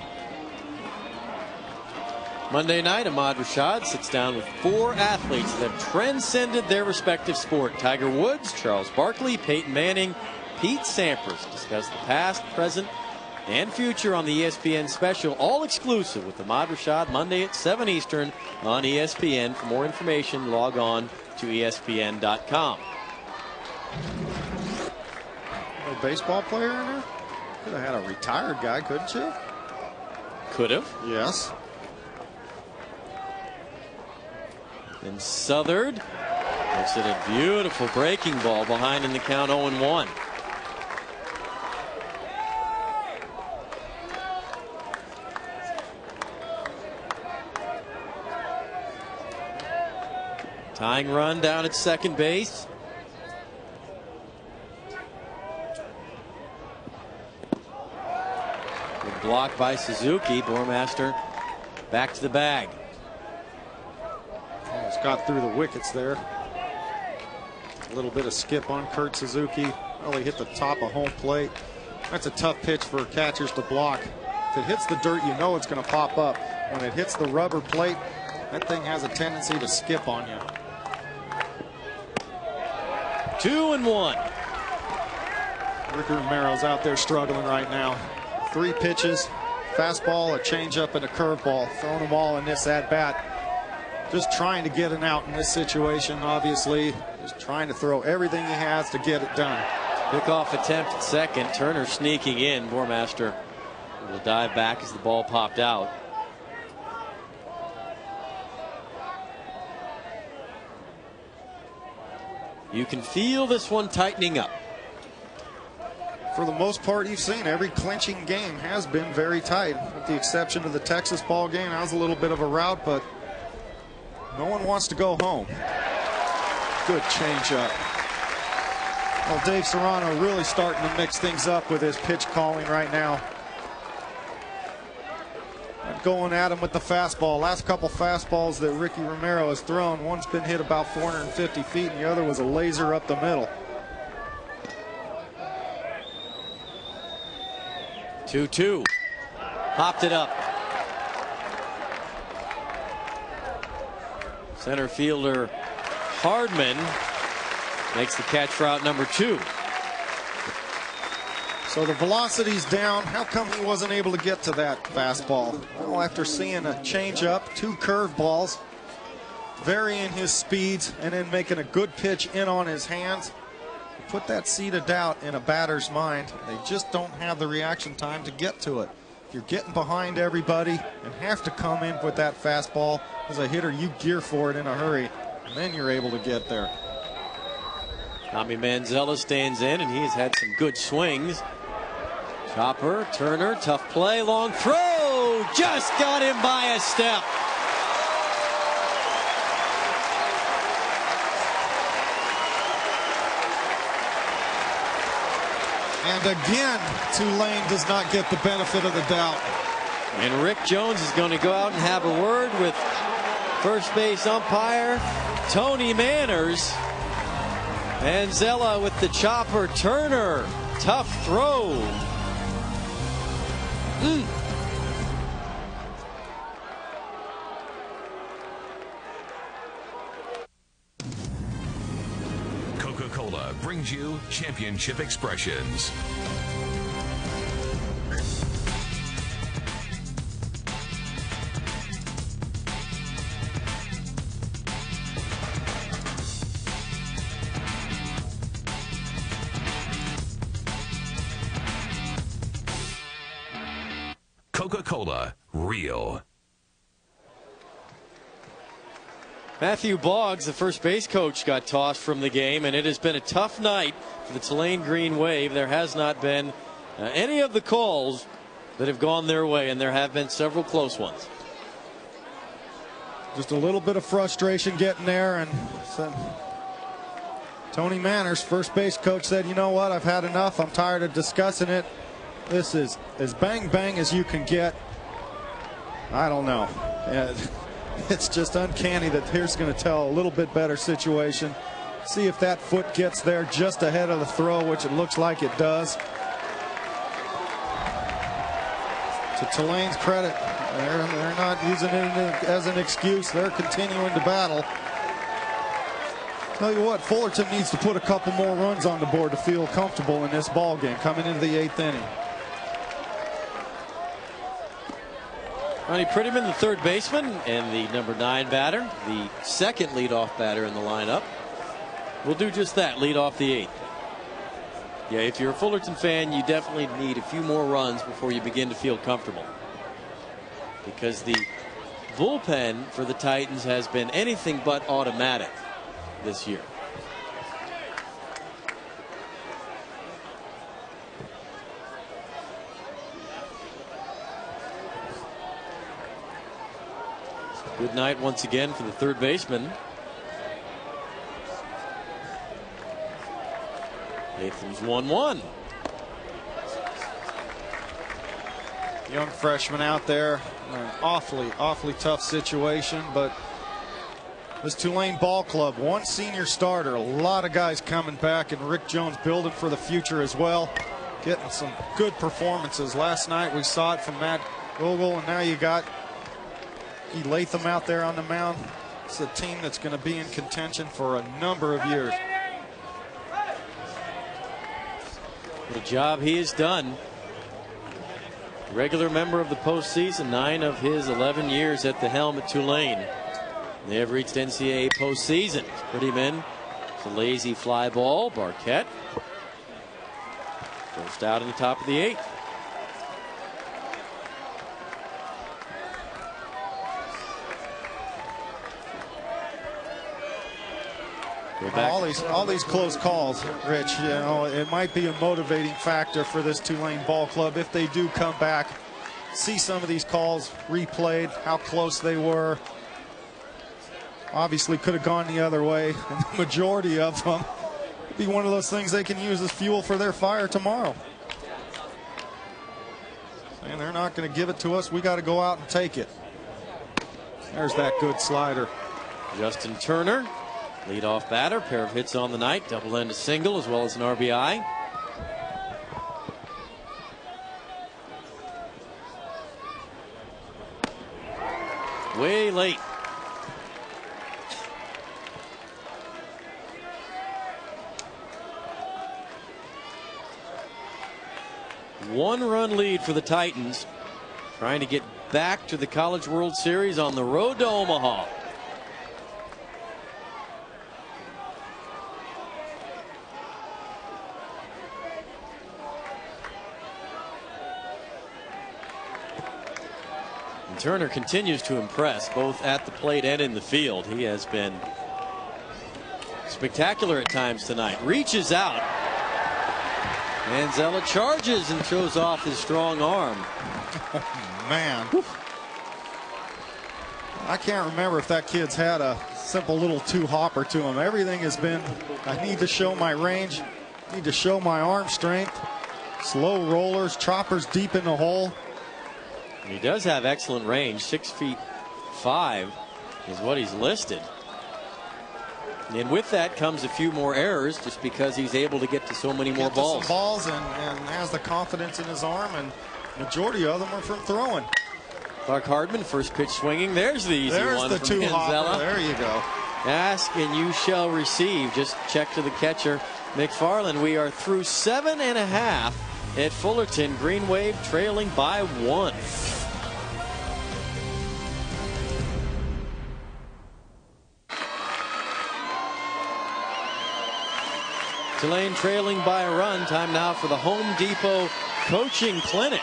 Monday night, Ahmad Rashad sits down with 4 athletes that have transcended their respective sport. Tiger Woods, Charles Barkley, Peyton Manning, Pete Sampras discuss the past, present, and future on the ESPN special, all exclusive with Ahmad Rashad, Monday at 7 Eastern on ESPN. For more information, log on to ESPN.com. A baseball player in there? Could have had a retired guy, couldn't you? Could have. Yes. And Southard looks at a beautiful breaking ball behind in the count 0-1. Tying run down at second base. Good block by Suzuki. Bormaster back to the bag. Almost got through the wickets there. A little bit of skip on Kurt Suzuki. Well, he hit the top of home plate. That's a tough pitch for catchers to block. If it hits the dirt, you know it's going to pop up. When it hits the rubber plate, that thing has a tendency to skip on you. 2-1. Ricky Romero's out there struggling right now. 3 pitches, fastball, a changeup, and a curveball. Throwing them all in this at-bat. Just trying to get an out in this situation, obviously. Just trying to throw everything he has to get it done. Pickoff attempt at second. Turner sneaking in. Bormaster will dive back as the ball popped out. You can feel this one tightening up. For the most part, you've seen every clinching game has been very tight, with the exception of the Texas ball game. That was a little bit of a rout, but no one wants to go home. Good changeup. Well, Dave Serrano really starting to mix things up with his pitch calling right now. Going at him with the fastball. Last couple fastballs that Ricky Romero has thrown, one's been hit about 450 feet and the other was a laser up the middle. 2-2. Popped it up. Center fielder Hardman makes the catch for out number 2. So the velocity's down. How come he wasn't able to get to that fastball? Well, after seeing a changeup, 2 curveballs, varying his speeds, and then making a good pitch in on his hands, put that seed of doubt in a batter's mind. They just don't have the reaction time to get to it. If you're getting behind everybody and have to come in with that fastball, as a hitter, you gear for it in a hurry, and then you're able to get there. Tommy Manzella stands in, and he has had some good swings. Chopper, Turner, tough play, long throw, just got him by a step. And again, Tulane does not get the benefit of the doubt. And Rick Jones is going to go out and have a word with first base umpire Tony Manners. Manzella with the chopper, Turner, tough throw. Coca-Cola brings you Championship Expressions. Coca-Cola, real. Matthew Boggs, the first base coach, got tossed from the game, and it has been a tough night for the Tulane Green Wave. There has not been any of the calls that have gone their way, and there have been several close ones. Just a little bit of frustration getting there, and Tony Manners, first base coach, said, you know what, I've had enough. I'm tired of discussing it. This is as bang as you can get. I don't know. It's just uncanny that here's going to tell a little bit better situation. See if that foot gets there just ahead of the throw, which it looks like it does. To Tulane's credit, they're not using it as an excuse. They're continuing to battle. Tell you what, Fullerton needs to put a couple more runs on the board to feel comfortable in this ball game coming into the 8th inning. Ronnie Prettyman, the third baseman, and the number 9 batter, the second leadoff batter in the lineup, will do just that, lead off the 8th. Yeah, if you're a Fullerton fan, you definitely need a few more runs before you begin to feel comfortable, because the bullpen for the Titans has been anything but automatic this year. Good night once again for the third baseman. Nathan's 1-1. Young freshman out there, an awfully tough situation, but this Tulane ball club, one senior starter, a lot of guys coming back, and Rick Jones building for the future as well, getting some good performances. Last night we saw it from Matt Vogel, and now you got Latham out there on the mound. It's a team that's going to be in contention for a number of years. What a job he has done. Regular member of the postseason, 9 of his 11 years at the helm at Tulane. They have reached NCAA postseason. Prettyman, it's a lazy fly ball. Barquette, first out in the top of the 8th. All these close calls, Rich, you know, it might be a motivating factor for this Tulane ball club if they do come back, see some of these calls replayed, how close they were. Obviously could have gone the other way, and the majority of them would be one of those things they can use as fuel for their fire tomorrow. And they're not going to give it to us. We got to go out and take it. There's that good slider. Justin Turner, leadoff batter, pair of hits on the night, double and a single, as well as an RBI. Way late. One-run lead for the Titans, trying to get back to the College World Series on the road to Omaha. And Turner continues to impress both at the plate and in the field. He has been spectacular at times tonight. Reaches out. Manzella charges and shows off his strong arm. Oh, man. I can't remember if that kid's had a simple little two-hopper to him. Everything has been, I need to show my range, I need to show my arm strength, slow rollers, choppers deep in the hole. He does have excellent range. 6'5" is what he's listed. And with that comes a few more errors, just because he's able to get to so many more balls. Some balls and has the confidence in his arm, and majority of them are from throwing. Clark Hardman, first pitch swinging. There's the easy one the from two-hopper. Manzella. There you go. Ask and you shall receive. Just check to the catcher, McFarland. We are through 7.5 at Fullerton. Green Wave trailing by 1. Tulane trailing by a run. Time now for the Home Depot Coaching Clinic.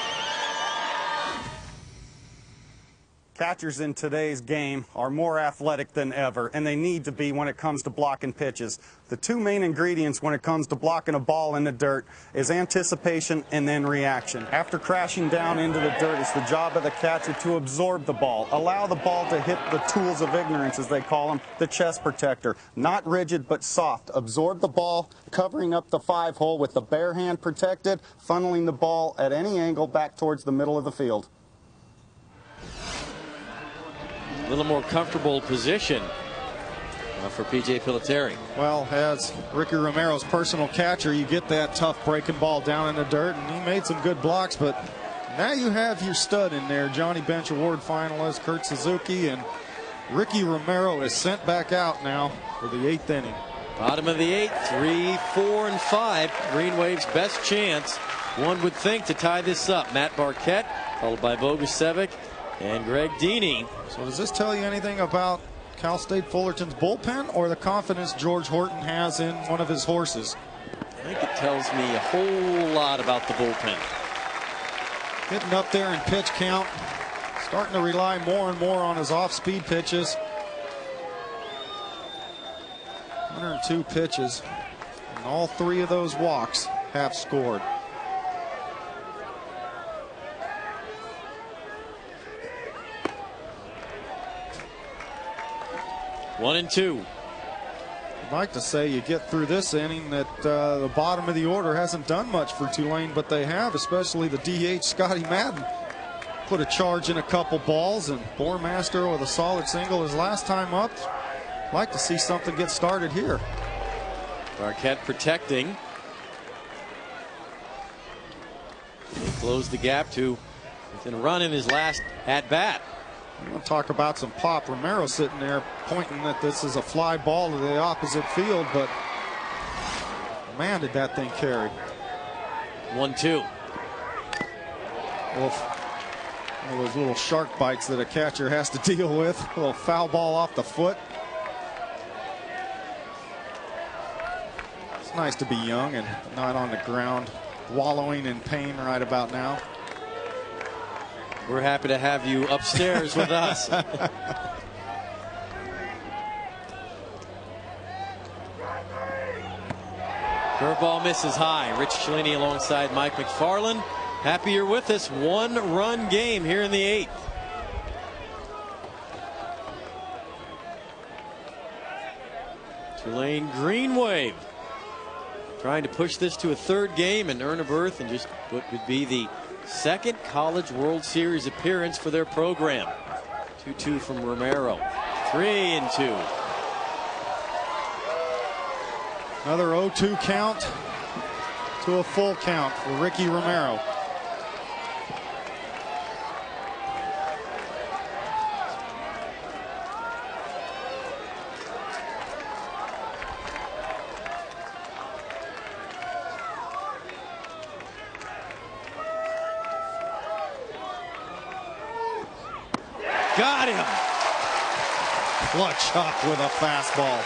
Catchers in today's game are more athletic than ever, and they need to be when it comes to blocking pitches. The two main ingredients when it comes to blocking a ball in the dirt is anticipation and then reaction. After crashing down into the dirt, it's the job of the catcher to absorb the ball, allow the ball to hit the tools of ignorance, as they call them, the chest protector. Not rigid, but soft. Absorb the ball, covering up the 5-hole with the bare hand protected, funneling the ball at any angle back towards the middle of the field. A little more comfortable position for P.J. Piliteri. Well, as Ricky Romero's personal catcher, you get that tough breaking ball down in the dirt, and he made some good blocks, but now you have your stud in there, Johnny Bench Award finalist Kurt Suzuki, and Ricky Romero is sent back out now for the 8th inning. Bottom of the 8th, 3, 4, and 5. Green Wave's best chance, one would think, to tie this up. Matt Barquette, followed by Bogusevic and Greg Deeney. So does this tell you anything about Cal State Fullerton's bullpen or the confidence George Horton has in one of his horses? I think it tells me a whole lot about the bullpen. Getting up there in pitch count, starting to rely more and more on his off-speed pitches. 102 pitches, and all 3 of those walks have scored. One and two. I'd like to say you get through this inning that the bottom of the order hasn't done much for Tulane, but they have, especially the DH Scotty Madden. Put a charge in a couple balls, and Bourmaster with a solid single his last time up. Like to see something get started here. Barquette protecting. He closed the gap to within a run in his last at-bat. I'm going to talk about some pop. Romero sitting there pointing that this is a fly ball to the opposite field, but man, did that thing carry. 1-2. Well, one of those little shark bites that a catcher has to deal with. A little foul ball off the foot. It's nice to be young and not on the ground wallowing in pain right about now. We're happy to have you upstairs with us. Curveball misses high. Rich Cellini alongside Mike McFarland. Happy you're with us. 1-run game here in the 8th. Tulane Green Wave trying to push this to a 3rd game and earn a berth in just what would be the 2nd College World Series appearance for their program. 2-2 from Romero. 3-2. Another 0-2 count to a full count for Ricky Romero. Got him. Clutch up with a fastball.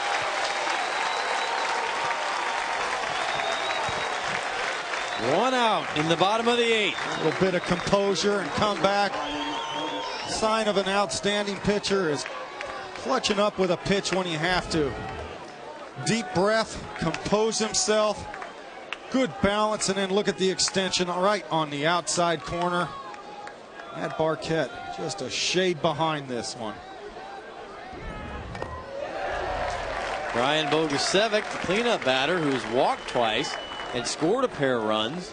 One out in the bottom of the 8th. A little bit of composure and comeback. Sign of an outstanding pitcher is clutching up with a pitch when you have to. Deep breath, compose himself, good balance, and then look at the extension right on the outside corner. That Barquette just a shade behind this one. Brian Bogusevic, the cleanup batter, who's walked twice and scored a pair of runs.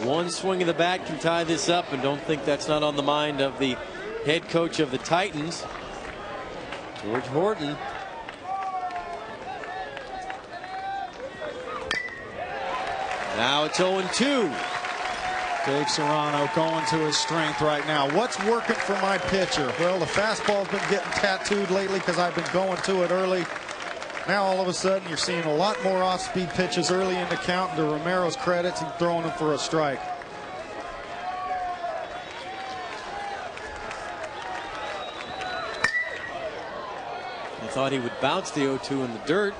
One swing of the bat can tie this up, and don't think that's not on the mind of the head coach of the Titans, George Horton. Now it's 0-2. Dave Serrano going to his strength right now. What's working for my pitcher? Well, the fastball's been getting tattooed lately because I've been going to it early. Now all of a sudden you're seeing a lot more off-speed pitches early in the count. To Romero's credit, he's throwing them for a strike. I thought he would bounce the 0-2 in the dirt.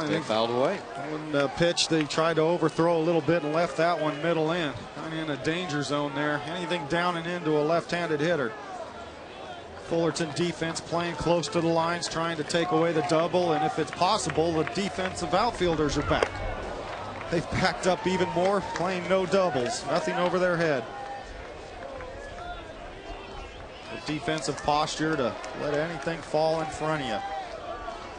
They fouled away. One pitch they tried to overthrow a little bit and left that one middle in. Kind of in a danger zone there. Anything down and into a left-handed hitter. Fullerton defense playing close to the lines, trying to take away the double, and if it's possible, the defensive outfielders are back. They've backed up even more, playing no doubles, nothing over their head. The defensive posture to let anything fall in front of you.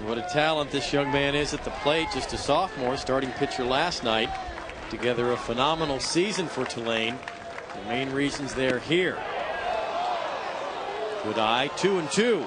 What a talent this young man is at the plate. Just a sophomore, starting pitcher last night. Together a phenomenal season for Tulane. The main reasons they're here. Good eye, 2-2.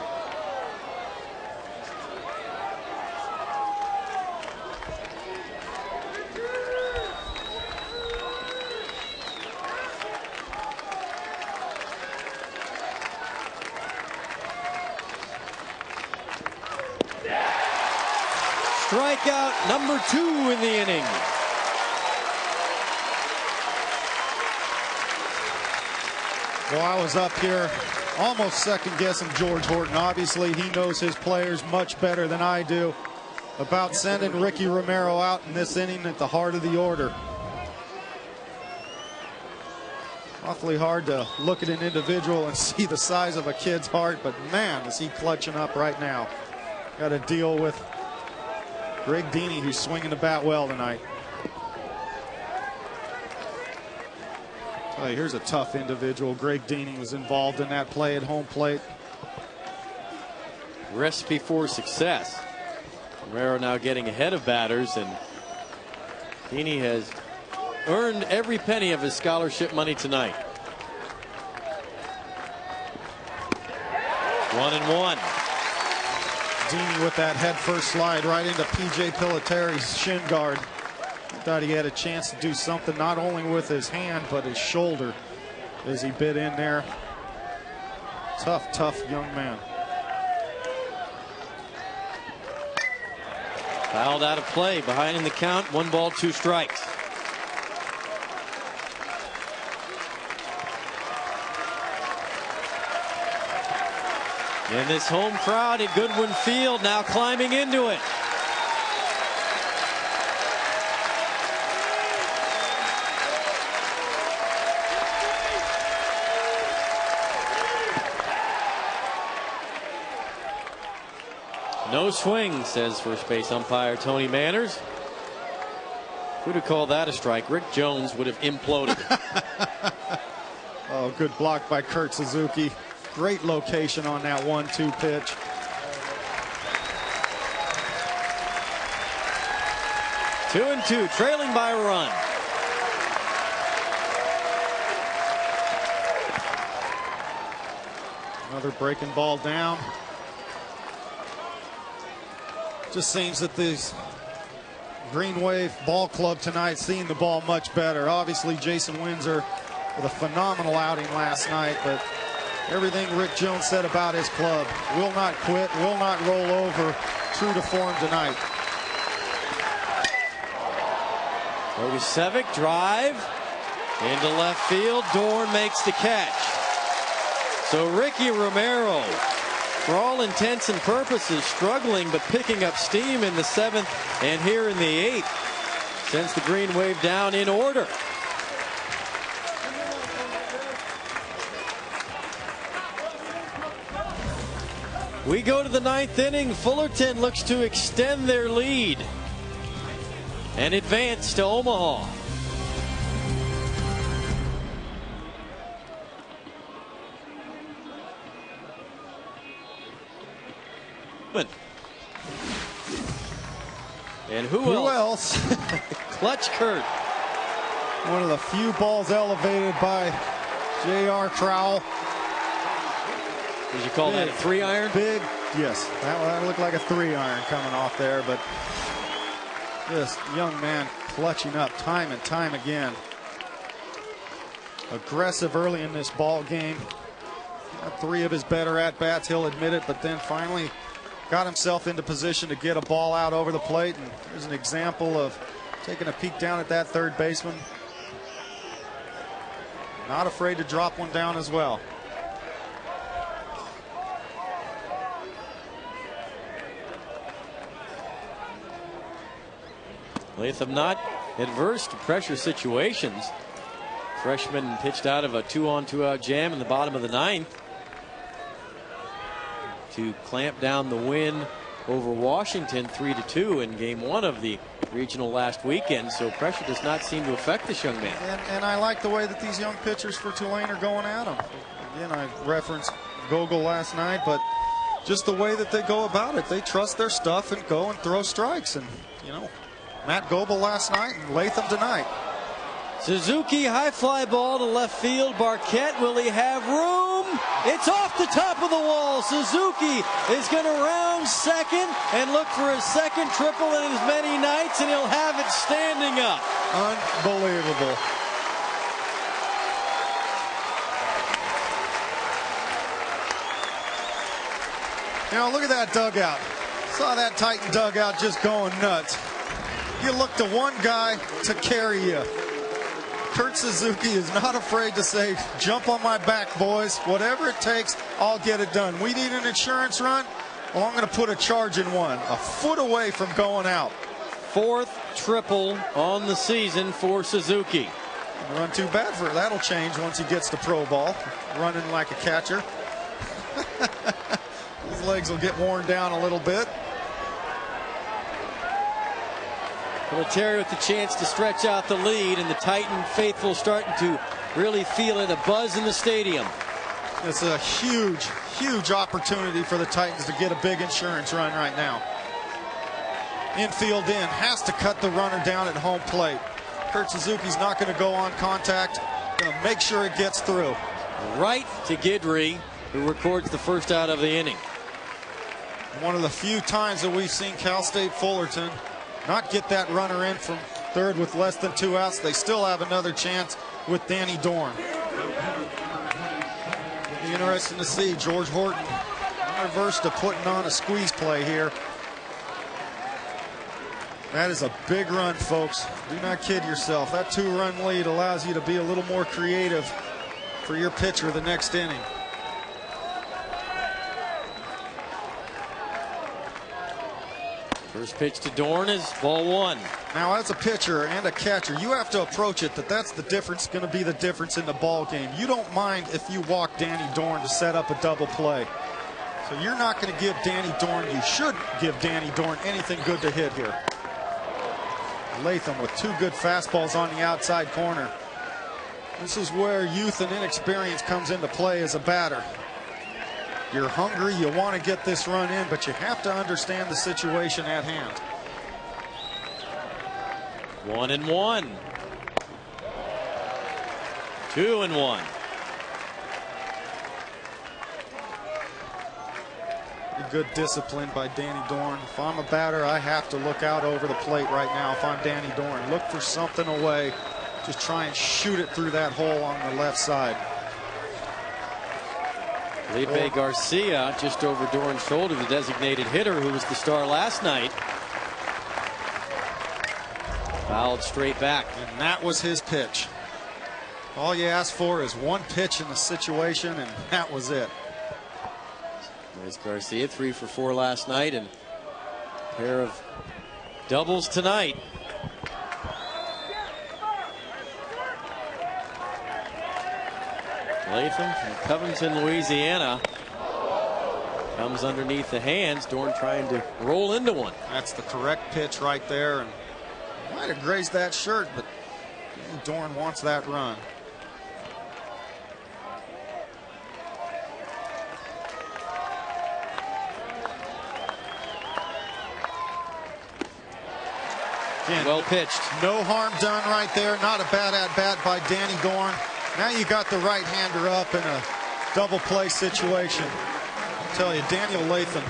Strikeout number 2 in the inning. Well, I was up here almost second guessing George Horton. Obviously, he knows his players much better than I do about sending Ricky Romero out in this inning at the heart of the order. Awfully hard to look at an individual and see the size of a kid's heart, but man, is he clutching up right now. Got to deal with Greg Deeney, who's swinging the bat well tonight. Hey, here's a tough individual. Greg Deeney was involved in that play at home plate. Recipe for success. Romero now getting ahead of batters, and Deeney has earned every penny of his scholarship money tonight. 1-1. Deeney with that head first slide right into P.J. Pilateri's shin guard. Thought he had a chance to do something not only with his hand but his shoulder as he bit in there. Tough young man. Fouled out of play, behind in the count, 1 ball, 2 strikes. And this home crowd at Goodwin Field now climbing into it. No swing, says first base umpire Tony Manners. Who'd have called that a strike? Rick Jones would have imploded. Oh, good block by Kurt Suzuki. Great location on that 1-2 pitch. Two and two, trailing by a run. Another breaking ball down. Just seems that this Green Wave Ball Club tonight seeing the ball much better. Obviously, Jason Windsor with a phenomenal outing last night, but everything Rick Jones said about his club, will not quit, will not roll over, true to form tonight. Rogosevic drive into left field. Dorn makes the catch. So Ricky Romero, for all intents and purposes, struggling but picking up steam in the 7th and here in the 8th. Sends the Green Wave down in order. We go to the 9th inning. Fullerton looks to extend their lead and advance to Omaha. And who else? Clutch Kurt. One of the few balls elevated by J.R. Crowell. Would you call that a 3-iron? Big, yes. That looked like a 3-iron coming off there, but this young man clutching up time and time again. Aggressive early in this ball game. Got 3 of his better at-bats, he'll admit it, but then finally got himself into position to get a ball out over the plate. And here's an example of taking a peek down at that third baseman. Not afraid to drop one down as well. Latham not adverse to pressure situations. Freshman pitched out of a 2-on-2-out jam in the bottom of the 9th to clamp down the win over Washington 3-2 in game 1 of the regional last weekend. So pressure does not seem to affect this young man. And I like the way that these young pitchers for Tulane are going at him. Again, I referenced Gogol last night, but just the way that they go about it, they trust their stuff and go and throw strikes. And, you know, Matt Goebel last night and Latham tonight. Suzuki, high fly ball to left field. Barquette, will he have room? It's off the top of the wall. Suzuki is going to round second and look for his second triple in as many nights, and he'll have it standing up. Unbelievable. Now look at that dugout. Saw that Titan dugout just going nuts. You look to one guy to carry you. Kurt Suzuki is not afraid to say, jump on my back, boys. Whatever it takes, I'll get it done. We need an insurance run. Well, I'm going to put a charge in one. A foot away from going out. 4th triple on the season for Suzuki. Run too bad for it. That'll change once he gets to pro ball. Running like a catcher. His legs will get worn down a little bit. Fullerton with the chance to stretch out the lead, and the Titan faithful starting to really feel it, a buzz in the stadium. It's a huge, huge opportunity for the Titans to get a big insurance run right now. Infield in, has to cut the runner down at home plate. Kurt Suzuki's not going to go on contact, going to make sure it gets through. Right to Guidry, who records the first out of the inning. One of the few times that we've seen Cal State Fullerton not get that runner in from third with less than 2 outs. They still have another chance with Danny Dorn. It'll be interesting to see George Horton reverse to putting on a squeeze play here. That is a big run, folks. Do not kid yourself. That 2-run lead allows you to be a little more creative for your pitcher the next inning. First pitch to Dorn is ball 1. Now, as a pitcher and a catcher, you have to approach it that's the difference, going to be the difference in the ball game. You don't mind if you walk Danny Dorn to set up a double play. So you're not going to give Danny Dorn, you should give Danny Dorn anything good to hit here. Latham with 2 good fastballs on the outside corner. This is where youth and inexperience comes into play as a batter. You're hungry, you want to get this run in, but you have to understand the situation at hand. 1-1. 2-1. Good discipline by Danny Dorn. If I'm a batter, I have to look out over the plate right now. If I'm Danny Dorn, look for something away. Just try and shoot it through that hole on the left side. Felipe Garcia just over Dorn's shoulder, the designated hitter who was the star last night. Fouled straight back. And that was his pitch. All you ask for is one pitch in the situation, and that was it. There's Garcia, 3 for 4 last night, and a pair of doubles tonight. Latham from Covington, Louisiana, comes underneath the hands. Dorn trying to roll into one. That's the correct pitch right there, and might have grazed that shirt, but Dorn wants that run. Again, well pitched. No harm done right there. Not a bad at-bat by Danny Dorn. Now you got the right-hander up in a double play situation. I'll tell you, Daniel Latham,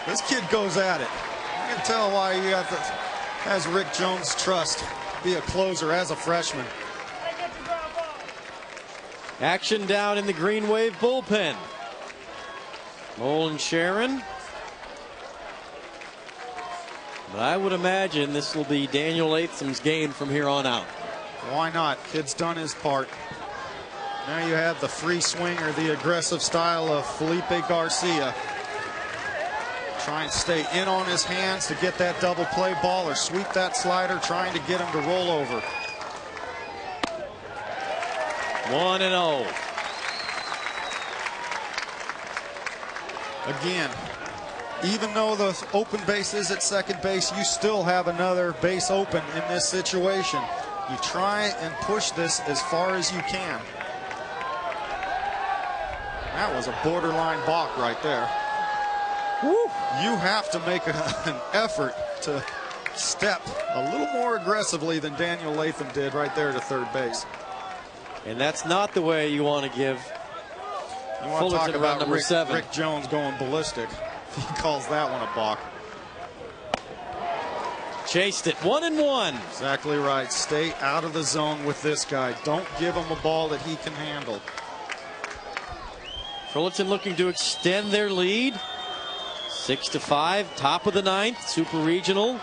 this kid goes at it. You can tell why he has Rick Jones' trust to be a closer as a freshman. Action down in the Green Wave bullpen. Nolan Sharon. But I would imagine this will be Daniel Latham's game from here on out. Why not? Kid's done his part. Now you have the free swing or the aggressive style of Felipe Garcia. Try and stay in on his hands to get that double play ball or sweep that slider, trying to get him to roll over. 1-0. Again, even though the open base is at second base, you still have another base open in this situation. You try and push this as far as you can. That was a borderline balk right there. Woo. You have to make an effort to step a little more aggressively than Daniel Latham did right there to third base. And that's not the way you want to give You want Fullerton to talk about number 7. Rick Jones going ballistic. He calls that one a balk. Chased it. 1-1. Exactly right. Stay out of the zone with this guy. Don't give him a ball that he can handle. Fullerton looking to extend their lead. 6-5. Top of the 9th. Super Regional.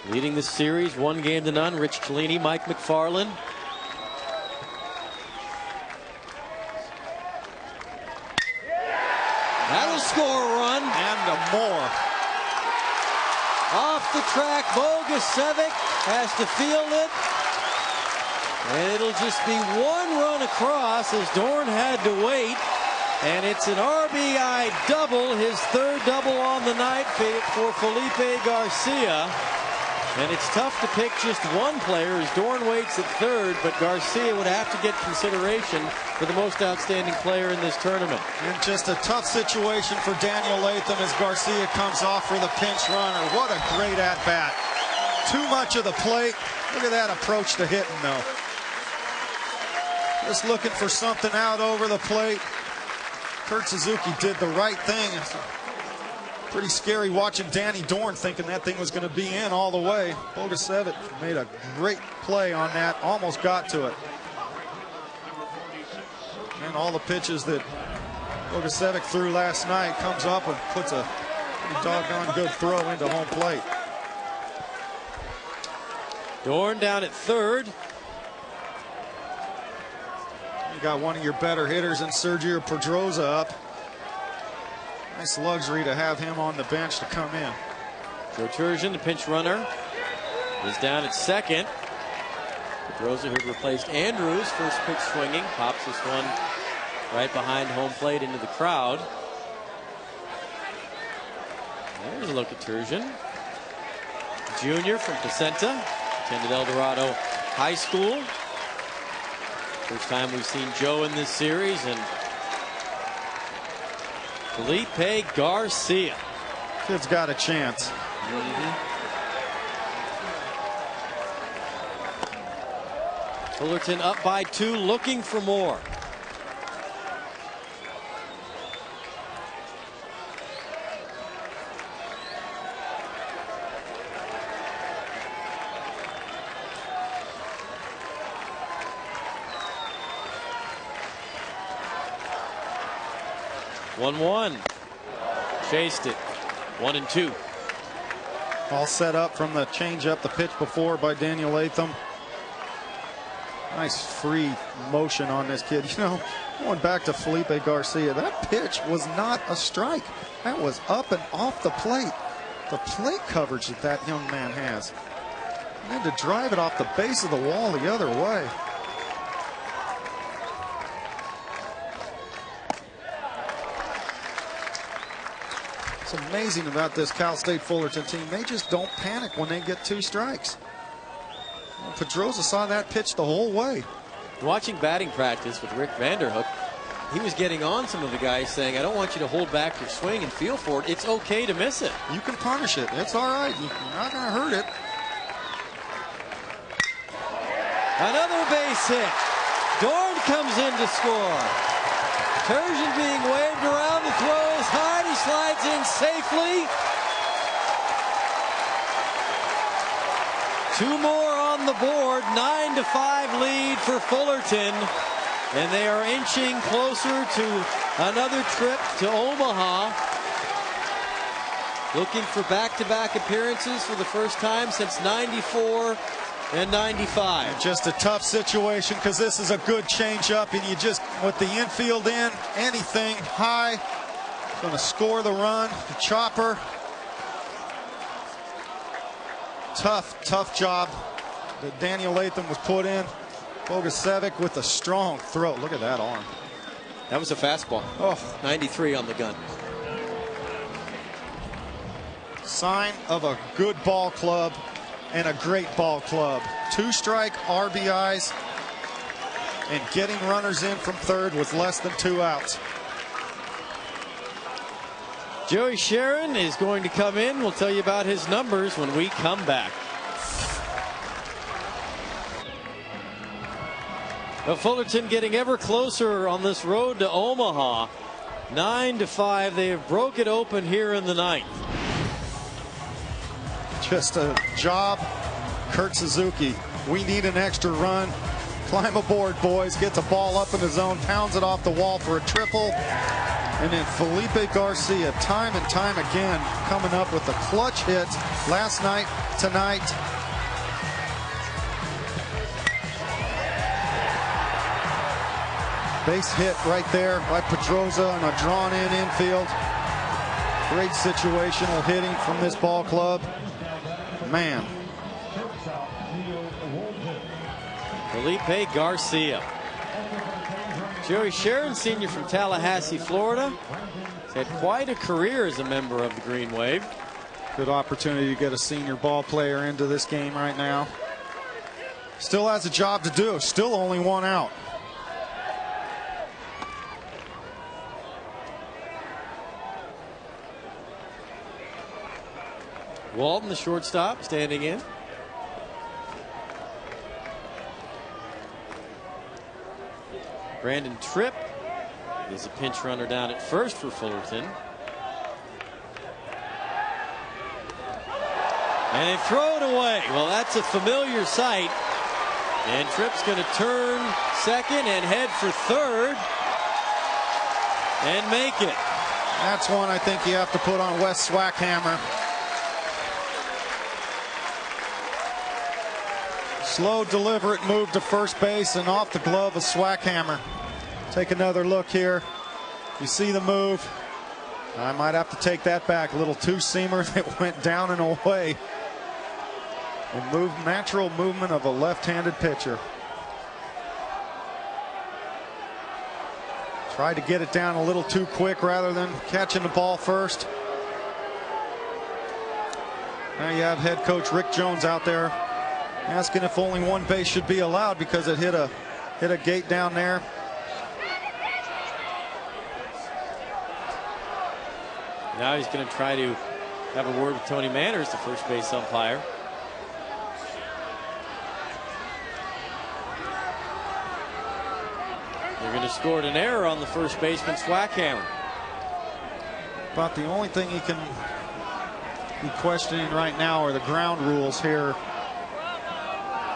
Leading the series 1-0. Rich Tulane, Mike McFarland. That'll score a run. And a more. Off the track, Bogusevic has to field it. And it'll just be one run across as Dorn had to wait. And it's an RBI double, his third double on the night for Felipe Garcia. And it's tough to pick just one player as Dorn waits at third, but Garcia would have to get consideration for the most outstanding player in this tournament. And just a tough situation for Daniel Latham as Garcia comes off for the pinch runner. What a great at-bat. Too much of the plate. Look at that approach to hitting, though. Just looking for something out over the plate. Kurt Suzuki did the right thing. Pretty scary watching Danny Dorn thinking that thing was going to be in all the way. Bogusevic made a great play on that. Almost got to it. And all the pitches that Bogusevic threw last night comes up and puts a pretty doggone good throw into home plate. Dorn down at third. You got one of your better hitters in Sergio Pedroza up. Nice luxury to have him on the bench to come in. Joe Turgeon, the pinch runner, is down at second. Pedroza, who replaced Andrews, first pitch swinging, pops this one right behind home plate into the crowd. There's a look at Turgeon. Junior from Placenta, attended El Dorado High School. First time we've seen Joe in this series, and Felipe Garcia. Kid's got a chance. Fullerton up by 2, looking for more. One. Chased it. 1-2. All set up from the changeup, the pitch before by Daniel Latham. Nice free motion on this kid. You know, going back to Felipe Garcia, that pitch was not a strike. That was up and off the plate. The plate coverage that that young man has. He had to drive it off the base of the wall the other way. It's amazing about this Cal State Fullerton team. They just don't panic when they get 2 strikes. Pedroza saw that pitch the whole way. Watching batting practice with Rick Vanderhook, he was getting on some of the guys saying, I don't want you to hold back your swing and feel for it. It's okay to miss it. You can punish it. It's all right. You're not going to hurt it. Another base hit. Dorn comes in to score. Turgeon being waved around. The throw is high. He slides in safely. 2 more on the board. 9-5 lead for Fullerton. And they are inching closer to another trip to Omaha. Looking for back-to-back appearances for the first time since '94 and '95. Just a tough situation because this is a good changeup, and you just, with the infield in, anything high, Going to score the run. The chopper. Tough job that Daniel Latham was put in. Bogusevic with a strong throw. Look at that arm. That was a fastball. Oh, 93 on the gun. Sign of a good ball club and a great ball club. 2-strike RBIs and getting runners in from third with less than 2 outs. Joey Sharon is going to come in. We'll tell you about his numbers when we come back. Well, Fullerton getting ever closer on this road to Omaha. 9-5. They have broke it open here in the ninth. Just a job, Kurt Suzuki. We need an extra run. Climb aboard, boys. Gets a ball up in the zone, pounds it off the wall for a triple. And then Felipe Garcia, time and time again, coming up with a clutch hit last night, tonight. Base hit right there by Pedroza on a drawn-in infield. Great situational hitting from this ball club. Man. Felipe Garcia. Joey Sharon, senior from Tallahassee, Florida. He's had quite a career as a member of the Green Wave. Good opportunity to get a senior ball player into this game right now. Still has a job to do. Still only 1 out. Walton, the shortstop, standing in. Brandon Tripp is a pinch runner down at first for Fullerton. And they throw it away. Well, that's a familiar sight. And Tripp's going to turn second and head for third and make it. That's one I think you have to put on Wes Swackhammer. Slow, deliberate move to first base and off the glove of Swackhammer. Take another look here. You see the move. I might have to take that back. A little two-seamer that went down and away. A natural movement of a left-handed pitcher. Tried to get it down a little too quick rather than catching the ball first. Now you have head coach Rick Jones out there asking if only one base should be allowed because it hit a gate down there. Now he's going to try to have a word with Tony Manners, the first base umpire. They're going to score an error on the first baseman, Swackhammer. About the only thing he can be questioning right now are the ground rules here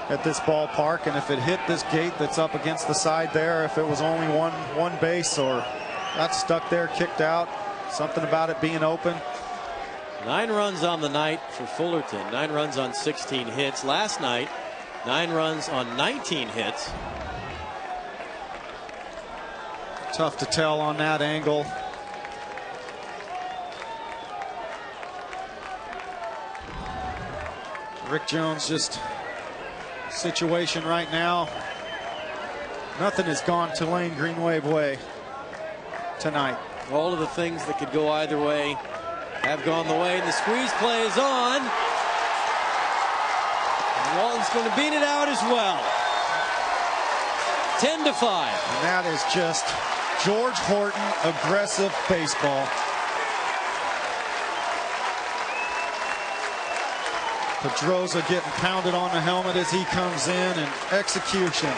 at this ballpark, and if it hit this gate that's up against the side there, if it was only one base or got stuck there, kicked out, something about it being open. 9 runs on the night for Fullerton. 9 runs on 16 hits. Last night, 9 runs on 19 hits. Tough to tell on that angle. Rick Jones just situation right now. Nothing has gone Tulane Green Wave way tonight. All of the things that could go either way have gone the way, and the squeeze play is on. And Walton's going to beat it out as well. 10-5. And that is just George Horton aggressive baseball. Pedroza getting pounded on the helmet as he comes in, and execution.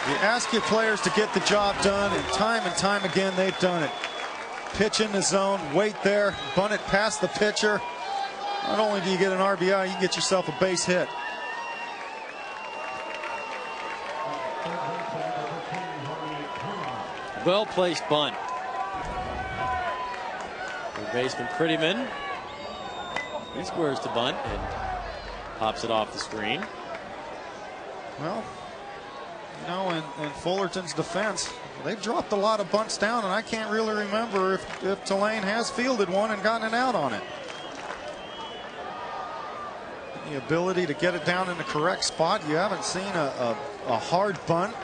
You ask your players to get the job done, and time again they've done it. Pitch in the zone, wait there, bunt it past the pitcher. Not only do you get an RBI, you get yourself a base hit. Well-placed bunt. Third baseman Prettyman. He squares to bunt and pops it off the screen. Well, You know, in Fullerton's defense, they've dropped a lot of bunts down, and I can't really remember if Tulane has fielded one and gotten an out on it. The ability to get it down in the correct spot. You haven't seen a hard bunt.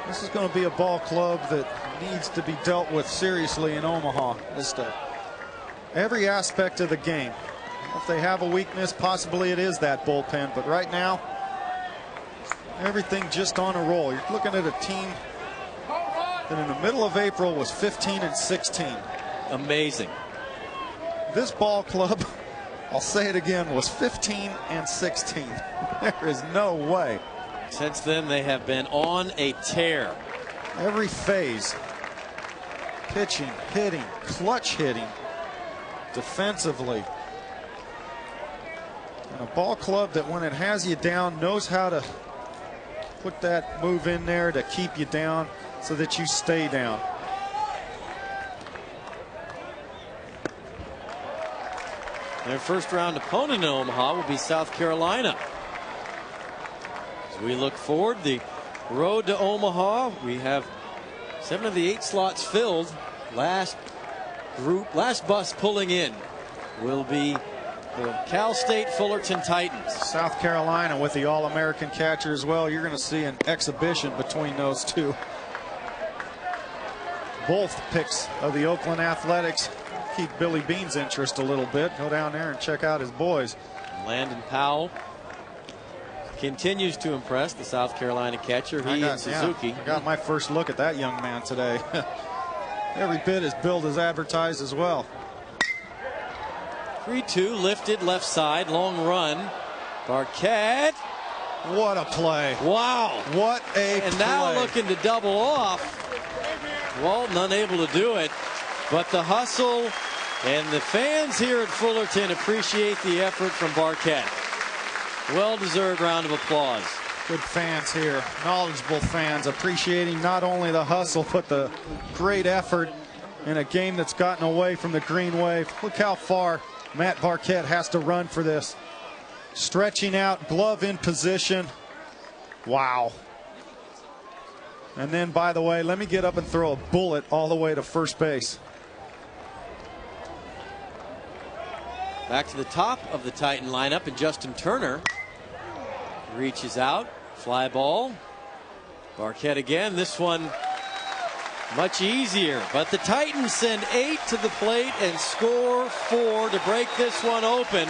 This is going to be a ball club that needs to be dealt with seriously in Omaha. Every aspect of the game. If they have a weakness, possibly it is that bullpen. But right now, everything just on a roll. You're looking at a team that in the middle of April was 15-16. Amazing. This ball club, I'll say it again, was 15-16. There is no way. Since then, they have been on a tear. Every phase. Pitching, hitting, clutch hitting, defensively. And a ball club that when it has you down knows how to put that move in there to keep you down so that you stay down. Their first round opponent in Omaha will be South Carolina. As we look forward, the road to Omaha, we have 7 of the 8 slots filled. Last bus pulling in will be the Cal State Fullerton Titans. South Carolina with the All-American catcher as well. You're going to see an exhibition between those two. Both picks of the Oakland Athletics. Keep Billy Bean's interest a little bit. Go down there and check out his boys. Landon Powell continues to impress, the South Carolina catcher. And Suzuki. Yeah, I got my first look at that young man today. Every bit as billed as advertised as well. 3-2 lifted left side, long run. Barquette. What a play. Wow. What a play. And now looking to double off. Walton unable to do it. But the hustle and the fans here at Fullerton appreciate the effort from Barquette. Well-deserved round of applause. Good fans here, knowledgeable fans, appreciating not only the hustle but the great effort in a game that's gotten away from the green wave. Look how far Matt Barquette has to run for this. Stretching out, glove in position. Wow. And then, by the way, let me get up and throw a bullet all the way to first base. Back to the top of the Titan lineup, and Justin Turner reaches out. Fly ball. Barquette again. This one much easier. But the Titans send 8 to the plate and score 4 to break this one open.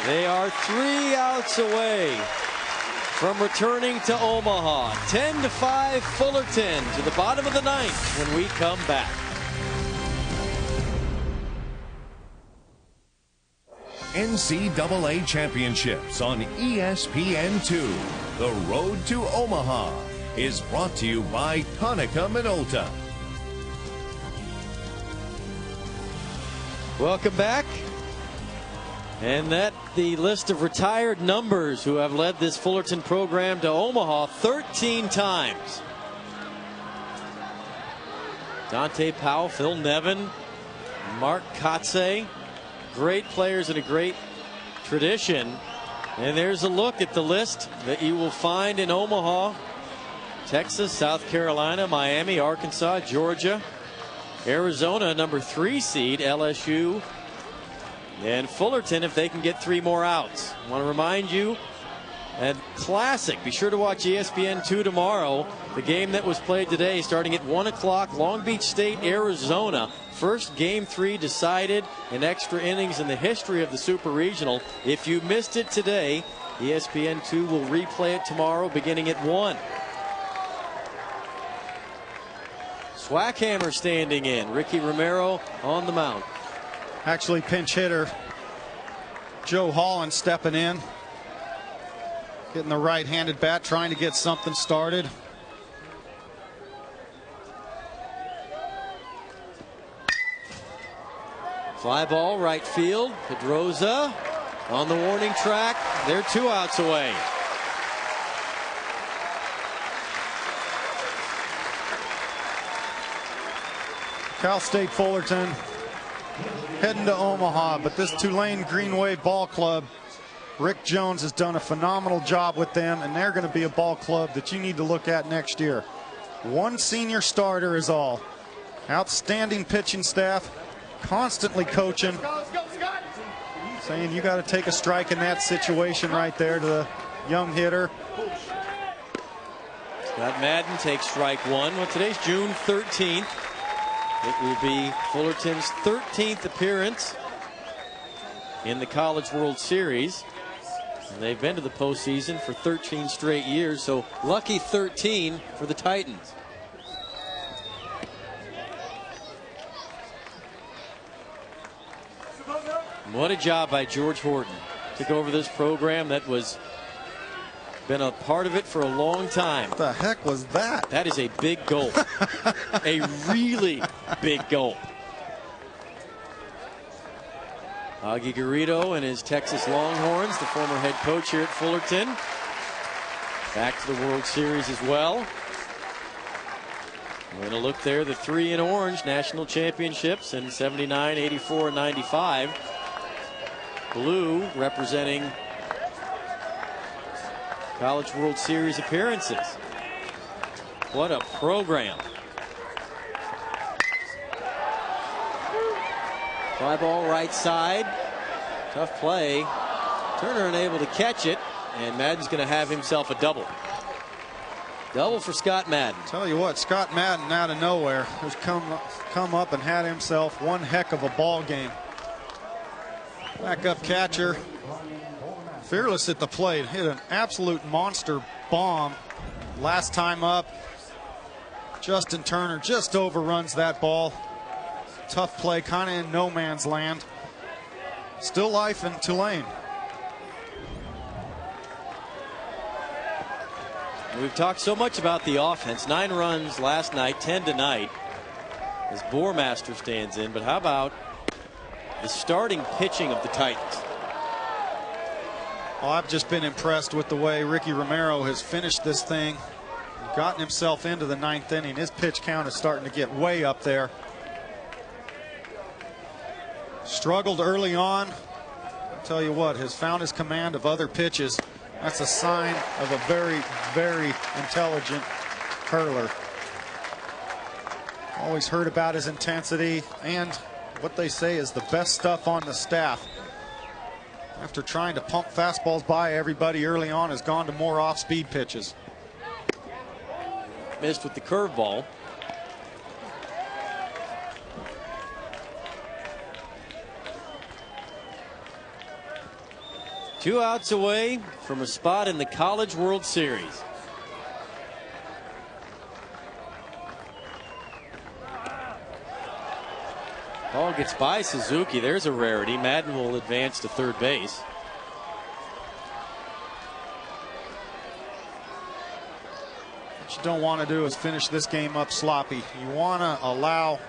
They are 3 outs away from returning to Omaha. 10-5 Fullerton to the bottom of the 9th when we come back. NCAA Championships on ESPN2. The Road to Omaha is brought to you by Konica Minolta. Welcome back. And that the list of retired numbers who have led this Fullerton program to Omaha 13 times. Dante Powell, Phil Nevin, Mark Kotze. Great players and a great tradition. And there's a look at the list that you will find in Omaha. Texas, South Carolina, Miami, Arkansas, Georgia, Arizona, number 3 seed, LSU, and Fullerton if they can get 3 more outs. I want to remind you, and classic, be sure to watch ESPN2 tomorrow. The game that was played today starting at 1 o'clock, Long Beach State, Arizona. First game 3 decided in extra innings in the history of the Super Regional. If you missed it today, ESPN2 will replay it tomorrow beginning at 1. Swackhammer standing in. Ricky Romero on the mound. Actually, pinch hitter Joe Holland stepping in. Getting the right-handed bat, trying to get something started. Fly ball, right field. Pedroza on the warning track. They're 2 outs away. Cal State Fullerton heading to Omaha, but this Tulane Green Wave Ball Club Rick Jones has done a phenomenal job with them, and they're going to be a ball club that you need to look at next year. One senior starter is all. Outstanding pitching staff, constantly coaching, saying you got to take a strike in that situation right there to the young hitter. Scott Madden takes strike one. Well, today's June 13th. It will be Fullerton's 13th appearance in the College World Series. And they've been to the postseason for 13 straight years, so lucky 13 for the Titans. What a job by George Horton. Took over this program that was been a part of it for a long time. What the heck was that? That is a big gulp. A really big gulp. Augie Garrido and his Texas Longhorns, the former head coach here at Fullerton. Back to the World Series as well. We're going to look there, the three in orange national championships in 79, 84, and 95. Blue representing College World Series appearances. What a program. Fly ball right side. Tough play. Turner unable to catch it, and Madden's going to have himself a double. Double for Scott Madden. Tell you what, Scott Madden out of nowhere has come up and had himself one heck of a ball game. Backup catcher, fearless at the plate, hit an absolute monster bomb last time up. Justin Turner just overruns that ball. Tough play, kind of in no man's land. Still life in Tulane. We've talked so much about the offense. 9 runs last night, 10 tonight, as Boremaster stands in. But how about the starting pitching of the Titans? Well, I've just been impressed with the way Ricky Romero has finished this thing, gotten himself into the 9th inning. His pitch count is starting to get way up there. Struggled early on. I'll tell you what, has found his command of other pitches. That's a sign of a very, very intelligent hurler. Always heard about his intensity and what they say is the best stuff on the staff. After trying to pump fastballs by everybody early on, has gone to more off-speed pitches. Missed with the curveball. Two outs away from a spot in the College World Series. Ball gets by Suzuki. There's a rarity. Madden will advance to third base. What you don't want to do is finish this game up sloppy. You want to allow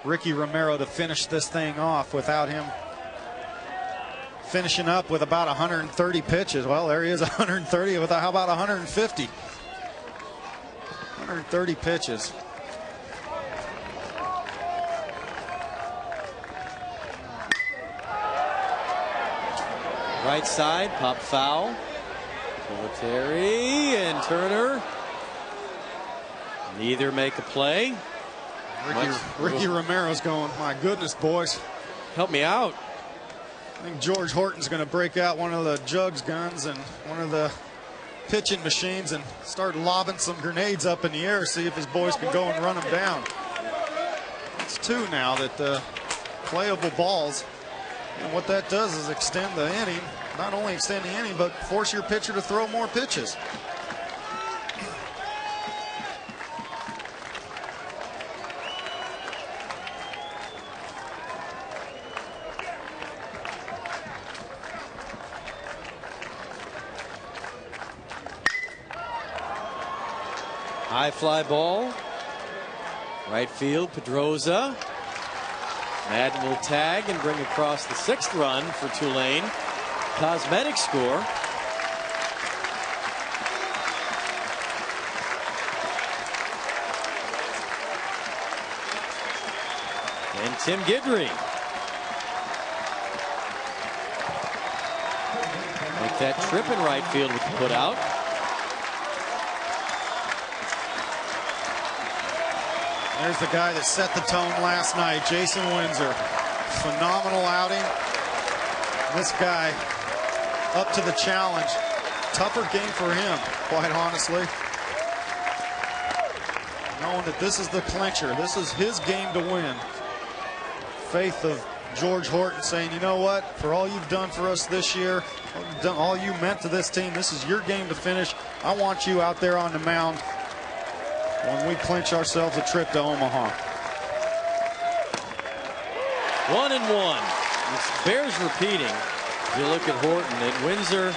Ricky Romero to finish this thing off without him finishing up with about 130 pitches. Well, there he is, 130 with how about 150? 130 pitches. Right side, pop foul. Military and Turner. Neither make a play. Ricky Romero's going, my goodness, boys. Help me out. I think George Horton's going to break out one of the jugs guns and one of the pitching machines and start lobbing some grenades up in the air, see if his boys can go and run them down. It's 2 now that playable balls. And what that does is extend the inning. Not only extend the inning, but force your pitcher to throw more pitches. High fly ball. Right field, Pedroza. Madden will tag and bring across the 6th run for Tulane. Cosmetic score. And Tim Guidry. Make that trip in right field with the put out. There's the guy that set the tone last night, Jason Windsor. Phenomenal outing. This guy up to the challenge. Tougher game for him, quite honestly. Knowing that this is the clincher. This is his game to win. Faith of George Horton saying, you know what, for all you've done for us this year, all you meant to this team, this is your game to finish. I want you out there on the mound when we clinch ourselves a trip to Omaha. 1-1. It bears repeating. If you look at Horton, that Windsor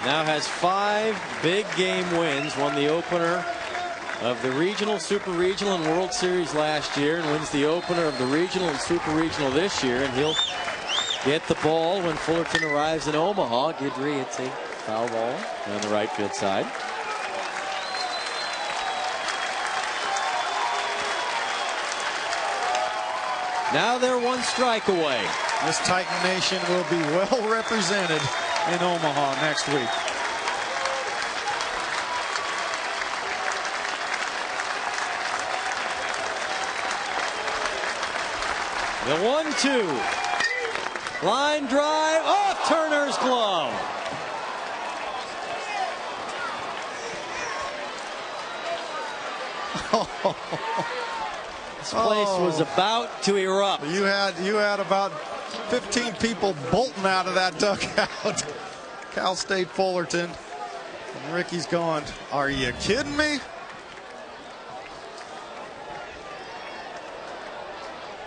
now has 5 big game wins. Won the opener of the Regional, Super Regional, and World Series last year, and wins the opener of the Regional and Super Regional this year. And he'll get the ball when Fullerton arrives in Omaha. Guidry, it's a foul ball on the right field side. Now they're 1 strike away. This Titan Nation will be well represented in Omaha next week. The 1-2. Line drive off Turner's glove. This place was about to erupt. You had about 15 people bolting out of that dugout. Cal State Fullerton. And Ricky's going, are you kidding me?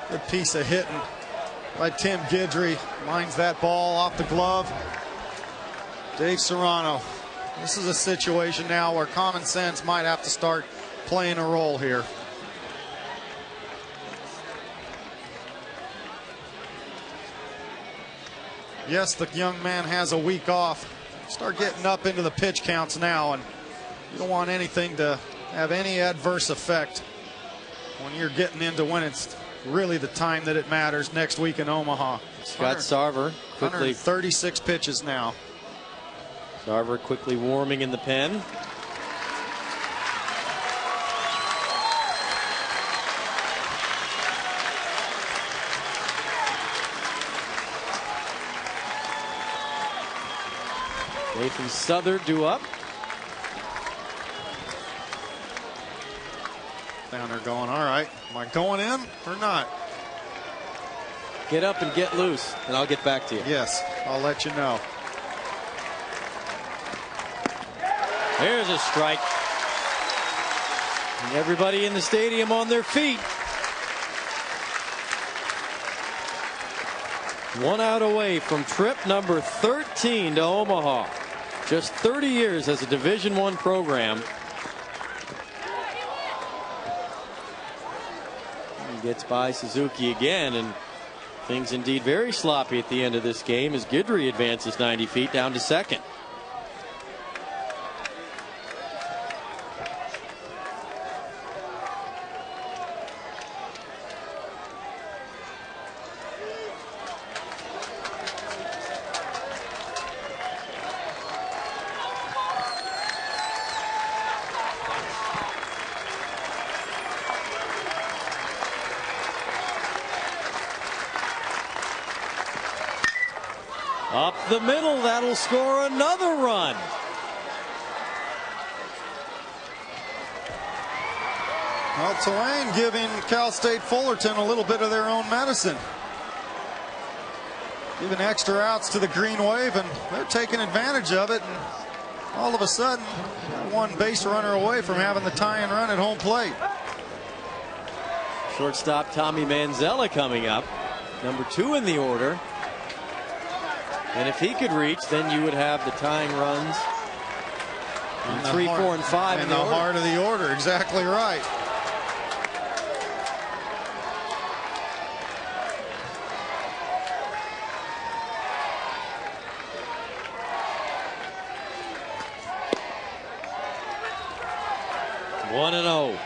Good piece of hitting by Tim Guidry. Lines that ball off the glove. Dave Serrano. This is a situation now where common sense might have to start playing a role here. Yes, the young man has a week off. Start getting up into the pitch counts now, and you don't want anything to have any adverse effect when you're getting into when it's really the time that it matters next week in Omaha. Scott Sarver quickly 36 pitches now. Sarver quickly warming in the pen. Nathan Southard due up. Down there going, all right, am I going in or not? Get up and get loose, and I'll get back to you. Yes, I'll let you know. There's a strike. And everybody in the stadium on their feet. 1 out away from trip number 13 to Omaha. Just 30 years as a Division I program. He gets by Suzuki again, and things indeed very sloppy at the end of this game as Guidry advances 90 feet down to second. Up the middle, that'll score another run. Well, Tulane giving Cal State Fullerton a little bit of their own medicine. Giving extra outs to the Green Wave, and they're taking advantage of it. And all of a sudden, one base runner away from having the tie-in run at home plate. Shortstop Tommy Manzella coming up, number 2 in the order. And if he could reach, then you would have the tying runs in 3, 4, and 5 in the heart of the order. Exactly right. One and 0.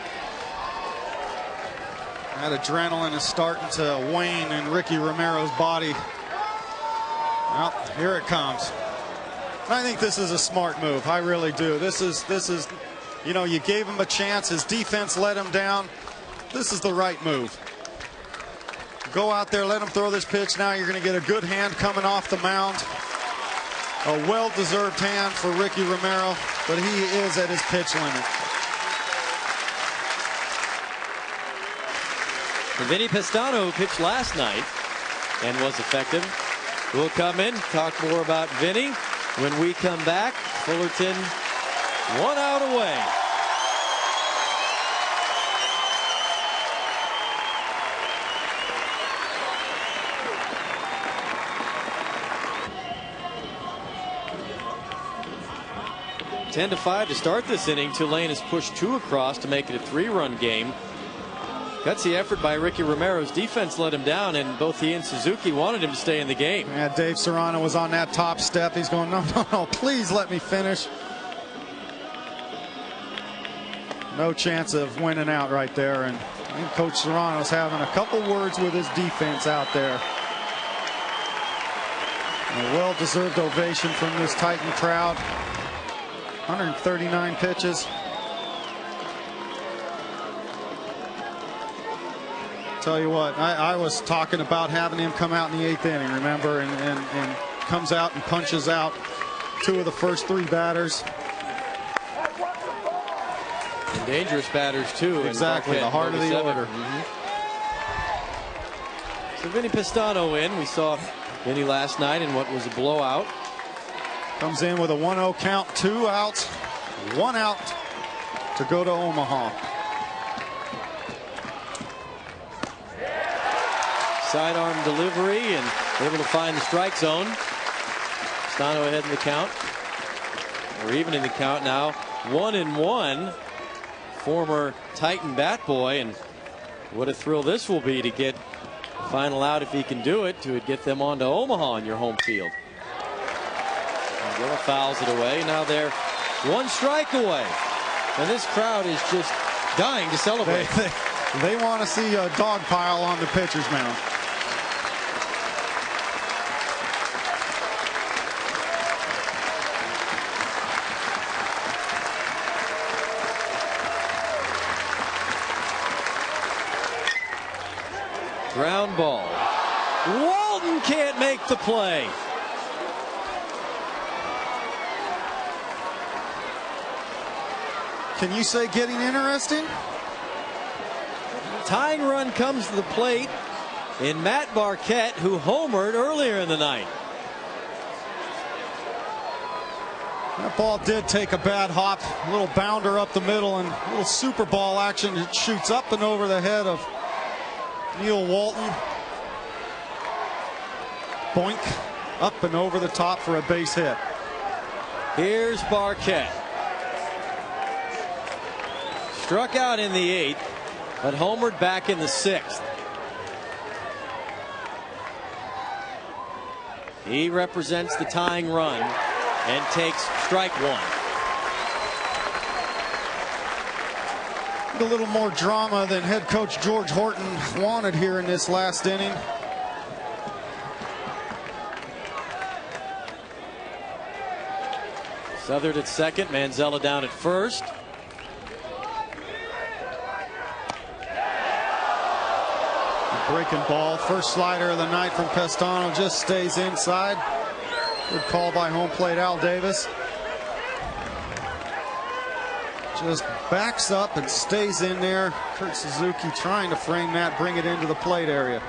That adrenaline is starting to wane in Ricky Romero's body. Well, here it comes. I think this is a smart move. I really do. This is, you know, you gave him a chance. His defense let him down. This is the right move. Go out there, let him throw this pitch. Now you're going to get a good hand coming off the mound. A well-deserved hand for Ricky Romero, but he is at his pitch limit. Vinny Pestano, who pitched last night and was effective, will come in, talk more about Vinny when we come back. Fullerton 1 out away. (10-5) to start this inning. Tulane has pushed 2 across to make it a 3-run game. Gutsy effort by Ricky Romero's defense let him down, and both he and Suzuki wanted him to stay in the game. Yeah, Dave Serrano was on that top step. He's going, no, please let me finish. No chance of winning out right there, and I think Coach Serrano's having a couple words with his defense out there. A well-deserved ovation from this Titan crowd. 139 pitches. Tell you what, I was talking about having him come out in the 8th inning, remember, and comes out and punches out 2 of the first 3 batters. And dangerous batters, too. Exactly, the heart of the order. So Vinny Pestano in. We saw Vinny last night in what was a blowout. Comes in with a 1-0 count, 2 outs, 1 out to go to Omaha. Sidearm delivery and able to find the strike zone. Pestano ahead in the count. We're even in the count now. 1-1. Former Titan bat boy, and what a thrill this will be to get final out if he can do it, to get them on to Omaha in your home field. Gilla fouls it away. Now they're 1 strike away. And this crowd is just dying to celebrate. They want to see a dog pile on the pitcher's mound. Ground ball. Walton can't make the play. Can you say getting interesting? Tying run comes to the plate in Matt Barquette, who homered earlier in the night. That ball did take a bad hop, a little bounder up the middle, and a little super ball action. It shoots up and over the head of Neil Walton. Boink, up and over the top for a base hit. Here's Barquette. Struck out in the 8th, but homered back in the 6th. He represents the tying run and takes strike 1. A little more drama than head coach George Horton wanted here in this last inning. Southard at second, Manzella down at first. Breaking ball, first slider of the night from Pestano, just stays inside. Good call by home plate Al Davis. Just backs up and stays in there. Kurt Suzuki trying to frame that, bring it into the plate area.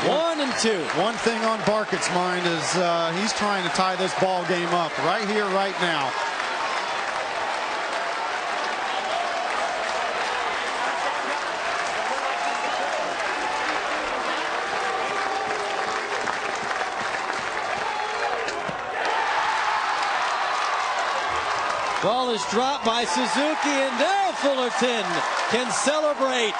One and two. One thing on Barkett's mind is he's trying to tie this ball game up right here, right now. Ball is dropped by Suzuki, and now Fullerton can celebrate.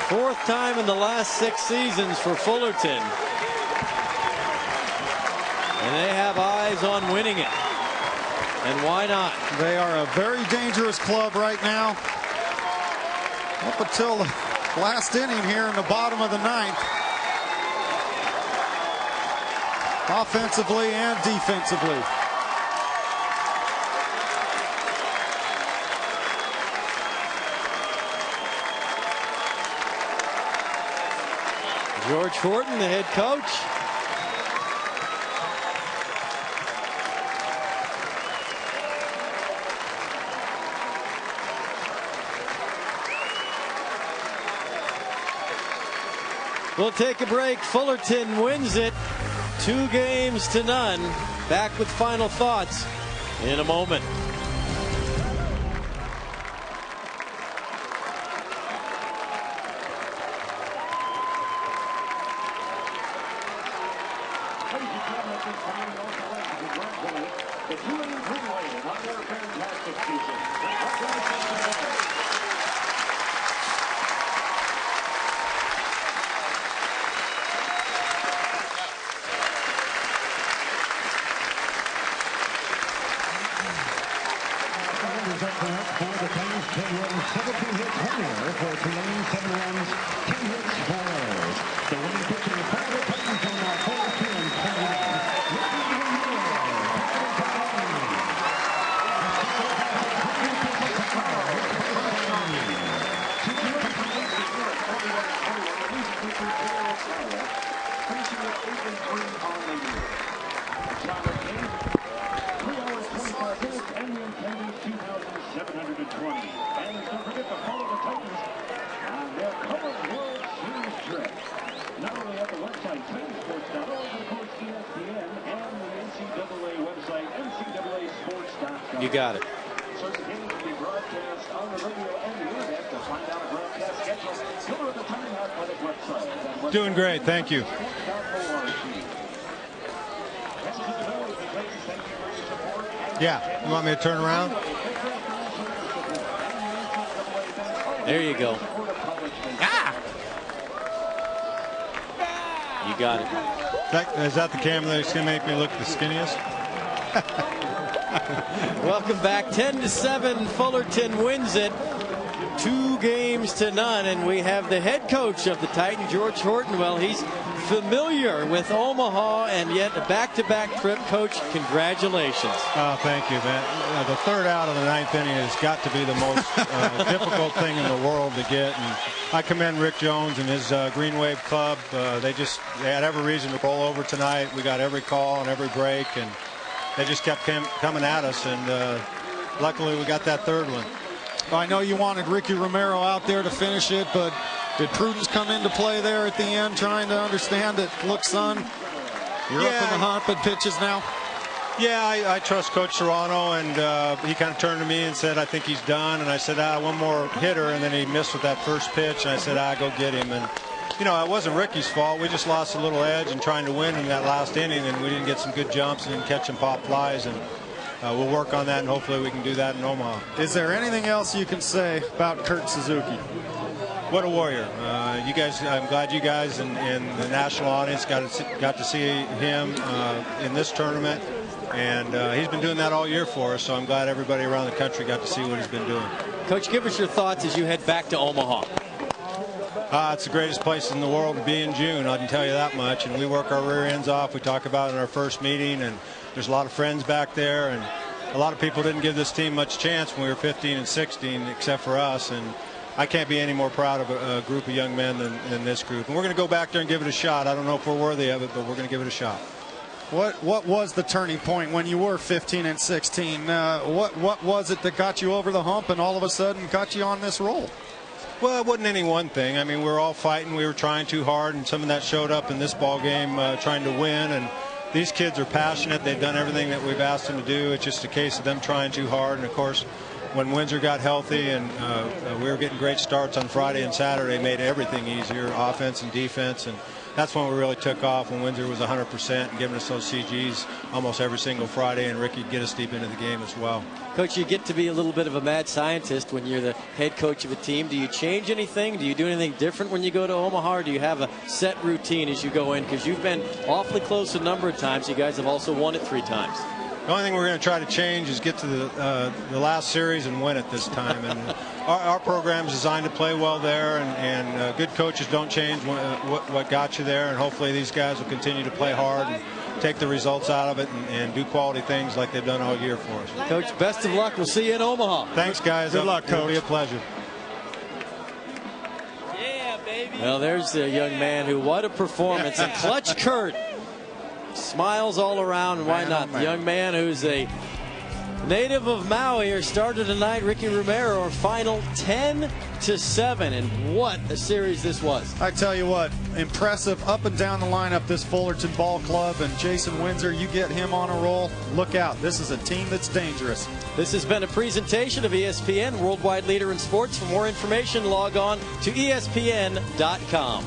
Fourth time in the last 6 seasons for Fullerton. And they have eyes on winning it. And why not? They are a very dangerous club right now. Up until the last inning here in the bottom of the ninth. Offensively and defensively. George Horton, the head coach. We'll take a break. Fullerton wins it 2-0. Back with final thoughts in a moment. Ladies and gentlemen, at this time, we also like to congratulate the Tulane Tulane on their fantastic season. Congratulations to them. Is up front for the Titans, 10 runs, 17 hits, 1 error for Tulane, 7 runs, 10 hits, 4 errors. The winning pitcher for the Titans on our 2,720. And don't forget to follow the Titans on their Covered World Series trip. Not only at the website Titansports.org, but of course ESPN and the NCAA website NCAAsports.com. You got it. Certain games will be broadcast on the radio and the internet. To find out a broadcast schedule, go to the Titan Athletic website. Doing great, thank you. Yeah, you want me to turn around? There you go. You got it. Is that the camera that's going to make me look the skinniest? Welcome back. 10-7. Fullerton wins it 2-0, and we have the head coach of the Titan, George Horton. Well, he's familiar with Omaha, and yet a back-to-back trip. Coach, congratulations. Oh, thank you, man. The third out of the ninth inning has got to be the most difficult thing in the world to get. And I commend Rick Jones and his Green Wave Club. They had every reason to roll over tonight. We got every call and every break, and they just kept coming at us. And luckily, we got that third one. I know you wanted Ricky Romero out there to finish it, but did prudence come into play there at the end, trying to understand that, look, son, you're up in the hunt, but pitches now? Yeah, I trust Coach Serrano, and he kind of turned to me and said, I think he's done. And I said, one more hitter, and then he missed with that first pitch, and I said, go get him. And, you know, it wasn't Ricky's fault. We just lost a little edge in trying to win in that last inning, and we didn't get some good jumps and didn't catch some pop flies. And we'll work on that, and hopefully we can do that in Omaha. Is there anything else you can say about Kurt Suzuki? What a warrior. You guys, I'm glad you guys and the national audience got to see him in this tournament. And he's been doing that all year for us, so I'm glad everybody around the country got to see what he's been doing. Coach, give us your thoughts as you head back to Omaha. It's the greatest place in the world to be in June, I can tell you that much. And we work our rear ends off. We talk about it in our first meeting, and there's a lot of friends back there. And a lot of people didn't give this team much chance when we were 15 and 16, except for us. And I can't be any more proud of a group of young men than this group. And we're going to go back there and give it a shot. I don't know if we're worthy of it, but we're going to give it a shot. What was the turning point when you were 15 and 16? What was it that got you over the hump and all of a sudden got you on this roll? Well, it wasn't any one thing. I mean, we were all fighting. We were trying too hard, and some of that showed up in this ball game, trying to win. And these kids are passionate. They've done everything that we've asked them to do. It's just a case of them trying too hard. And, of course, when Windsor got healthy and we were getting great starts on Friday and Saturday, made everything easier, offense and defense. And that's when we really took off, when Windsor was 100% and giving us those CGs almost every single Friday, and Ricky would get us deep into the game as well. Coach, you get to be a little bit of a mad scientist when you're the head coach of a team. Do you change anything? Do you do anything different when you go to Omaha, or do you have a set routine as you go in? Because you've been awfully close a number of times. You guys have also won it 3 times. The only thing we're going to try to change is get to the last series and win it this time. And our program is designed to play well there, and good coaches don't change what got you there. And hopefully these guys will continue to play hard and take the results out of it and do quality things like they've done all year for us. Coach, best of luck. We'll see you in Omaha. Thanks, guys. Good luck, Coach. It'll be a pleasure. Yeah, baby. Well, there's a young man who, what a performance. And Clutch Kurt. Smiles all around, and why not? The young man who's a native of Maui here started tonight. Ricky Romero, final 10-7, and what a series this was. I tell you what, impressive up and down the lineup, this Fullerton ball club, and Jason Windsor, you get him on a roll, look out. This is a team that's dangerous. This has been a presentation of ESPN, worldwide leader in sports. For more information, log on to ESPN.com.